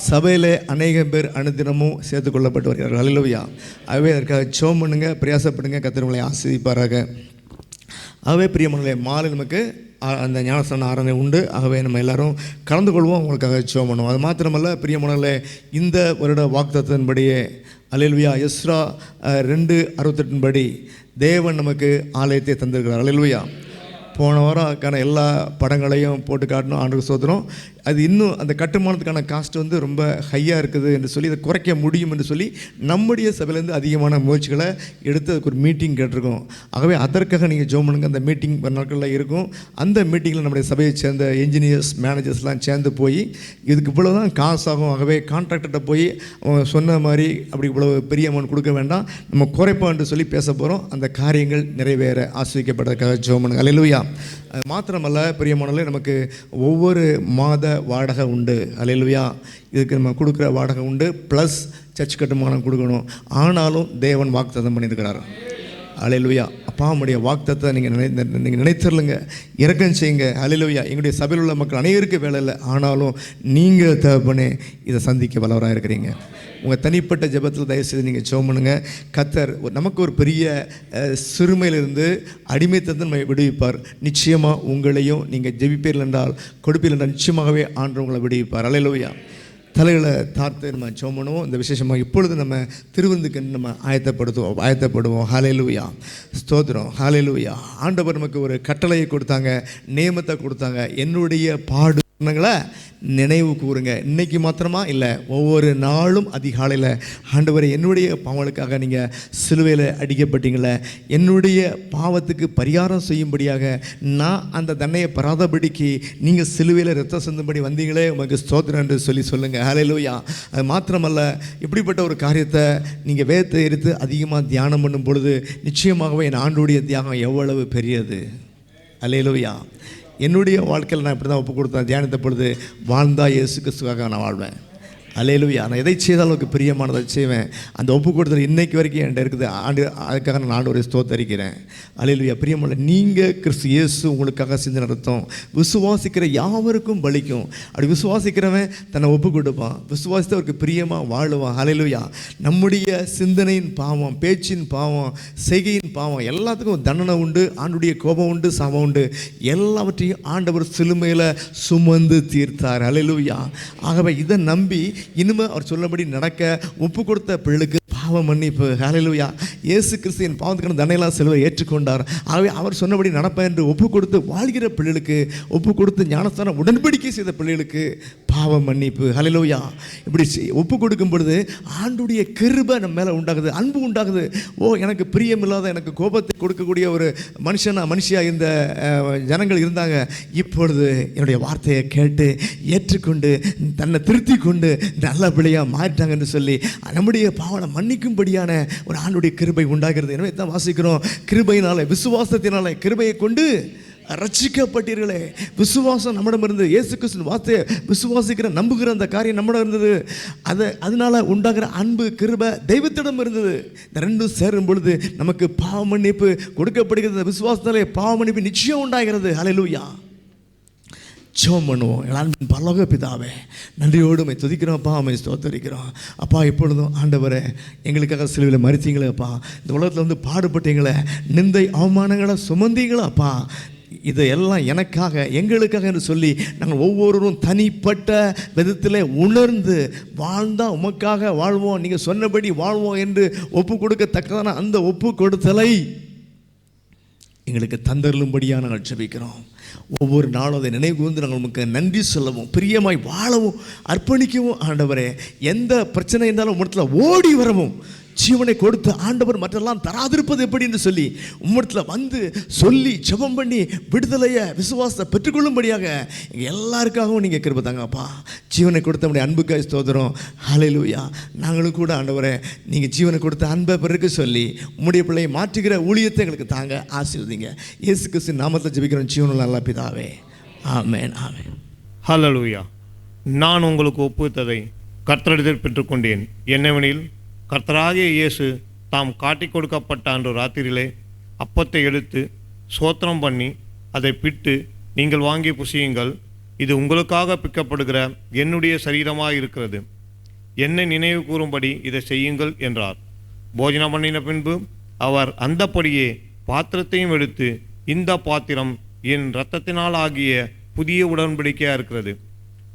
சபையில் அநேகம் பேர் அனுதினமும் சேர்த்து கொள்ளப்பட்டு வருகிறார்கள். ஹல்லேலூயா. ஆகவே அதற்காக ஜெபம் பண்ணுங்க, பிரயாசப்படுங்க. கர்த்தர் உங்களை ஆசீர்வதிப்பாராக. ஆகவே பிரியமானவர்களே, மாலை நமக்கு அந்த ஞானஸ்தான ஆராதனை உண்டு. ஆகவே நம்ம எல்லோரும் கலந்து கொள்வோம், உங்களுக்காக ஜெபம் பண்ணுவோம். அது மாத்திரமல்ல பிரியமானவர்களே, இந்த வருட வாக்குத்தத்தத்தின்படியே அல்லேலூயா, எஸ்ரா 2:68 படி தேவன் நமக்கு ஆலயத்தை தந்திருக்கிறார். அல்லேலூயா. போன வாரம் அதுக்கான எல்லா படங்களையும் போட்டு காட்டணும். ஆண்டுக்கு ஸ்தோத்திரம். அது இன்னும் அந்த கட்டுமானத்துக்கான காஸ்ட் வந்து ரொம்ப ஹையாக இருக்குது என்று சொல்லி இதை குறைக்க முடியும் என்று சொல்லி நம்முடைய சபையிலேருந்து அதிகமான முயற்சிகளை எடுத்து அதுக்கு ஒரு மீட்டிங் கேட்டிருக்கோம். ஆகவே அதற்காக நீங்கள் ஜெபம் பண்ணுங்க. அந்த மீட்டிங் நாட்களில் இருக்கும். அந்த மீட்டிங்கில் நம்முடைய சபையை சேர்ந்த என்ஜினியர்ஸ், மேனேஜர்ஸ்லாம் சேர்ந்து போய் இதுக்கு இவ்வளோ தான் காசு ஆகும். ஆகவே கான்ட்ராக்டர்கிட்ட போய் அவங்க சொன்ன மாதிரி அப்படி இவ்வளோ பெரிய அமௌண்ட் கொடுக்க வேண்டாம், நம்ம குறைப்போம் என்று சொல்லி பேச போகிறோம். அந்த காரியங்கள் நிறைவேற ஆசிரியப்பட்டதற்காக ஜெபம் பண்ணுங்க. அல்லேலூயா. அது மாத்திரமல்ல பிரியமானவர்களே, நமக்கு ஒவ்வொரு மாத வாடகை உண்டு. அல்லேலூயா. இதுக்கு நம்ம கொடுக்குற வாடகை உண்டு, ப்ளஸ் சர்ச் கட்டுமானம் கொடுக்கணும். ஆனாலும் தேவன் வாக்குத்தத்தம் பண்ணியிருக்கிறார். அல்லேலூயா. அப்பாவுடைய வாக்குத்தத்தத்தை நீங்கள் நினைத்திருங்க, இரக்கம் செய்யுங்க. அல்லேலூயா. எங்களுடைய சபையில் உள்ள மக்கள் அனைவருக்கு வேலை இல்லை, ஆனாலும் நீங்கள் தகப்பனே இதை சந்திக்க வல்லவராக இருக்கிறீங்க. உங்கள் தனிப்பட்ட ஜெபத்தில் தயவுசெய்து நீங்கள் ஜெபம் பண்ணுங்க. கர்த்தர் நமக்கு ஒரு பெரிய சிறுமையிலிருந்து அடிமைத்தத்தை நம்ம விடுவிப்பார். நிச்சயமாக உங்களையும் நீங்கள் ஜெபிப்பீர்கள் என்றால், கொடுப்பீர்கள் என்றால் நிச்சயமாகவே ஆண்டவர் உங்களை விடுவிப்பார். அல்லேலூயா. தலைகளை தாழ்த்து நம்ம ஜெபம் பண்ணுவோம். இந்த விசேஷமாக இப்பொழுது நம்ம திருவிருந்துக்கு நம்ம ஆயத்தப்படுவோம். ஹல்லேலூயா. ஸ்தோத்திரம். ஹல்லேலூயா. ஆண்டவர் நமக்கு ஒரு கட்டளையை கொடுத்தாங்க, நியமத்தை கொடுத்தாங்க. என்னுடைய பாடுகளை நினைவு கூறுங்க. இன்றைக்கி மாத்திரமா இல்லை, ஒவ்வொரு நாளும் அதிகாலையில் ஆண்டவரை என்னுடைய பாவங்களுக்காக நீங்கள் சிலுவையில் அடிக்கப்பட்டீங்களே, என்னுடைய பாவத்துக்கு பரிகாரம் செய்யும்படியாக நான் அந்த தன்னையை பராதபடிக்கு நீங்கள் சிலுவையில் ரத்தம் சிந்தும்படி வந்தீங்களே, உமக்கு ஸ்தோத்திரம் என்று சொல்லுங்கள். ஹல்லேலூயா. அது மாத்திரமல்ல, இப்படிப்பட்ட ஒரு காரியத்தை நீங்கள் வேதத்தை எடுத்து அதிகமாக தியானம் பண்ணும் பொழுது நிச்சயமாகவே என் ஆண்டுடைய தியாகம் எவ்வளவு பெரியது. ஹல்லேலூயா. என்னுடைய வாழ்க்கையில் நான் இப்படி தான் ஒப்பு கொடுத்தேன். தியானித்த பொழுது வாழ்ந்தா இயேசு கிறிஸ்துவாக நான் வாழ்வேன். அல்லேலூயா. நான் எதை செய்தாலும் எனக்கு பிரியமானதை செய்வேன். அந்த ஒப்பு கொடுத்தல் இன்னைக்கு வரைக்கும் என்கிட்ட இருக்குது. அதுக்காக நான் ஆண்டவரை ஸ்தோத்தரிக்கிறேன். அல்லேலூயா. பிரியமான நீங்கள் கிறிஸ்து இயேசு உங்களுக்காக சிந்தின ரத்தம் விசுவாசிக்கிற யாவருக்கும் பலிக்கும். அப்படி விசுவாசிக்கிறவன் தன்னை ஒப்பு கொடுப்பான், விசுவாசித்து அவருக்கு பிரியமாக வாழுவான். அல்லேலூயா. நம்முடைய சிந்தனையின் பாவம், பேச்சின் பாவம், செய்கையின் பாவம் எல்லாத்துக்கும் தண்டனை உண்டு, ஆண்டுடைய கோபம் உண்டு, சாபம் உண்டு. எல்லாவற்றையும் ஆண்டவர் சிலுமையில் சுமந்து தீர்த்தார். அல்லேலூயா. ஆகவே இதை நம்பி இனிமேல் அவர் சொல்லபடி நடக்க ஒப்பு கொடுத்த பிள்ளைகளுக்கு பாவ மன்னிப்பு. ஹல்லேலூயா. இயேசு கிறிஸ்துவின் பாவத்துக்கான தண்டனையெல்லாம் சிலுவை ஏற்றுக்கொண்டார். ஆகவே அவர் சொன்னபடி நடப்பேன் என்று ஒப்பு கொடுத்து வாழ்கிற பிள்ளைகளுக்கு, ஒப்பு கொடுத்து ஞானஸ்தானம் உடன்படிக்கை செய்த பிள்ளைகளுக்கு பாவ மன்னிப்பு. ஹல்லேலூயா. இப்படி ஒப்பு கொடுக்கும் பொழுது ஆண்டுடைய கிருபை நம்ம மேலே உண்டாகுது, அன்பு உண்டாகுது. எனக்கு பிரியமில்லாத, எனக்கு கோபத்தை கொடுக்கக்கூடிய ஒரு மனுஷியாக இந்த ஜனங்கள் இருந்தாங்க. இப்பொழுது என்னுடைய வார்த்தையை கேட்டு ஏற்றுக்கொண்டு தன்னை திருத்தி கொண்டு நல்ல பிள்ளையாக மாறிட்டாங்க என்று சொல்லி நம்முடைய பாவனை மன்னிக்கும்படியான ஒரு ஆண்டுடைய கிருபை உண்டாகிறது. எனவே தான் வாசிக்கிறோம், கிருபையினாலே, விசுவாசத்தினாலே, கிருபையை கொண்டு ரட்சிக்கப்பட்டீர்களே. விசுவாசம் நம்மிடம் இருந்து, இயேசு கிறிஸ்துவின் வார்த்தையை விசுவாசிக்கிற நம்புகிற அந்த காரியம் நம்மிடம் இருந்தது. அதனால உண்டாகிற அன்பு, கிருபை தெய்வத்திடம் இருந்தது. இந்த ரெண்டும் சேரும் பொழுது நமக்கு பாவ மன்னிப்பு கொடுக்கப்படுகிறது. விசுவாசத்தினாலே பாவ மன்னிப்பு நிச்சயம் உண்டாகிறது. ஹல்லேலூயா. ஜெபம் பண்ணுவோம். என் பரலோக பிதாவே, நன்றியோடு உம்மை துதிக்கிறோம் அப்பா, உம்மை ஸ்தோத்தரிக்கிறோம் அப்பா. இப்பொழுதும் ஆண்டவரே, எங்களுக்காக சிலுவையில் மரித்தீங்களே அப்பா, இந்த உலகத்தில் வந்து பாடுபட்டீங்களே, நிந்தை அவமானங்களை சுமந்தீங்களே அப்பா, இதையெல்லாம் எனக்காக, எங்களுக்காக என்று சொல்லி நாங்கள் ஒவ்வொருவரும் தனிப்பட்ட விதத்தில் உணர்ந்து வாழ்ந்தால் உமக்காக வாழ்வோம், நீங்கள் சொன்னபடி வாழ்வோம் என்று ஒப்பு கொடுக்கத்தக்கதான அந்த ஒப்பு கொடுத்தலை எங்களுக்கு தந்தருளும்படியாக நாங்கள் ஜெபிக்கிறோம். ஒவ்வொரு நாளும் அதை நினைவு கூர்ந்து நாங்கள் உங்களுக்கு நன்றி சொல்லவும், பிரியமாய் வாழவும், அர்ப்பணிக்கவும் ஆண்டவரே, எந்த பிரச்சனை இருந்தாலும் உம்மிடத்தில் ஓடி வரவும், ஜீவனை கொடுத்து ஆண்டவர் மற்றெல்லாம் தராதிருப்பது எப்படி என்று சொல்லி உம்மிடத்தில் வந்து சொல்லி ஜெபம் பண்ணி விடுதலையை, விசுவாசத்தை பெற்றுக்கொள்ளும்படியாக எல்லாருக்காகவும் நீங்கள் கிருபை தாங்கப்பா. ஜீவனை கொடுத்த நம்முடைய அன்புக்காய் ஸ்தோத்திரம். ஹல்லேலூயா. நாங்களும் கூட ஆண்டவரே, நீங்கள் ஜீவனை கொடுத்த அன்பை பிறகு சொல்லி உம்முடைய பிள்ளையை மாற்றுகிற ஊழியத்தை எங்களுக்கு தாங்க, ஆசீர்வதிங்க. இயேசு கிறிஸ்துவின் நாமத்தில் ஜெபிக்கிறோம் ஜீவனுள்ள நல்ல பிதாவே. ஆமென், ஆமென். ஹல்லேலூயா. நான் உங்களுக்கு ஒப்புவித்ததை கர்த்தரிடத்தில் பெற்றுக்கொண்டேன். என்னவெனில், கர்த்தராகிய இயேசு தாம் காட்டிக் கொடுக்கப்பட்ட அன்று ராத்திரியிலே அப்பத்தை எடுத்து ஸ்தோத்திரம் பண்ணி அதை பிட்டு, நீங்கள் வாங்கி புசியுங்கள், இது உங்களுக்காக பிக்கப்படுகிற என்னுடைய சரீரமாக இருக்கிறது, என்னை நினைவு கூறும்படி இதை செய்யுங்கள் என்றார். போஜனம் பண்ணின பின்பு அவர் அந்தப்படியே பாத்திரத்தையும் எடுத்து, இந்த பாத்திரம் என் இரத்தத்தினால் ஆகிய புதிய உடன்படிக்கையாக இருக்கிறது,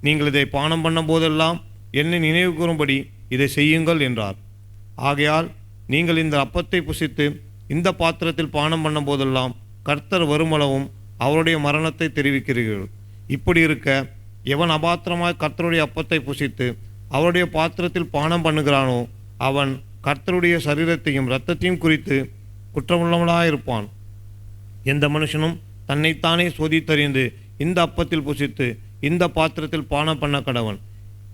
நீங்கள் இதை பானம் பண்ணும் போதெல்லாம் என்னை நினைவு கூறும்படி இதை செய்யுங்கள் என்றார். ஆகையால் நீங்கள் இந்த அப்பத்தை புசித்து இந்த பாத்திரத்தில் பானம் பண்ணும் போதெல்லாம் கர்த்தர் வருமளவும் அவருடைய மரணத்தை தெரிவிக்கிறீர்கள். இப்படி இருக்க, எவன் அபாத்திரமாய் கர்த்தருடைய அப்பத்தை புசித்து அவருடைய பாத்திரத்தில் பானம் பண்ணுகிறானோ அவன் கர்த்தருடைய சரீரத்தையும் இரத்தத்தையும் குறித்து குற்றமுள்ளவனாயிருப்பான். எந்த மனுஷனும் தன்னைத்தானே சோதித்தறிந்து இந்த அப்பத்தில் புசித்து இந்த பாத்திரத்தில் பானம் பண்ண கடவன்.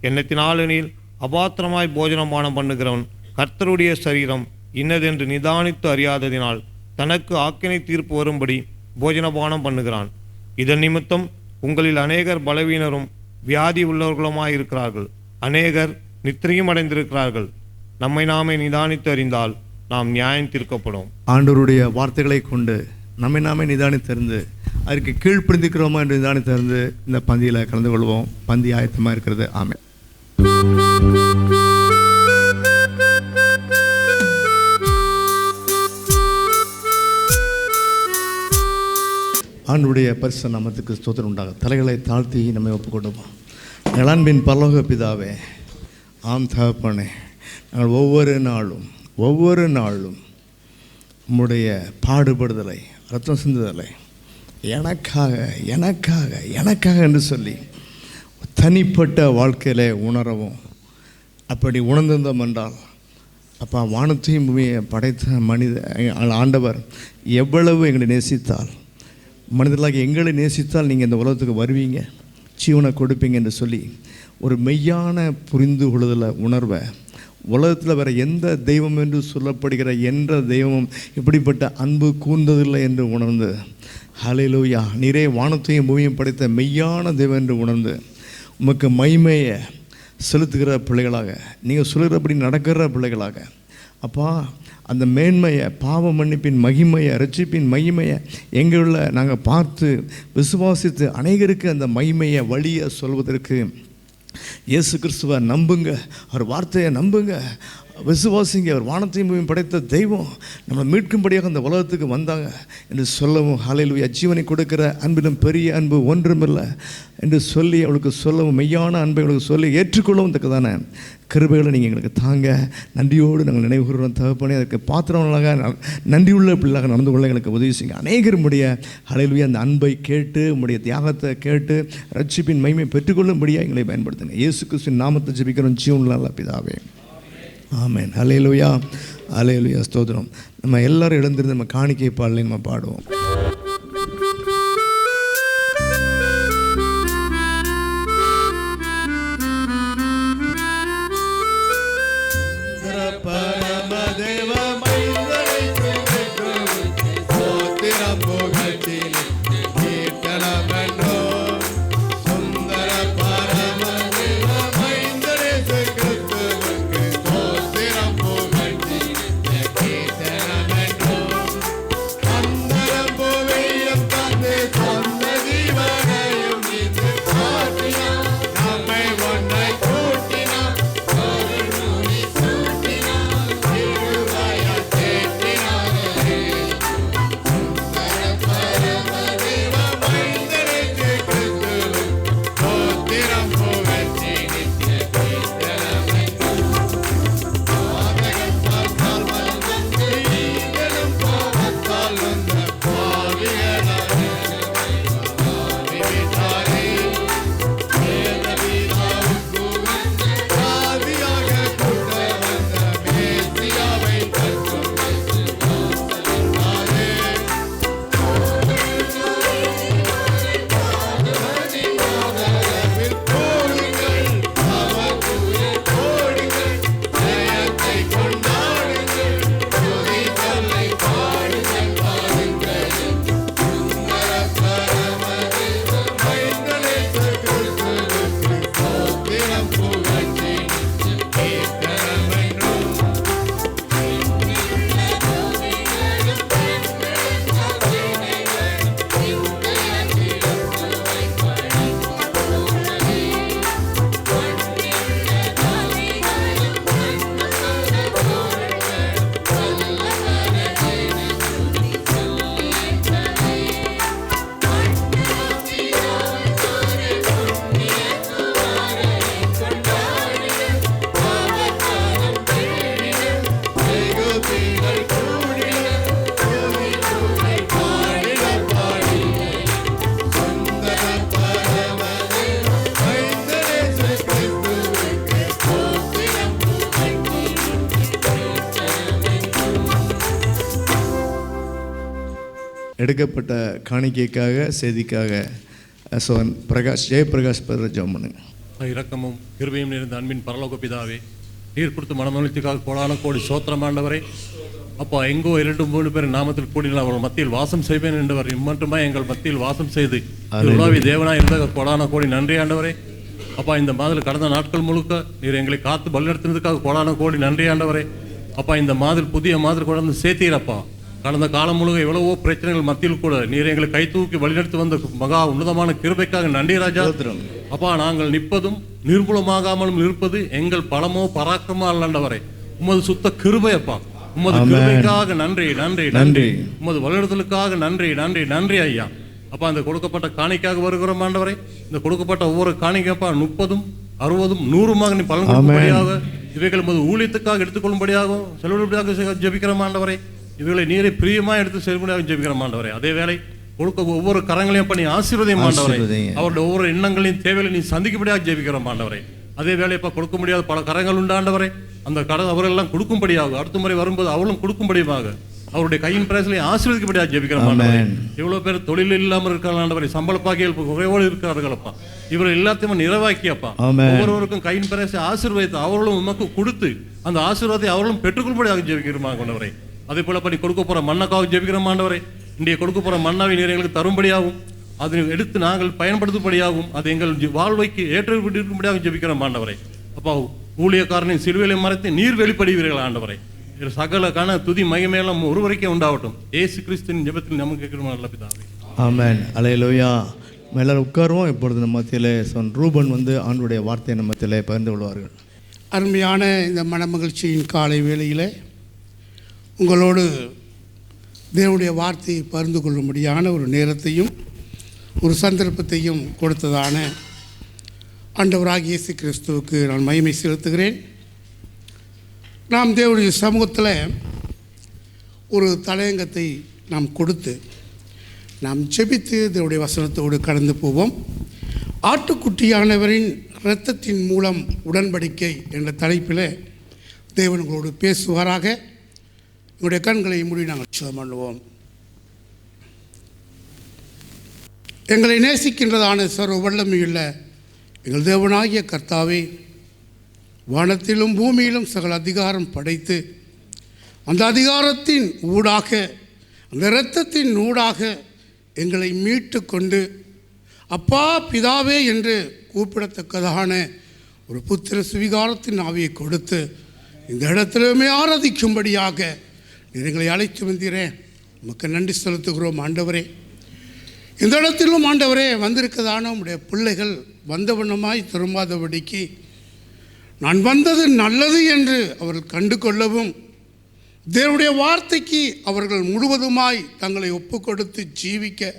எண்ணத்தினாலெனில் அபாத்திரமாய் போஜனம் பானம் பண்ணுகிறவன் கர்த்தருடைய சரீரம் இன்னதென்று நிதானித்து அறியாததினால் தனக்கு ஆக்கினை தீர்ப்பு வரும்படி போஜனபானம் பண்ணுகிறான். இதன் நிமித்தம் உங்களில் அநேகர் பலவீனரும் வியாதி உள்ளவர்களுமாய் இருக்கிறார்கள். அநேகர் நித்திரையும் அடைந்திருக்கிறார்கள். நம்மை நாமே நிதானித்து அறிந்தால் நாம் நியாயம் தீர்க்கப்படும். ஆண்டவருடைய வார்த்தைகளை கொண்டு நம்மை நாமே நிதானித்தறிந்து அதற்கு கீழ்ப்படிந்திருக்கிறோமா என்று நிதானித்தறிந்து இந்த பந்தியில் கலந்து கொள்வோம். பந்தி ஆயத்தமாக இருக்கிறது. ஆமென். ஆண்டுடைய பரிசு நாமத்துக்கு ஸ்தோத்திரம் உண்டாக தலைகளை தாழ்த்தி நம்மை ஒப்புக்கொள்வோம். எங்கள் அன்பின் பரலோக பிதாவே, ஆம் தகப்பனே, நாங்கள் ஒவ்வொரு நாளும் உம்முடைய பாடுபடுதலை, ரத்தம் சிந்துதலை எனக்காக என்று சொல்லி தனிப்பட்ட வாழ்க்கையில் உணரவும், அப்படி உணர்ந்திருந்தோம் என்றால் அப்பா, வானத்தையும் பூமியை படைத்த ஆண்டவர் எவ்வளவு எங்களை நேசித்தால், மனிதர்களாக எங்களை நேசித்தால் நீங்கள் இந்த உலகத்துக்கு வருவீங்க, ஜீவனை கொடுப்பீங்க என்று சொல்லி ஒரு மெய்யான புரிந்து கொள்ளுதலை உணர்வை, உலகத்தில் வேறு எந்த தெய்வம் என்று சொல்லப்படுகிற எந்த தெய்வமும் இப்படிப்பட்ட அன்பு கூர்ந்ததில்லை என்று உணர்ந்து, ஹல்லேலூயா, நீரே வானத்தையும் பூமியும் படைத்த மெய்யான தெய்வம் என்று உணர்ந்து உமக்கு மகிமையை செலுத்துகிற பிள்ளைகளாக, நீங்கள் சொல்கிறபடி நடக்கிற பிள்ளைகளாக, அப்பா, அந்த மேன்மையை, பாவ மன்னிப்பின் மகிமையை, ரட்சிப்பின் மகிமையை எங்களுள்ள நாங்கள் பார்த்து விசுவாசித்து அநேகருக்கு அந்த மகிமையை வழியை சொல்வதற்கு இயேசு கிறிஸ்துவை நம்புங்க, அவர் வார்த்தையை நம்புங்க, விசுவாசிங்க. அவர் வானத்தையும் பூமியும் படைத்த தெய்வம் நம்மளை மீட்கும்படியாக அந்த உலகத்துக்கு வந்தாங்க என்று சொல்லவும், ஹல்லேலூயா, ஜீவனை கொடுக்கிற அன்பிலும் பெரிய அன்பு ஒன்றுமில்லை என்று சொல்லி அவளுக்கு சொல்லவும், மெய்யான அன்பை அவளுக்கு சொல்லி ஏற்றுக்கொள்ளவும் தக்கதான கிருபைகளை நீங்கள் எங்களுக்கு தாங்க. நன்றியோடு நாங்கள் நினைவு கூறுகிறோம் தகப்பனே. அதற்கு பாத்திரங்களாக நன்றியுள்ள பிள்ளைகளாக நடந்து கொள்ள எங்களுக்கு உதவி செய்யுங்க. அநேகர் உடைய ஹல்லேலூயா அந்த அன்பை கேட்டு, உங்களுடைய தியாகத்தை கேட்டு ரட்சிப்பின் மகிமை பெற்றுக்கொள்ளும்படியாக எங்களை பயன்படுத்துங்க. இயேசு கிறிஸ்துவின் நாமத்தை ஜெபிக்கிறோம் ஜீவனுள்ள பிதாவே, ஆமென். ஹல்லேலூயா, ஹல்லேலூயா, ஸ்தோத்திரம். நம்ம எல்லாரும் எழுந்திருந்து நம்ம காணிக்கை பாடலை நம்ம பாடுவோம். எடுக்கப்பட்ட காணிக்கைக்காக செய்திக்காக சோன் பிரகாஷ் ஜெயபிரகாஷ் பதில் ஜெபம் பண்ணுங்க. இரக்கமும் கிருபையும் நிறைந்த அன்பின் பரலோக பிதாவே, நீர் கொடுத்து மனமளித்துக்காக கோடான கோடி சோத்திரம் ஆண்டவரே. அப்போ எங்கோ 2-3 பேர் நாமத்தில் கூடினால் அவர்கள் மத்தியில் வாசம் செய்வேன் என்றவர் இம்மட்டுமா எங்கள் மத்தியில் வாசம் செய்து உலாவி தேவனாய் இருந்த கோடான கோடி நன்றி ஆண்டவரே. அப்பா இந்த மாதிரி கடந்த நாட்கள் முழுக்க நீர் எங்களை காத்து பலிநடத்தினதுக்காக கோடான கோடி நன்றி ஆண்டவரே. அப்பா இந்த மாதிரி புதிய மாதிரி கொண்டு சேர்த்தீரப்பா. கடந்த காலம் முழுக்க எவ்வளவோ பிரச்சனைகள் மத்தியில் கூட நீர் எங்களை கை தூக்கி வழிநடத்தி வந்த மகா உன்னதமான கிருபைக்காக நன்றி ராஜா. அப்பா நாங்கள் நிற்பதும் நிர்மூலமாகாமலும் இருப்பது எங்கள் பலமோ பராக்கிரமோ அல்லண்டவரே, உமது சுத்த கிருபை அப்பா. உமது கிருபைக்காக நன்றி நன்றி நன்றி. உமது வழிநடத்தலுக்காக நன்றி நன்றி நன்றி ஐயா. அப்பா இந்த கொடுக்கப்பட்ட காணிக்காக வருகிறோம் ஆண்டவரே. இந்த கொடுக்கப்பட்ட ஒவ்வொரு காணிக்கப்பா 30, 60, 100 நீ பலன் கொடுக்கும்படியாக, இவைகள் உமது ஊழியத்துக்காக எடுத்துக்கொள்ளும்படியாகவும் செலவிடும்படியாக ஜெபிக்கிறோம் ஆண்டவரே. இவைகளை நீரை பிரியமா எடுத்து செல்லும்படியாக ஜெபிக்கிறோம் ஆண்டவரே. அதே வேளை கொடுக்க ஒவ்வொரு கரங்களையும் பண்ணி ஆசீர்வதியும் ஆண்டவரே. அவருடைய ஒவ்வொரு எண்ணங்களையும் தேவைகளை நீ சந்திக்கும்படியாக ஜெபிக்கிறோம் ஆண்டவரே. அதே வேலையப்பா கொடுக்க முடியாத பல கரங்கள் உண்டாண்டவரே. அந்த கடன் அவரெல்லாம் கொடுக்கும்படியாக, அடுத்த முறை வரும்போது அவளும் கொடுக்கும்படியாக, அவருடைய கையின் பிரேசலையும் ஆசீர்வதிக்கும்படியாக ஜெபிக்கிறோம் ஆண்டவரே. எவ்வளவு பேர் தொழில் இல்லாமல் இருக்கிறார்கள் ஆண்டவரே, சம்பள பாக்கிகள் குறைவோடு இருக்கிறார்களப்பா. இவர்கள் எல்லாத்தையும் நிறைவாக்கியப்பா. ஒவ்வொருவருக்கும் கையின் பிரேசை ஆசீர்வதித்து அவர்களும் உமக்கு கொடுத்து அந்த ஆசீர்வாதத்தை அவர்களும் பெற்றுக்கொள்ளும்படியாக ஜெபிக்கிறோம் ஆண்டவரே. அதே போல பண்ணி கொடுக்க போற மண்ணக்காக ஜெபிக்கிறோம் ஆண்டவரே. இன்றைய கொடுக்க போற மண்ணாவை நீர் எங்களுக்கு தரும்படியாகும், அதை எடுத்து நாங்கள் பயன்படுத்தும்படியாகும், அது எங்கள் வாழ்வைக்கு ஏற்றும்படியாக ஜெபிக்கிறோம் ஆண்டவரை. அப்பா ஊழியக்காரனை சிலுவையிலே மறைத்து நீர் வெளிப்படுவீர்கள் ஆண்டவரை. சகல கன துதி மகிமையெல்லாம் ஒருவரைக்கே உண்டாகட்டும். ஏசு கிறிஸ்துவின் ஜெபத்தில் நமக்கு கேட்கிறோம் நல்ல பிதாவே. ஆமென். அல்லேலூயா. எல்லாரும் உட்காருவோம். இப்பொழுது நம்ம மத்தியிலே ரூபன் ஆண்டுடைய வார்த்தையை நம்ம மத்தியிலே பகிர்ந்து கொள்வார்கள். அருமையான இந்த மனமகிழ்ச்சியின் காலை வேளையில் உங்களோடு தேவனுடைய வார்த்தையை பகிர்ந்து கொள்ளும்படியான ஒரு நேரத்தையும் ஒரு சந்தர்ப்பத்தையும் கொடுத்ததான ஆண்டவராகிய இயேசு கிறிஸ்துவுக்கு நான் மகிமை செலுத்துகிறேன். நாம் தேவனுடைய சமூகத்தில் ஒரு தலையங்கத்தை நாம் கொடுத்து நாம் ஜெபித்து தேவனுடைய வசனத்தோடு கடந்து போவோம். ஆட்டுக்குட்டியானவரின் இரத்தத்தின் மூலம் உடன்படிக்கை என்ற தலைப்பில் தேவன்களோடு பேசுவாராக. உங்களுடைய கண்களை மூடி நாங்கள் ஜெபம் பண்ணுவோம். எங்களை நேசிக்கின்றதான சர்வ வல்லமையுள்ள எங்கள் தேவனாகிய கர்த்தாவே, வானத்திலும் பூமியிலும் சகல அதிகாரம் படைத்து அந்த அதிகாரத்தின் ஊடாக, அந்த இரத்தத்தின் ஊடாக எங்களை மீட்டு கொண்டு அப்பா பிதாவே என்று கூப்பிடத்தக்கதான ஒரு புத்திர சுவிகாரத்தின் ஆவியை கொடுத்து இந்த இடத்திலுமே ஆராதிக்கும்படியாக நீர் எங்களை அழைத்து வந்தீரே, நமக்கு நன்றி செலுத்துகிறோம் ஆண்டவரே. இந்த இடத்திலும் ஆண்டவரே வந்திருக்கதான உடைய பிள்ளைகள் வந்தவண்ணமாய் திரும்பாதபடிக்கு நான் வந்தது நல்லது என்று அவர்கள் கண்டு கொள்ளவும், தேவனுடைய வார்த்தைக்கு அவர்கள் முழுவதுமாய் தங்களை ஒப்பு கொடுத்து ஜீவிக்க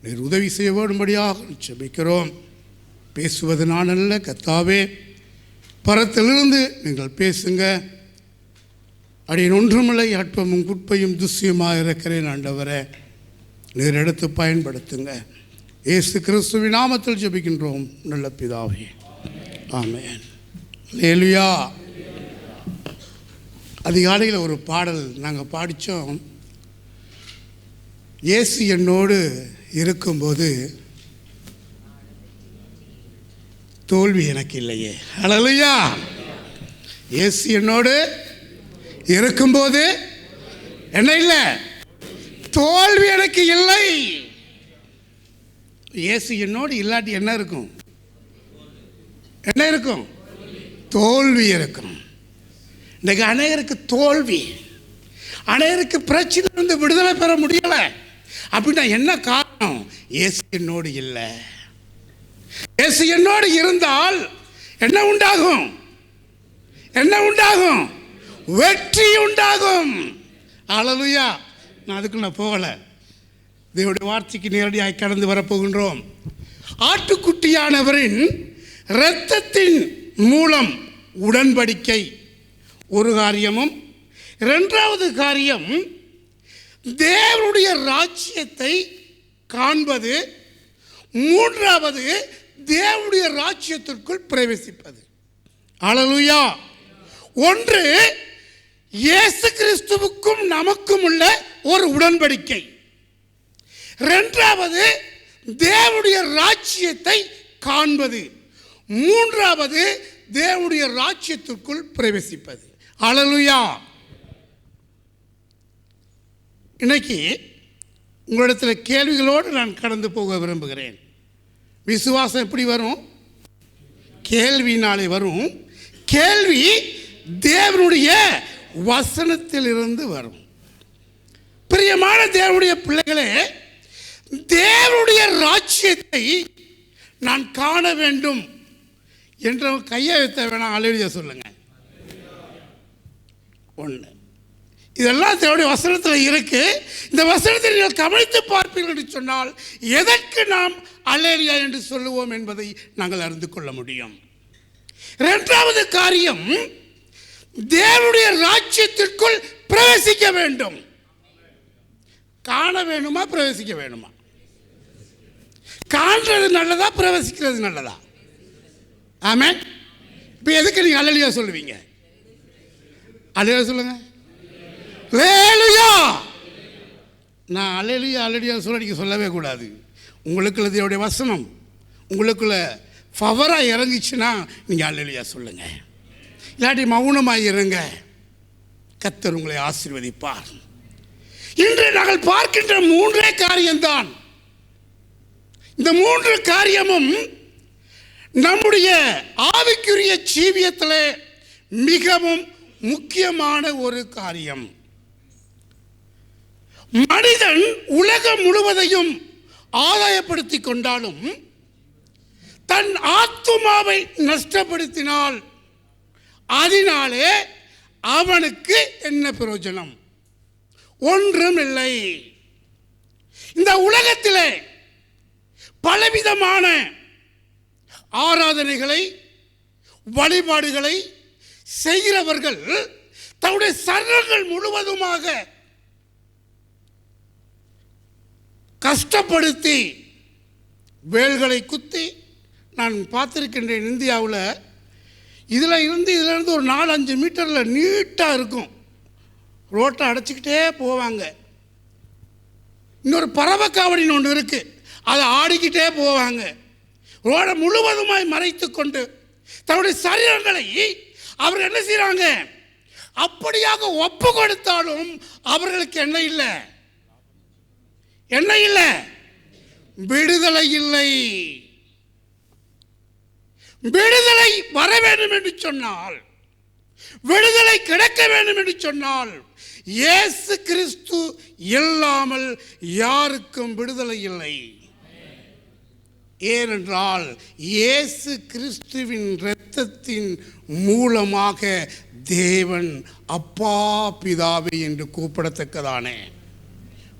நீர் உதவி செய்ய வேண்டும்படியாக ஜெபிக்கிறோம். பேசுவது நான் அல்ல கர்த்தாவே, பரத்திலிருந்து நீங்கள் பேசுங்க. அடியேன் ஒன்றுமில்லை, அற்பமும் குப்பையும் துஷ்யமாக இருக்கிறேன் ஆண்டவரே, நீர் எடுத்து பயன்படுத்துங்க. இயேசு கிறிஸ்துவின் நாமத்தில் ஜெபிக்கின்றோம் நல்ல பிதாவே, ஆமென். அல்லேலூயா. அதிகாலையில் ஒரு பாடல் நாங்கள் பாடித்தோம். இயேசு என்னோடு இருக்கும்போது தோல்வி எனக்கு இல்லையே. அல்லேலூயா. இயேசு என்னோடு இருக்கும்போது என்ன இல்லை, தோல்வி எனக்கு இல்லை. இயேசு என்னோடு இல்லாட்டி என்ன இருக்கும்? என்ன இருக்கும்? தோல்வி இருக்கும். இன்றைக்கு அநேகருக்கு தோல்வி, அநேகருக்கு பிரச்சனையிலிருந்து விடுதலை பெற முடியலை. அப்படின்னா என்ன காரணம்? இயேசு என்னோடு இல்லை. இயேசு என்னோடு இருந்தால் என்ன உண்டாகும்? என்ன உண்டாகும்? வெற்றி உண்டாகும். அல்லேலூயா. நான் அதுக்கு நான் போகலை, தேவனுடைய வார்த்தைக்கு நேரடியாக கடந்து வரப்போகின்றோம். ஆட்டுக்குட்டியானவரின் இரத்தத்தின் மூலம் உடன்படிக்கை ஒரு காரியமும், இரண்டாவது காரியம் தேவனுடைய ராஜ்யத்தை காண்பது, மூன்றாவது தேவனுடைய ராஜ்யத்திற்குள் பிரவேசிப்பது. அல்லேலூயா. ஒன்று இயேசு கிறிஸ்துவுக்கும் நமக்கும் உள்ள ஒரு உடன்படிக்கை, இரண்டாவது தேவனுடைய ராஜ்யத்தை காண்பது, மூன்றாவது தேவனுடைய ராஜ்யத்திற்குள் பிரவேசிப்பது. அல்லேலூயா. இன்னைக்கு உங்களிடத்தில் கேள்விகளோடு நான் கடந்து போக விரும்புகிறேன். விசுவாசம் எப்படி வரும்? கேள்வியினாலே வரும், கேள்வி தேவனுடைய வசனத்திலிருந்து வரும். பிரியமான தேவனுடைய பிள்ளைகளே, தேவனுடைய ராஜ்யத்தை நான் காண வேண்டும் என்ற கையை வைத்த வேணாம், அல்லேலூயா சொல்லுங்க. ஒன்று, இதெல்லாம் தேவனுடைய வசனத்தில் இருக்கு. இந்த வசனத்தை நீங்கள் கவனித்து பார்ப்பீர்கள் என்று சொன்னால் எதற்கு நாம் அல்லேலூயா என்று சொல்லுவோம் என்பதை நாங்கள் அறிந்து கொள்ள முடியும். இரண்டாவது காரியம், தேவனுடைய ராஜ்யத்திற்குள் பிரவேசிக்க வேண்டும். காண வேணுமா, பிரவேசிக்க வேணுமா? காண்றது நல்லதா, பிரவேசிக்கிறது நல்லதா? ஆமென். இப்போ எதுக்கு நீங்கள் அல்லேலூயா சொல்லுவீங்க? அல்லேலூயா சொல்லுங்க. அல்லேலூயா. நான் அல்லேலூயா அல்லேலூயா சொல்ல நீங்கள் சொல்லவே கூடாது. உங்களுக்குள்ள தேவனுடைய வசனம் உங்களுக்குள்ள பவராக இறங்கிச்சுன்னா நீங்கள் அல்லேலூயா சொல்லுங்க. இல்லாட்டி மௌனமாக இருங்க, கர்த்தர் உங்களை ஆசீர்வதிப்பார். இன்று நாங்கள் பார்க்கின்ற மூன்றே காரியம்தான். இந்த மூன்று காரியமும் நம்முடைய ஆவிக்குரிய ஜீவியத்தில் மிகவும் முக்கியமான ஒரு காரியம். மனிதன் உலகம் முழுவதையும் ஆதாயப்படுத்தி கொண்டாலும் தன் ஆத்துமாவை நஷ்டப்படுத்தினால் அதனாலே அவனுக்கு என்ன பிரயோஜனம்? ஒன்றும் இல்லை. இந்த உலகத்திலே பலவிதமான ஆராதனைகளை வழிபாடுகளை செய்கிறவர்கள் தன்னுடைய சரீரங்கள் முழுவதுமாக கஷ்டப்படுத்தி வேல்களை குத்தி, நான் பார்த்துருக்கின்றேன் இந்தியாவில், இதில் இருந்து ஒரு 4-5 மீட்டரில் நீட்டாக இருக்கும், ரோட்டை அடைச்சிக்கிட்டே போவாங்க. இன்னொரு பறவை காவடின்னு ஒன்று இருக்குது, அதை ஆடிக்கிட்டே போவாங்க. ரோடை முழுவதுமாய் மறைத்து கொண்டு தன்னுடைய சரீரங்களை அவர்கள் என்ன செய்கிறாங்க? அப்படியாக ஒப்பு கொடுத்தாலும் அவர்களுக்கு என்ன இல்லை? என்ன இல்லை? விடுதலை இல்லை. விடுதலை வர வேண்டும் என்று சொன்னால், விடுதலை கிடைக்க வேண்டும் என்று சொன்னால், இயேசு கிறிஸ்து இல்லாமல் யாருக்கும் விடுதலை இல்லை. ஏனென்றால் இயேசு கிறிஸ்துவின் இரத்தத்தின் மூலமாக தேவன் அப்பா பிதாவே என்று கூப்பிடத்தக்கதானே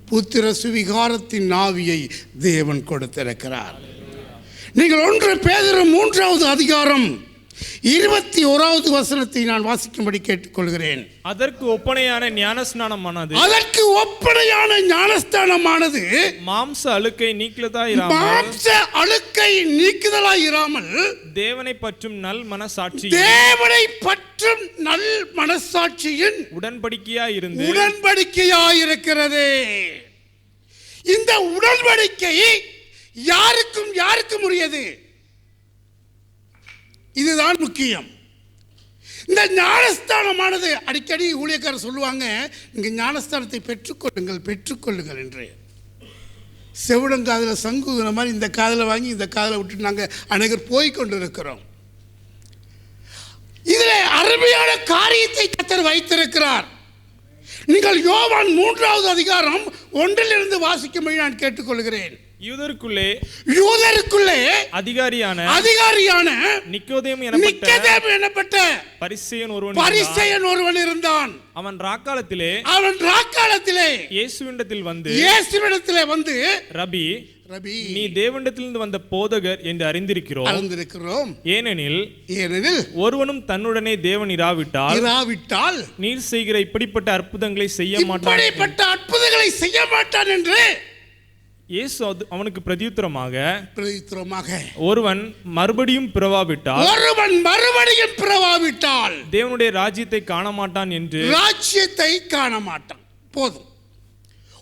புத்திர சுவிகாரத்தின் ஆவியை தேவன் கொடுத்திருக்கிறார். நீங்கள் 1 பேதுரு 3வது அதிகாரம் 21வது வசனத்தை நான் வாசிக்கும்படி கேட்டுக்கொள்கிறேன். அதற்கு ஒப்பனையான ஞானஸ்நானமானது மாம்ச அழுக்கை நீக்குதலாயிராமல் தேவனை பற்றும் நல் மனசாட்சியின் உடன்படிக்கையாயிருக்கிறது. இந்த உடன்படிக்கை யாருக்கும் உரியது? இதுதான் முக்கியம். இந்த ஞானஸ்தானமானது அடிக்கடி ஊழியக்காரர் சொல்லுவாங்க, நீங்க ஞானஸ்தானத்தை பெற்றுக்கொள்ளுங்கள் என்று. செவிடங்காதில் சங்குதுன மாதிரி இந்த காதில் வாங்கி இந்த காதில் விட்டு நாங்கள் அனைவர் போய்கொண்டு இருக்கிறோம். இதில் அருமையான காரியத்தை கர்த்தர் வைத்திருக்கிறார். நீங்கள் யோவான் 3வது அதிகாரம் 1 வாசிக்கும்படி நான் கேட்டுக்கொள்கிறேன். யூதருக்குள்ளே அதிகாரியான நிக்கோதேம் எனப்பட்ட பரிசேயன் ஒருவன் இருந்தான். அவன் ராக்காலத்திலே இயேசுவினிடத்தில் வந்து ரபி, நீ தேவனிடத்திலிருந்து வந்த போதகர் என்று அறிந்திருக்கிறோம். ஏனெனில் ஒருவனும் தன்னுடனே தேவன் இராவிட்டால் நீர் செய்கிற இப்படிப்பட்ட அற்புதங்களை செய்ய மாட்டான் என்று இயேசு அவனுக்கு பிரதியுத்தரமாக ஒருவன் மறுபடியும் பிறவாவிட்டால் தேவனுடைய ராஜ்யத்தை காண மாட்டான் என்று. ராஜ்யத்தை காண மாட்டான். போதும்.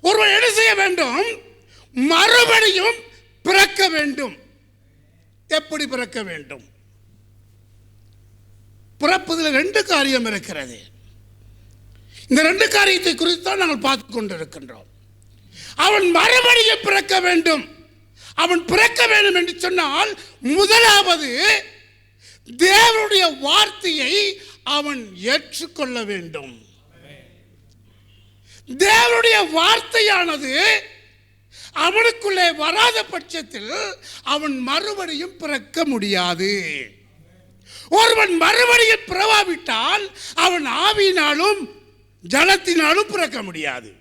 ஒருவன் என்ன செய்ய வேண்டும்? மறுபடியும் பிறக்க வேண்டும். எப்படி பிறக்க வேண்டும்? பிறப்பதில் 2 காரியம் இருக்கிறது. இந்த 2 காரியத்தை குறித்து தான் நாங்கள் பார்த்து கொண்டிருக்கின்றோம். அவன் மறுபடியும் பிறக்க வேண்டும். அவன் பிறக்க வேண்டும் என்று சொன்னால் முதலாவது தேவனுடைய வார்த்தையை அவன் ஏற்றுக்கொள்ள வேண்டும். தேவனுடைய வார்த்தையானது அவனுக்குள்ளே வராத பட்சத்தில் அவன் மறுபடியும் பிறக்க முடியாது. ஒருவன் மறுபடியும் பிறவாவிட்டால் அவன் ஆவியினாலும் ஜலத்தினாலும் பிறக்க முடியாது.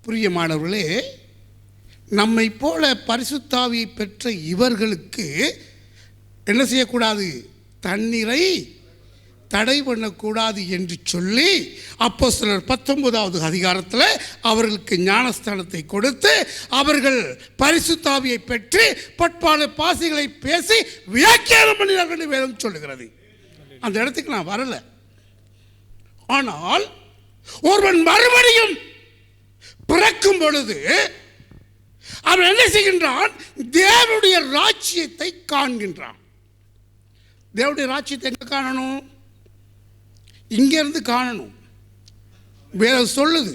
பிரியமானவர்களே, நம்மை போல பரிசுத்தாவியை பெற்ற இவர்களுக்கு என்ன செய்யக்கூடாது? தண்ணீரை தடை பண்ணக்கூடாது என்று சொல்லி அப்போஸ்தலர் 19வது அதிகாரத்தில் அவர்களுக்கு ஞானஸ்தானத்தை கொடுத்து அவர்கள் பரிசுத்தாவியை பெற்று பட்பாடு பாசிகளை பேசி வியாக்கியானம் பண்ணினார்கள் என்று வேதம் சொல்லுகிறது. அந்த இடத்துக்கு நான் வரல. ஆனால் ஒருவன் மறுபடியும் பிறக்கும் பொழுது அவன் என்ன செய்கின்றான்? தேவனுடைய ராஜ்யத்தை காண்கின்றான். தேவனுடைய ராஜ்யத்தை எங்க காணணும்? இங்கிருந்து காணணும். வேற சொல்லுது.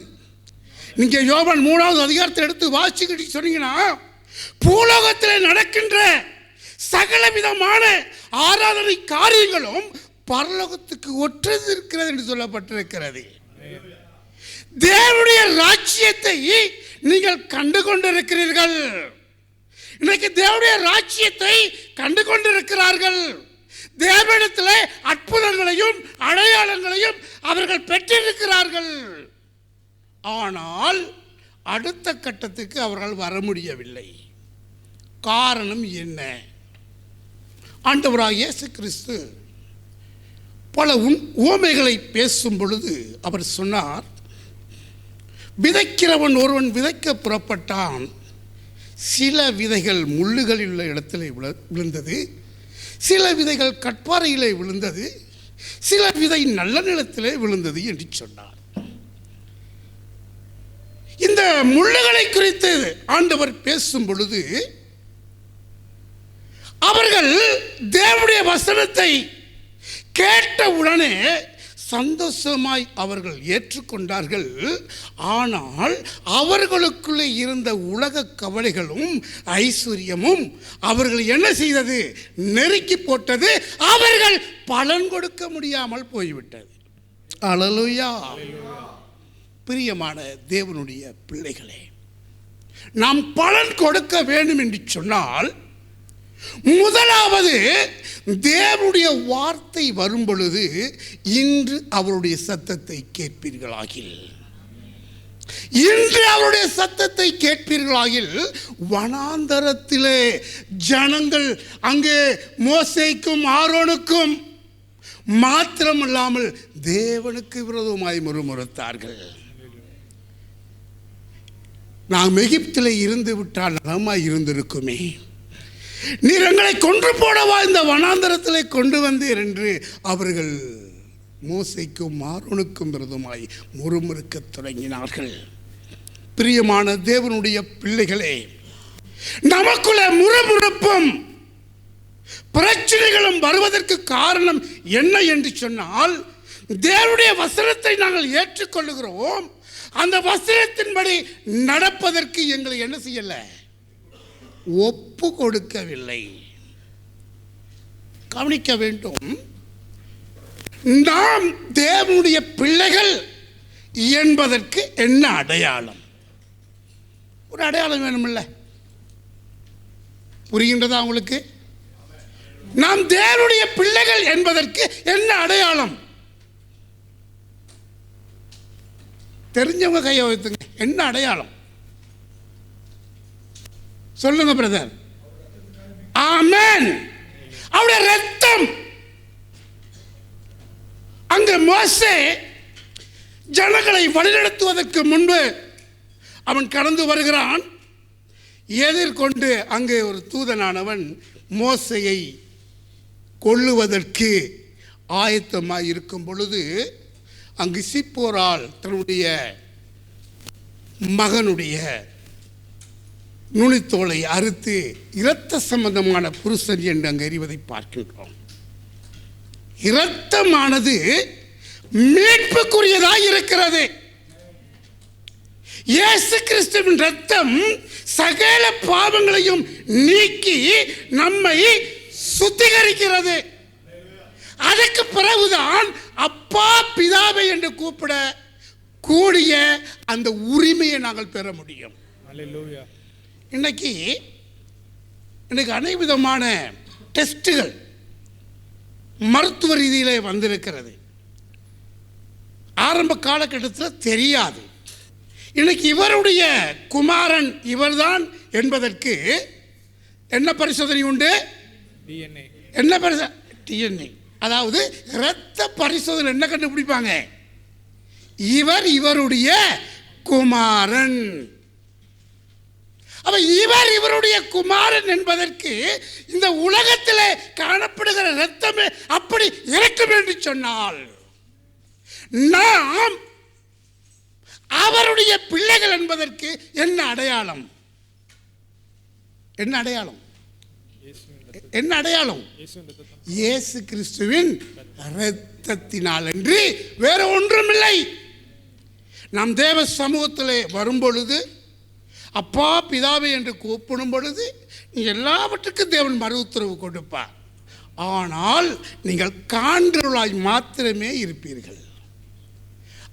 நீங்க யோவான் 3வது அதிகாரத்தை எடுத்து வாசிக்கிட்டு சொன்னீங்கன்னா, பூலோகத்தில் நடக்கின்ற சகல விதமான ஆராதனை காரியங்களும் பரலோகத்துக்கு ஒற்றது இருக்கிறது என்று சொல்லப்பட்டிருக்கிறது. தேவனுடைய ராஜ்யத்தை நீங்கள் கண்டு கொண்டிருக்கிறீர்கள். இன்னைக்கு தேவனுடைய ராஜ்யத்தை கண்டு கொண்டிருக்கிறார்கள். தேவனிடத்தில் அற்புதங்களையும் அடையாளங்களையும் அவர்கள் பெற்றிருக்கிறார்கள். ஆனால் அடுத்த கட்டத்துக்கு அவர்கள் வர முடியவில்லை. காரணம் என்ன? ஆண்டவராகிய இயேசு கிறிஸ்து பல உவமைகளை பேசும் பொழுது அவர் சொன்னார், விதைக்கிறவன் ஒருவன் விதைக்க புறப்பட்டான். சில விதைகள் முள்ளுகளில் உள்ள இடத்திலே விழுந்தது, சில விதைகள் கற்பாறையிலே விழுந்தது, சில விதை நல்ல நிலத்திலே விழுந்தது என்று சொன்னார். இந்த முள்ளுகளை குறித்து ஆண்டவர் பேசும் பொழுது அவர்கள் தேவனுடைய வசனத்தை கேட்டவுடனே சந்தோஷமாய் அவர்கள் ஏற்றுக்கொண்டார்கள். ஆனால் அவர்களுக்குள்ளே இருந்த உலக கவலைகளும் ஐஸ்வர்யமும் அவர்கள் என்ன செய்தது? நெருக்கி போட்டது. அவர்கள் பலன் கொடுக்க முடியாமல் போய்விட்டது. அல்லேலூயா. பிரியமான தேவனுடைய பிள்ளைகளே, நாம் பலன் கொடுக்க வேண்டும் என்று சொன்னால் முதலாவது தேவனுடைய வார்த்தை வரும் பொழுது இன்று அவருடைய சத்தத்தை கேட்பீர்களாகில், இன்று அவருடைய சத்தத்தை கேட்பீர்களாகில், வனாந்தரத்திலே ஜனங்கள் அங்கே மோசேக்கும் ஆரோனுக்கும் மாத்திரமல்லாமல் தேவனுக்கு விரோதமாய் முறுமுறுத்தார்கள். நாம் எகிப்திலே இருந்து விட்டால் நலமாய் இருந்திருக்குமே, நீர் எங்களை கொன்று போடவா இந்த வனாந்தரத்திலே கொண்டு வந்தீர் என்று அவர்கள் மோசேக்கும் ஆரோனுக்கும் விரோதமாய் முறுமுறுக்க தொடங்கினார்கள். பிரியமான தேவனுடைய பிள்ளைகளே, நமக்குள்ள முறுமுறுப்பும் பிரச்சனைகளும் வருவதற்கு காரணம் என்ன என்று சொன்னால், தேவனுடைய வசனத்தை நாங்கள் ஏற்றுக்கொள்ளுகிறோம். அந்த வசனத்தின்படி நடப்பதற்கு எங்களை என்ன செய்யல? ஒப்பு கொடுக்கவில்லை. கவனிக்க வேண்டும். நாம் தேவனுடைய பிள்ளைகள் என்பதற்கு என்ன அடையாளம்? ஒரு அடையாளம் வேணுமில்ல? புரிகின்றதா உங்களுக்கு? நாம் தேவனுடைய பிள்ளைகள் என்பதற்கு என்ன அடையாளம்? தெரிஞ்சவங்க கையை வைத்துங்க. என்ன அடையாளம் சொல்லுங்க பிரதர். ஆமென். அவருடைய ரத்தம். அங்கு மோசே ஜனங்களை வழிநடத்துவதற்கு முன்பு அவன் கடந்து வருகிறான். எதிர்கொண்டு அங்கே ஒரு தூதனானவன் மோசேயை கொல்லுவதற்கு ஆயத்தமாய் இருக்கும் பொழுது அங்கு சிப்போரால் தன்னுடைய மகனுடைய நுனித்தோலை அறுத்து இரத்த சம்பந்தமான புருஷன் என்று அங்கு எறிவதை பார்க்கின்றோம். இரத்தமானது மீட்புக்குரியதாய் இருக்கிறது. இயேசு கிறிஸ்துவின் இரத்தம் சகல பாவங்களையும் நீக்கி நம்மை சுத்திகரிக்கிறது. அதற்கு பிறகுதான் அப்பா பிதாவை என்று கூப்பிட கூடிய அந்த உரிமையை நாங்கள் பெற முடியும். இன்னைக்கு அனைத்து விதமான டெஸ்ட்டுகள் மருத்துவ ரீதியிலே வந்திருக்கிறது. ஆரம்ப காலகட்டத்தில் தெரியாது. இன்னைக்கு இவருடைய குமாரன் இவர்தான் என்பதற்கு என்ன பரிசோதனை உண்டு? என்ன பரிசோதனை? டிஎன்ஏ. அதாவது இரத்த பரிசோதனை என்ன கண்டுபிடிப்பாங்க? இவர் இவருடைய குமாரன். அப்ப இவர் இவருடைய குமாரன் என்பதற்கு இந்த உலகத்திலே காணப்படுகிற இரத்தமே அப்படி இருக்கும் என்று சொன்னால், நாம் அவருடைய பிள்ளைகள் என்பதற்கு என்ன அடையாளம்? என்ன அடையாளம்? என்ன அடையாளம்? இயேசு கிறிஸ்துவின் இரத்தத்தினால் என்று வேற ஒன்றுமில்லை. நாம் தேவ சமூகத்திலே வரும் பொழுது, அப்பா பிதாவை என்று கூப்பிடும் பொழுது, எல்லாவற்றுக்கும் தேவன் மறு உத்தரவு கொடுப்பார். ஆனால் நீங்கள் காண்கிறவர்களாய் மாத்திரமே இருப்பீர்கள்.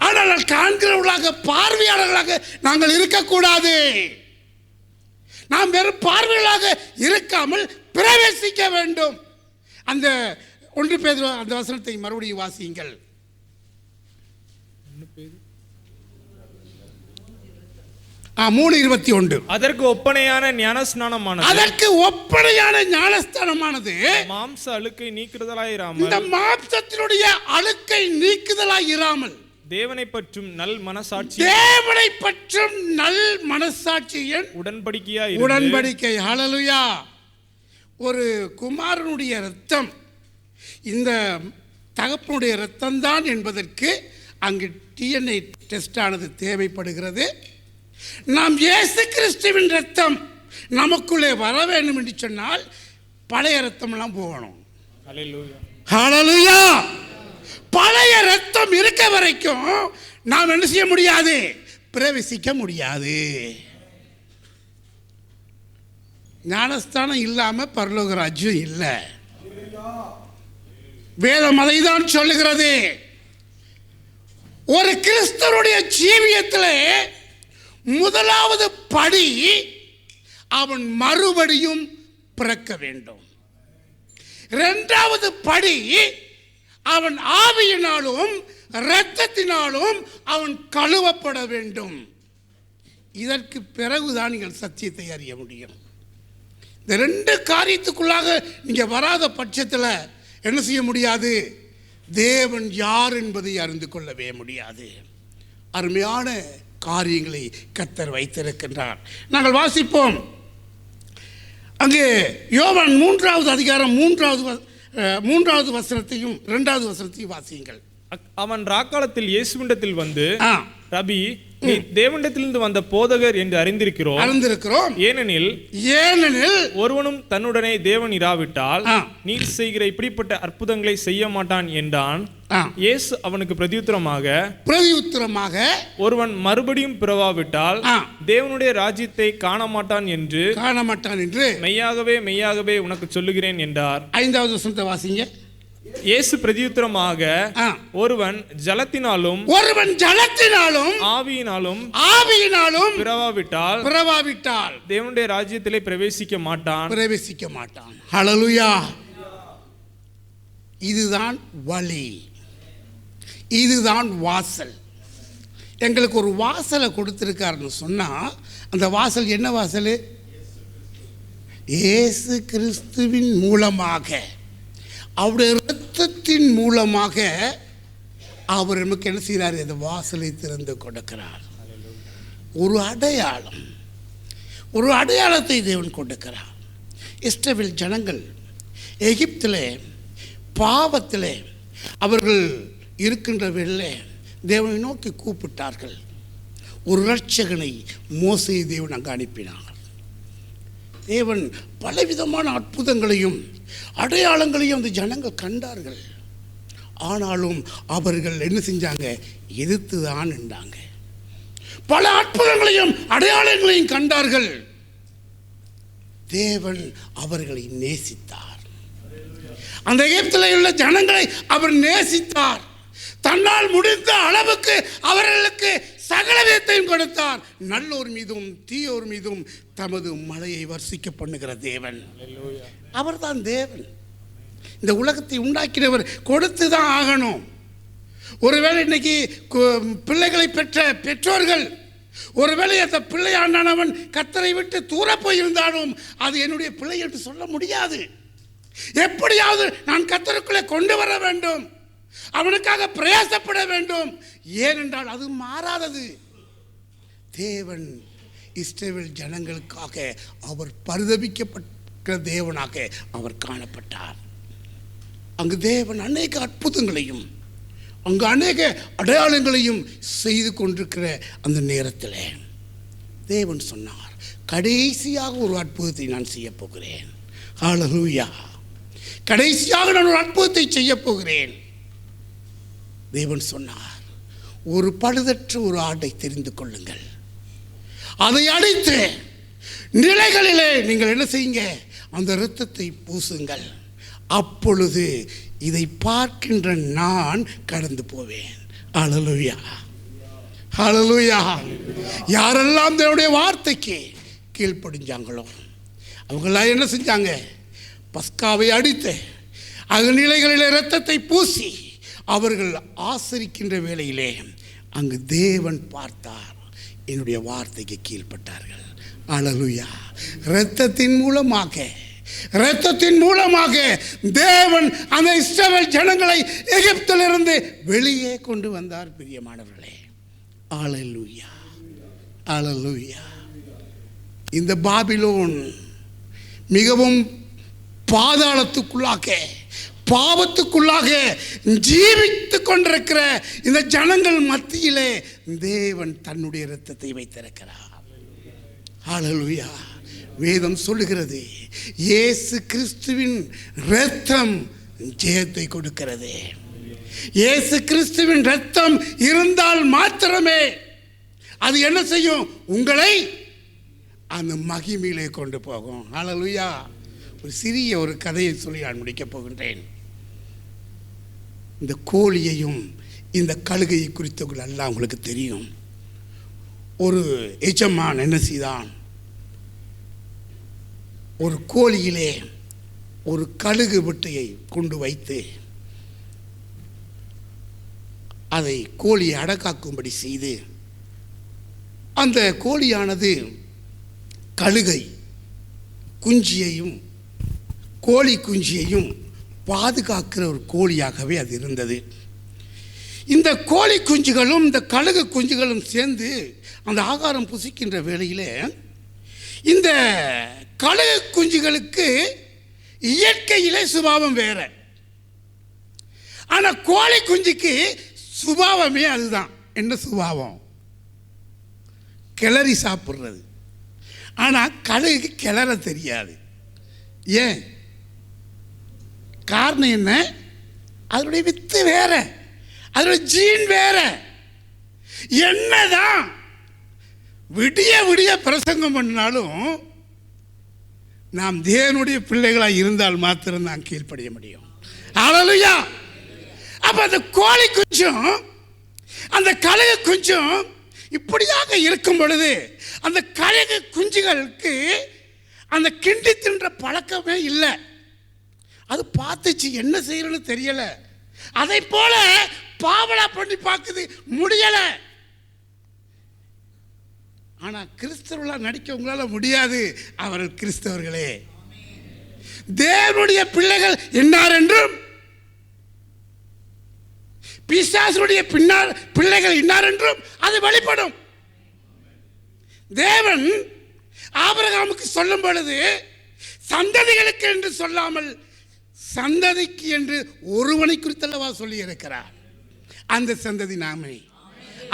ஆனால் காண்கிறவர்களாக, பார்வையாளர்களாக நாங்கள் இருக்கக்கூடாது. நாம் வெறும் பார்வையாளர்களாக இருக்காமல் பிரவேசிக்க வேண்டும். அந்த 1 பேதுரு அந்த வசனத்தை மறுபடியும் வாசியுங்கள். மூணு 21. அதற்கு ஒப்பனையான ஞானஸ்நானமானது, அதற்கு ஒப்பனையான ஞானஸ்நானமானது மாம்ச அழுக்கை நீக்குதலாயிராமல், இந்த மாம்சத்தினுடைய அழுக்கை நீக்குதலாயிராமல், தேவனை பற்றும் நல் மனசாட்சி, தேவனை பற்றும் நல் மனசாட்சியின் உடன்படிக்கை. ஹல்லேலூயா. ஒரு குமாரனுடைய இரத்தம் இந்த தகப்பனுடைய இரத்தம் தான் என்பதற்கு அங்கு டிஎன்ஏ டெஸ்ட் ஆனது தேவைப்படுகிறது. நாம் இயேசு கிறிஸ்துவின் இரத்தம் நமக்குள்ளே வர வேண்டும் என்று சொன்னால் பழைய இரத்தமெல்லாம் போகணும். ஹல்லேலூயா. பழைய இரத்தம் இருக்க வரைக்கும் நாம் என்ன செய்ய முடியாது? பிரவேசிக்க முடியாது. ஞானஸ்தானம் இல்லாம பரலோக ராஜ்யம் இல்லை. வேதம் அதைதான் சொல்லுகிறது. ஒரு கிறிஸ்தவனுடைய ஜீவியத்திலே முதலாவது படி அவன் மறுபடியும் பிறக்க வேண்டும். இரண்டாவது படி அவன் ஆவியினாலும் இரத்தத்தினாலும் அவன் கழுவப்பட வேண்டும். இதற்கு பிறகுதான் நீங்கள் சத்தியத்தை அறிய முடியும். இந்த 2 காரியத்துக்குள்ளாக நீங்க வராத பட்சத்தில் என்ன செய்ய முடியாது? தேவன் யார் என்பதை அறிந்து கொள்ளவே முடியாது. அருமையான காரியங்களை கர்த்தர் வைத்திருக்கின்றார். நாங்கள் வாசிப்போம். அங்கே யோவான் 3வது அதிகாரம் 3வது வசனத்தையும் 2வது வசனத்தையும் வாசியுங்கள். அவன் ராக்காலத்தில் இயேசுவிடத்தில் வந்து, ரபி, நீ தேவனிடத்திலிருந்து வந்த போதகர் என்று அறிந்திருக்கிறோம். ஏனெனில் ஒருவனும் தன்னுடனே தேவன் இராவிட்டால் நீர் செய்கிற இப்படிப்பட்ட அற்புதங்களை செய்ய மாட்டான் என்றான். இயேசு அவனுக்கு பிரதியுத்தரமாக ஒருவன் மறுபடியும் பிறவாவிட்டால் தேவனுடைய ராஜ்யத்தை காண மாட்டான் என்று மெய்யாகவே மெய்யாகவே உனக்கு சொல்லுகிறேன் என்றார். 5வது வசனத்தை வாசிங்க. இயேசு பிரதியுத்தரமாக, ஒருவன் ஜலத்தினாலும் ஆவியினாலும் பிறவாவிட்டால் தேவனுடைய ராஜ்யத்திலே பிரவேசிக்க மாட்டான். ஹல்லேலூயா. இதுதான் வழி, இதுதான் வாசல். எங்களுக்கு ஒரு வாசலை கொடுத்திருக்காருன்னு சொன்னா, அந்த வாசல் என்ன வாசல்? இயேசு கிறிஸ்துவின் மூலமாக, அவருடைய இரத்தத்தின் மூலமாக அவர் நமக்கு என்ன செய்கிறார்? அந்த வாசலை திறந்து கொடுக்கிறார். ஒரு அடையாளத்தை தேவன் கொடுக்கிறார். இஸ்ரவேல் ஜனங்கள் எகிப்திலே பாவத்திலே அவர்கள் இருக்கின்ற வேளையிலே தேவனை நோக்கி கூப்பிட்டார்கள். ஒரு இரட்சகனை மோசேயை தேவன் அங்கு அனுப்பினார். தேவன் பலவிதமான அற்புதங்களையும் அடையாளங்களையும் அந்த ஜனங்கள் கண்டார்கள். ஆனாலும் அவர்கள் என்ன செஞ்சாங்க? எதிர்த்து தான் நின்றாங்க. பல அற்புதங்களையும் அடையாளங்களையும் கண்டார்கள். தேவன் அவர்களை நேசித்தார். அந்த எகிப்தில் உள்ள ஜனங்களை அவர் நேசித்தார். தன்னால் முடிந்த அளவுக்கு அவர்களுக்கு சகல விதத்தையும் கொடுத்தார். நல்லோர் மீதும் தீயோர் மீதும் தமது மழையை வர்ஷிக்க பண்ணுகிற தேவன் அவர்தான் தேவன். இந்த உலகத்தை உண்டாக்கினவர் கொடுத்து தான் ஆகணும். ஒருவேளை இன்னைக்கு பிள்ளைகளை பெற்ற பெற்றோர்கள் ஒருவேளை அந்த பிள்ளையானவன் கர்த்தரை விட்டு தூர போயிருந்தாலும் அது என்னுடைய பிள்ளை என்று சொல்ல முடியாது. எப்படியாவது நான் கர்த்தருக்குள்ளே கொண்டு வர வேண்டும், அவனுக்காக பிரயாசப்பட வேண்டும். ஏனென்றால் அது மாறாதது. தேவன் இஸ்ரவேல் ஜனங்களுக்காக அவர் பரிதபிக்கப்பட்ட தேவனாக அவர் காணப்பட்டார். அங்கு தேவன் அநேக அற்புதங்களையும் அங்கு அநேக அடையாளங்களையும் செய்து கொண்டிருக்கிற அந்த நேரத்தில் தேவன் சொன்னார், கடைசியாக ஒரு அற்புதத்தை நான் செய்ய போகிறேன். ஹல்லேலூயா. கடைசியாக நான் ஒரு அற்புதத்தை செய்ய போகிறேன். தேவன் சொன்னார், ஒரு பழுதற்ற ஒரு ஆட்டை தெரிந்து கொள்ளுங்கள், அதை அடித்து நிலைகளிலே நீங்கள் என்ன செய்யுங்க, அந்த இரத்தத்தை பூசுங்கள். அப்பொழுது இதை பார்க்கின்ற நான் கடந்து போவேன். ஹல்லேலூயா, ஹல்லேலூயா. யாரெல்லாம் தேவனுடைய வார்த்தைக்கு கீழ்ப்படிஞ்சாங்களோ அவங்களாம் என்ன செஞ்சாங்க, பஸ்காவை அடித்து அகநிலைகளில் இரத்தத்தை பூசி அவர்கள் ஆசரிக்கின்ற வேளையிலே அங்கு தேவன் பார்த்தார், என்னுடைய வார்த்தைக்கு கீழ்ப்பட்டார்கள். ஹல்லேலூயா. இரத்தத்தின் மூலமாக தேவன் அந்த இஸ்ரவேல் ஜனங்களை எகிப்திலிருந்து வெளியே கொண்டு வந்தார். பிரியமானவர்களே, ஹல்லேலூயா, ஹல்லேலூயா. இந்த பாபிலோன் மிகவும் பாதாளத்துக்குள்ளாக பாவத்துக்குள்ளாக ஜீவித்து கொண்டிருக்கிற இந்த ஜனங்கள் மத்தியிலே தேவன் தன்னுடைய இரத்தத்தை வைத்திருக்கிறார். ஹல்லேலூயா. வேதம் சொல்லுகிறது, இயேசு கிறிஸ்துவின் இரத்தம் ஜெயத்தை கொடுக்கிறது. இயேசு கிறிஸ்துவின் இரத்தம் இருந்தால் மாத்திரமே அது என்ன செய்யும், உங்களை அந்த மகிமையிலே கொண்டு போகும். ஹல்லேலூயா. ஒரு சிறிய ஒரு கதையை சொல்லி நான் முடிக்கப் போகின்றேன். இந்த கோழியையும் இந்த கழுகையை குறித்தவர்கள் எல்லாம் உங்களுக்கு தெரியும். ஒரு எஜமான் என்ன செய்தான், ஒரு கோழியிலே ஒரு கழுகு வெட்டையை கொண்டு வைத்து அதை கோழியை அடக்காக்கும்படி செய்து அந்த கோழியானது கழுகை குஞ்சியையும் கோழி குஞ்சியையும் பாதுகாக்கிற ஒரு கோழியாகவே அது இருந்தது. இந்த கோழி குஞ்சுகளும் இந்த கழுகு குஞ்சுகளும் சேர்ந்து அந்த ஆகாரம் புசிக்கின்ற வேளையிலே இந்த கழுகு குஞ்சுகளுக்கு இயற்கையிலே சுபாவம் வேற, ஆனால் கோழி குஞ்சுக்கு சுபாவமே அதுதான். என்ன சுபாவம்? கிளறி சாப்பிட்றது. ஆனால் கழுகுக்கு கிளற தெரியாது. ஏன்? காரணம் என்ன? அதனுடைய வித்து வேற, அதனுடைய ஜீன் வேற. என்னதான் விடிய விடிய பிரசங்கம் பண்ணாலும் நாம் தேவனுடைய பிள்ளைகளாக இருந்தால் மாத்திரம் நான் கீழ்ப்படிய முடியும். ஹல்லேலூயா. அப்ப அந்த கோழி குஞ்சும் அந்த கழுகு குஞ்சும் இப்படியாக இருக்கும் பொழுது அந்த கழுகு குஞ்சுகளுக்கு அந்த கிண்டி தின்ற பழக்கமே இல்லை. அது பார்த்துச்சு, என்ன செய்யறன்னு தெரியல. அதை போல பாவலா பண்ணி பார்க்குது, முடியல. ஆனால் கிறிஸ்தவர்களாக நடிக்க உங்களால முடியாது. அவர்கள் கிறிஸ்தவர்களே, தேவனுடைய பிள்ளைகள் என்னார் என்றும் பிசாசுடைய பிள்ளைகள் இன்னார் என்றும் அது வெளிப்படும். தேவன் ஆபிரகாமுக்கு சொல்லும் பொழுது சந்ததிகளுக்கு என்று சொல்லாமல் சந்ததிக்கு என்று ஒருவனை குறித்தல்லவா சொல்லி இருக்கிறார். அந்த சந்ததி நாமே,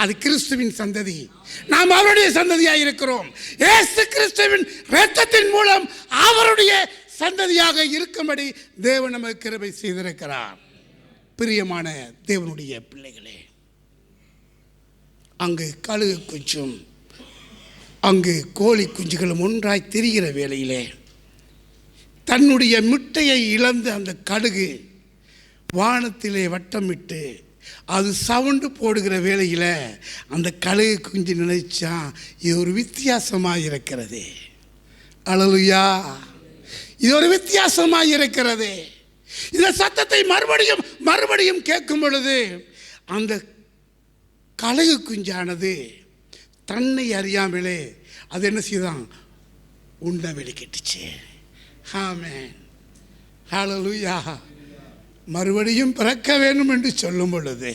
அது கிறிஸ்துவின் சந்ததி. நாம் அவருடைய சந்ததியாக இருக்கிறோம். இயேசு கிறிஸ்துவின் இரத்தத்தின் மூலம் அவருடைய சந்ததியாக இருக்கும்படி தேவன் நமக்கு கிருபை செய்திருக்கிறார். பிரியமான தேவனுடைய பிள்ளைகளே, அங்கு கழுகு குஞ்சும் அங்கு கோழி குஞ்சுகளும் ஒன்றாய் திரிகிற வேளையிலே தன்னுடைய முட்டையை இழந்த அந்த கழுகு வானத்திலே வட்டமிட்டு அது சவுண்டு போடுகிற வேளையில் அந்த கழுகு குஞ்சு நினைச்சான், இது ஒரு வித்தியாசமாக இருக்கிறது. அல்லேலூயா, இது ஒரு வித்தியாசமாக இருக்கிறது. இந்த சத்தத்தை மறுபடியும் கேட்கும் பொழுது அந்த கழுகு குஞ்சானது தன்னை அறியாமலே அது என்ன செய்தான், உண்ட வெளிக்கிட்டுச்சு. ஆமென், ஹல்லேலூயா. மறுபடியும் பிறக்க வேண்டும் என்று சொல்லும் பொழுது,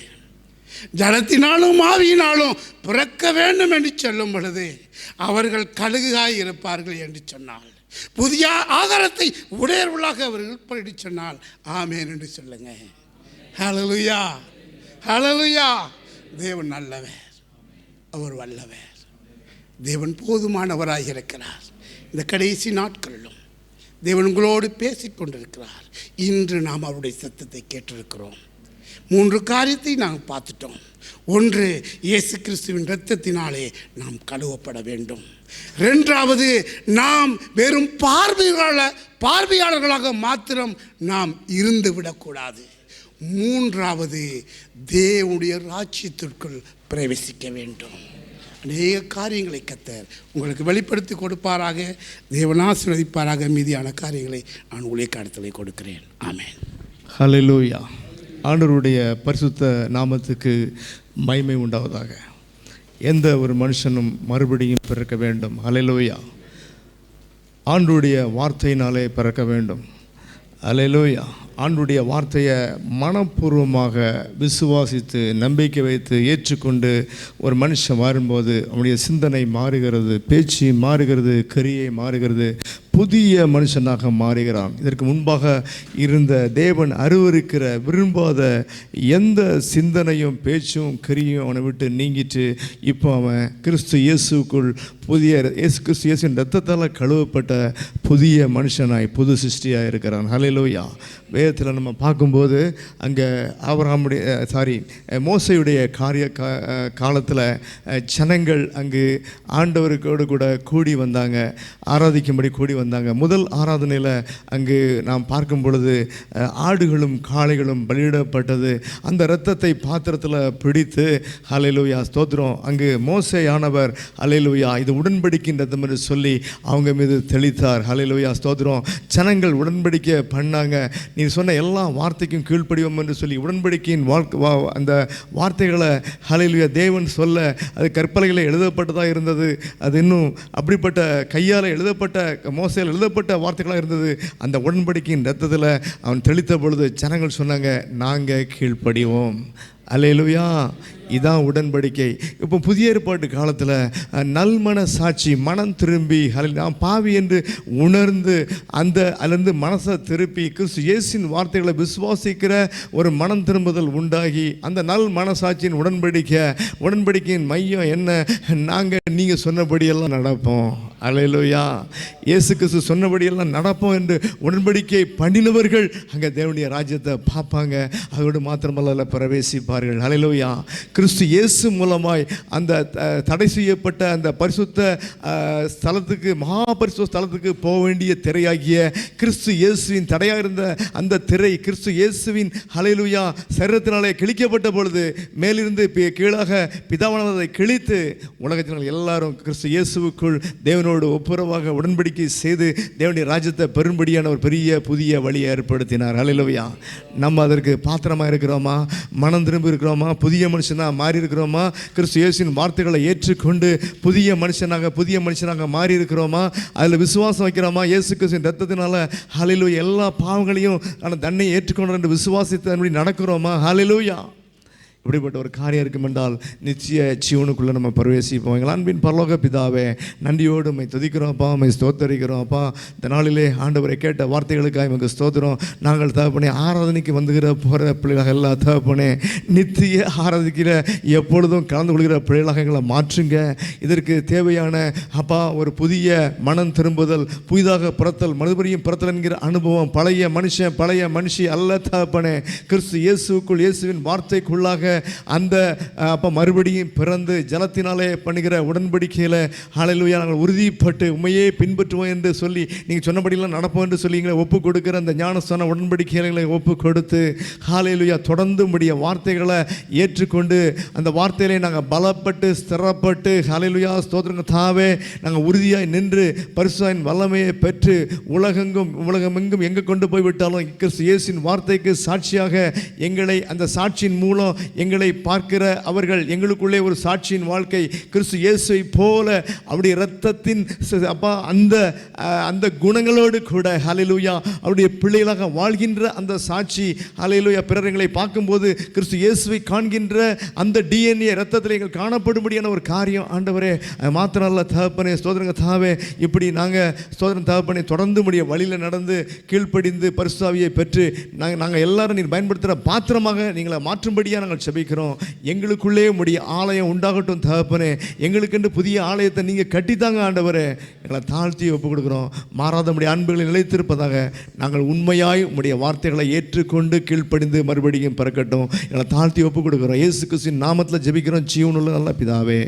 ஜலத்தினாலும் ஆவியினாலும் பிறக்க வேண்டும் என்று சொல்லும் பொழுது அவர்கள் கழுகாய் இருப்பார்கள் என்று சொன்னால், புதிய ஆதாரத்தை உடையவர்களாக அவர்கள் படி சொன்னால் ஆமென் என்று சொல்லுங்க. ஹல்லேலூயா, ஹல்லேலூயா. தேவன் நல்லவர், அவர் வல்லவர், தேவன் போதுமானவராக இருக்கிறார். இந்த கடைசி நாட்களிலும் தேவன் உங்களோடு பேசிக்கொண்டிருக்கிறார். இன்று நாம் அவருடைய சத்தத்தை கேட்டிருக்கிறோம். 3 காரியத்தை நாங்கள் பார்த்துட்டோம். ஒன்று, இயேசு கிறிஸ்துவின் இரத்தத்தினாலே நாம் கழுவப்பட வேண்டும். 2வது, நாம் வெறும் பார்வையாளர்களாக மாத்திரம் நாம் இருந்து விடக்கூடாது. 3வது, தேவனுடைய ராஜ்யத்திற்குள் பிரவேசிக்க வேண்டும். அநேக காரியங்களை கர்த்தர் உங்களுக்கு வெளிப்படுத்தி கொடுப்பாராக. தேவன் ஆசீர்வதிப்பாராக. மீதியான காரியங்களை நான் ஊழியக்காரத்தில் கொடுக்கிறேன். ஆமென். ஹல்லேலூயா. ஆண்டவருடைய பரிசுத்த நாமத்துக்கு மகிமை உண்டாவதாக. எந்த ஒரு மனுஷனும் மறுபடியும் பிறக்க வேண்டும். ஹல்லேலூயா. ஆண்டவருடைய வார்த்தையினாலே பிறக்க வேண்டும். ஹல்லேலூயா. ஆண்டவருடைய வார்த்தையை மனப்பூர்வமாக விசுவாசித்து நம்பிக்கை வைத்து ஏற்றுக்கொண்டு ஒரு மனுஷன் மாறும்போது அவனுடைய சிந்தனை மாறுகிறது, பேச்சு மாறுகிறது, கிரியை மாறுகிறது, புதிய மனுஷனாக மாறுகிறான். இதற்கு முன்பாக இருந்த தேவன் அருவருக்கிற விரும்பாத எந்த சிந்தனையும் பேச்சும் கிரியும் அவனை விட்டு நீங்கிட்டு இப்போ அவன் கிறிஸ்து இயேசுக்குள் புதிய கிறிஸ்து இயேசுவின் இரத்தத்தால் கழுவப்பட்ட புதிய மனுஷனாய் புது சிருஷ்டியாக இருக்கிறான். ஹல்லேலூயா. வேதத்தில் நம்ம பார்க்கும்போது அங்கே மோசையுடைய காலத்தில் ஜனங்கள் அங்கு ஆண்டவருக்கோடு கூட கூடி வந்தாங்க, ஆராதிக்கும்படி கூடி வந்தாங்க. முதல் ஆராதனையில் அங்கு நாம் பார்க்கும் பொழுது ஆடுகளும் காளைகளும் பலியிடப்பட்டது. அந்த இரத்தத்தை பாத்திரத்தில் பிடித்து ஹல்லேலூயா ஸ்தோத்திரம், அங்கு மோசேயானவர் ஹல்லேலூயா இது உடன்படிக்கையின் இரத்தம் என்று சொல்லி அவங்க மீது தெளித்தார். ஹல்லேலூயா ஸ்தோத்திரம். ஜனங்கள் உடன்படிக்கை பண்ணாங்க. நீ சொன்ன எல்லா வார்த்தைக்கும் கீழ்ப்படிவோம் என்று சொல்லி உடன்படிக்கையின் அந்த வார்த்தைகளை ஹல்லேலூயா தேவன் சொல்ல அது கற்பலைகளில் எழுதப்பட்டதாக இருந்தது. அது இன்னும் அப்படிப்பட்ட கையால் எழுதப்பட்ட மோசையில் எழுதப்பட்ட வார்த்தைகளாக இருந்தது. அந்த உடன்படிக்கையின் இரத்தத்தில் அவன் தெளித்த பொழுது ஜனங்கள் சொன்னாங்க, நாங்கள் கீழ்ப்படிவோம். அல்லேலூயா. இதான் உடன்படிக்கை. இப்போ புதிய ஏற்பாட்டு காலத்தில் நல்மன சாட்சி, மனம் திரும்பி நான் பாவி என்று உணர்ந்து அதிலிருந்து மனசை திருப்பி கிறிஸ்து இயேசுவின் வார்த்தைகளை விசுவாசிக்கிற ஒரு மனம் திரும்புதல் உண்டாகி அந்த நல் மனசாட்சியின் உடன்படிக்கையின் மையம் என்ன, நீங்கள் சொன்னபடியெல்லாம் நடப்போம். அல்லேலூயா. இயேசு கிறிஸ்து சொன்னபடியெல்லாம் நடப்போம் என்று உடன்படிக்கை பண்ணினவர்கள் அங்கே தேவனுடைய ராஜ்யத்தை பார்ப்பாங்க. அதோடு மாத்திரமல்ல பிரவேசிப்பார்கள். அல்லேலூயா. கிறிஸ்து இயேசு மூலமாய் அந்த தடை செய்யப்பட்ட அந்த பரிசுத்த ஸ்தலத்துக்கு, மகா பரிசுத்த ஸ்தலத்துக்கு போக வேண்டிய திரையாகிய கிறிஸ்து இயேசுவின் தடையாக இருந்த அந்த திரை கிறிஸ்து இயேசுவின் ஹல்லேலூயா சரீரத்தினாலே கிழிக்கப்பட்ட பொழுது மேலிருந்து கீழாக பிதாவானதை கிழித்து உலகத்தினால் எல்லாரும் கிறிஸ்து இயேசுவுக்குள் தேவனோடு ஒப்புரவாக உடன்படிக்கை செய்து தேவனுடைய ராஜ்யத்தை பெரும்படியான ஒரு பெரிய புதிய வழியை ஏற்படுத்தினார். ஹல்லேலூயா. நம்ம அதற்கு பாத்திரமாக இருக்கிறோமா? மனம் திரும்பி இருக்கிறோமா? புதிய மனுஷனாக மாறி இருக்கிறோமா? கிறிஸ்து இயேசுவின் வார்த்தைகளை ஏற்றுக்கொண்டு புதிய மனுஷனாக மாறி இருக்கிறோமா? அதில் விசுவாசம் வைக்கிறோமா? இயேசு கிறிஸ்துவின் இரத்தத்தினால ஹல்லேலூயா எல்லா பாவங்களையும் தன்னை ஏற்றுக்கொண்டு என்று விசுவாசித்து நடக்கிறோமா? ஹல்லேலூயா. இப்படிப்பட்ட ஒரு காரியம் இருக்கும் என்றால் நிச்சய ஜீவனுக்குள்ளே நம்ம பிரவேசிப்போம். எங்கள் அன்பின் பரலோக பிதாவே, நன்றியோடு உம்மை துதிக்கிறோம்ப்பா, உம்மை ஸ்தோத்தரிக்கிறோம்ப்பா. இந்த நாளிலே ஆண்டவரை கேட்ட வார்த்தைகளுக்காக எமக்கு ஸ்தோத்திரம். நாங்கள் தகப்பனே ஆராதனைக்கு வந்துகிற போகிற பிள்ளைகளாக எல்லா தகப்பனே நித்திய ஆராதிக்கிற எப்பொழுதும் கலந்து கொள்கிற பிள்ளைகளாக எங்களை மாற்றுங்க. இதற்கு தேவையான அப்பா ஒரு புதிய மனம் திரும்புதல், புதிதாக பிறத்தல், மறுபடியும் பிறத்தல் என்கிற அனுபவம், பழைய மனுஷி அல்ல தகப்பனே, கிறிஸ்து இயேசுக்குள் இயேசுவின் வார்த்தைக்குள்ளாக அந்த அப்போ மறுபடியும் பிறந்து ஜலத்தினாலே பண்ணுகிற உடன்படிக்கையில் ஹல்லேலூயா நாங்கள் உறுதிப்பட்டு உண்மையே பின்பற்றுவோம் என்று சொல்லி நீங்கள் சொன்னபடியெல்லாம் நடப்போம் என்று சொல்லி எங்களை ஒப்பு கொடுக்குற அந்த ஞானஸ்தான உடன்படிக்கைகளை ஒப்பு கொடுத்து ஹல்லேலூயா தொடர்ந்து முடிய வார்த்தைகளை ஏற்றுக்கொண்டு அந்த வார்த்தையிலே நாங்கள் பலப்பட்டு ஸ்திரப்பட்டு ஹல்லேலூயா ஸ்தோத்திரங்க தாவே நாங்கள் உறுதியாய் நின்று பரிசுத்தாவின் வல்லமையை பெற்று உலகமெங்கும் எங்கே கொண்டு போய்விட்டாலும் கிறிஸ்து இயேசுவின் வார்த்தைக்கு சாட்சியாக எங்களை அந்த சாட்சியின் மூலம் எங்களை பார்க்கிற அவர்கள் எங்களுக்குள்ளே ஒரு சாட்சியின் வாழ்க்கை கிறிஸ்து இயேசுவை போல அவருடைய இரத்தத்தின் அப்பா அந்த குணங்களோடு கூட ஹல்லேலூயா அவருடைய பிள்ளைகளாக வாழ்கின்ற அந்த சாட்சி ஹல்லேலூயா பிறர் எங்களை பார்க்கும்போது கிறிஸ்து இயேசுவை காண்கின்ற அந்த டிஎன்ஏ இரத்தத்தில் எங்கள் காணப்படும்படியான ஒரு காரியம் ஆண்டவரே. மாத்திரம் அல்ல தகப்பனே ஸ்தோத்திரங்க தாவே இப்படி நாங்கள் ஸ்தோத்திரம் தகப்பனே தொடர்ந்து முடிய வழியில் நடந்து கீழ்ப்படிந்து பரிசுத்தாவியை பெற்று நாங்கள் எல்லாரும் நீர் பயன்படுத்துகிற பாத்திரமாக நீங்களை மாற்றும்படியாக நாங்கள் செபிக்கிறோம். எங்களுக்குள்ளே முடிய ஆலயம் உண்டாகட்டும் தகப்பனே. எங்களுக்கென்று புதிய ஆலயத்தை நீங்கள் கட்டித்தாங்க ஆண்டவரே. எங்களை தாழ்த்தி ஒப்பு கொடுக்குறோம். மாறாத முடிய அன்புகளை நிலைத்திருப்பதாக நாங்கள் உண்மையாய் உடைய வார்த்தைகளை ஏற்றுக்கொண்டு கீழ்ப்படிந்து மறுபடியும் பிறக்கட்டும். எங்களை தாழ்த்தி ஒப்பு கொடுக்குறோம். இயேசு கிறிஸ்துவின் நாமத்தில் ஜெபிக்கிறோம் ஜீவனுள்ள நல்ல பிதாவே,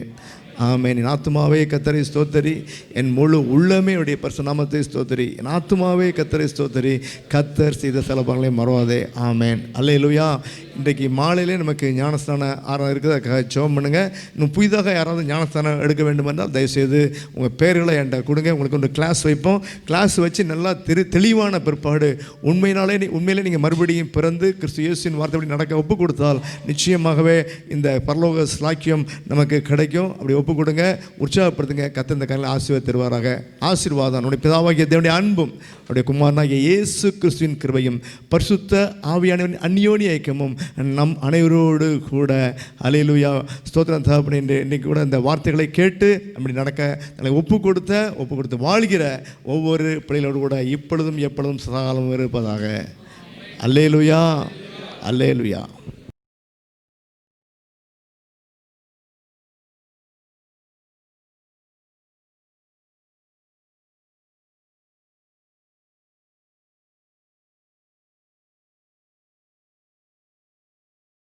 ஆமென். என் ஆத்துமாவே கர்த்தரை ஸ்தோத்தரி, என் முழு உள்ளமே உடைய பரிசுத்த நாமத்தை ஸ்தோத்தரி. என் ஆத்துமாவே கர்த்தரை ஸ்தோத்தரி, கர்த்தர் செய்த சலபங்களை மறவாதே. ஆமென். அல்லேலூயா. இன்றைக்கு மாலையிலே நமக்கு ஞானஸ்தான ஆரம் இருக்குது. அதுக்காக ஜெபம் பண்ணுங்கள். இன்னும் புதிதாக யாராவது ஞானஸ்தானம் எடுக்க வேண்டும் என்றால் தயவுசெய்து உங்கள் பேர்களை என்கிட்ட கொடுங்க. உங்களுக்கு ஒரு கிளாஸ் வைப்போம். கிளாஸ் வச்சு நல்லா தெளிவான பிற்பாடு உண்மையிலே நீங்கள் மறுபடியும் பிறந்து கிறிஸ்து இயேசுவின் வார்த்தைப்படி நடக்க ஒப்பு கொடுத்தால் நிச்சயமாகவே இந்த பரலோக ஸ்லாக்கியம் நமக்கு கிடைக்கும். அப்படி ஒப்பு கொடுங்க, உற்சாகப்படுத்துங்க. கர்த்தர் இந்த காலையில் ஆசீர்வாதம் தருவாராக. ஆசீர்வாதம் நம்முடைய பிதாவாகிய தேவனுடைய அன்பும் அவருடைய குமாரனாகிய இயேசு கிறிஸ்துவின் கிருபையும் பரிசுத்த ஆவியானவரின் அந்யோன்ய ஐக்கியமும் நம் அனைவரோடு கூட அல்லேலூயா ஸ்தோத்திரம் தகப்பனே. இன்றைக்கு கூட இந்த வார்த்தைகளை கேட்டு அப்படி நடக்க தங்களை ஒப்பு கொடுத்து வாழ்கிற ஒவ்வொரு பிள்ளைகளோடு கூட இப்பொழுதும் எப்பொழுதும் சதாகாலமும் இருப்பதாக. அல்லேலூயா, அல்லேலூயா.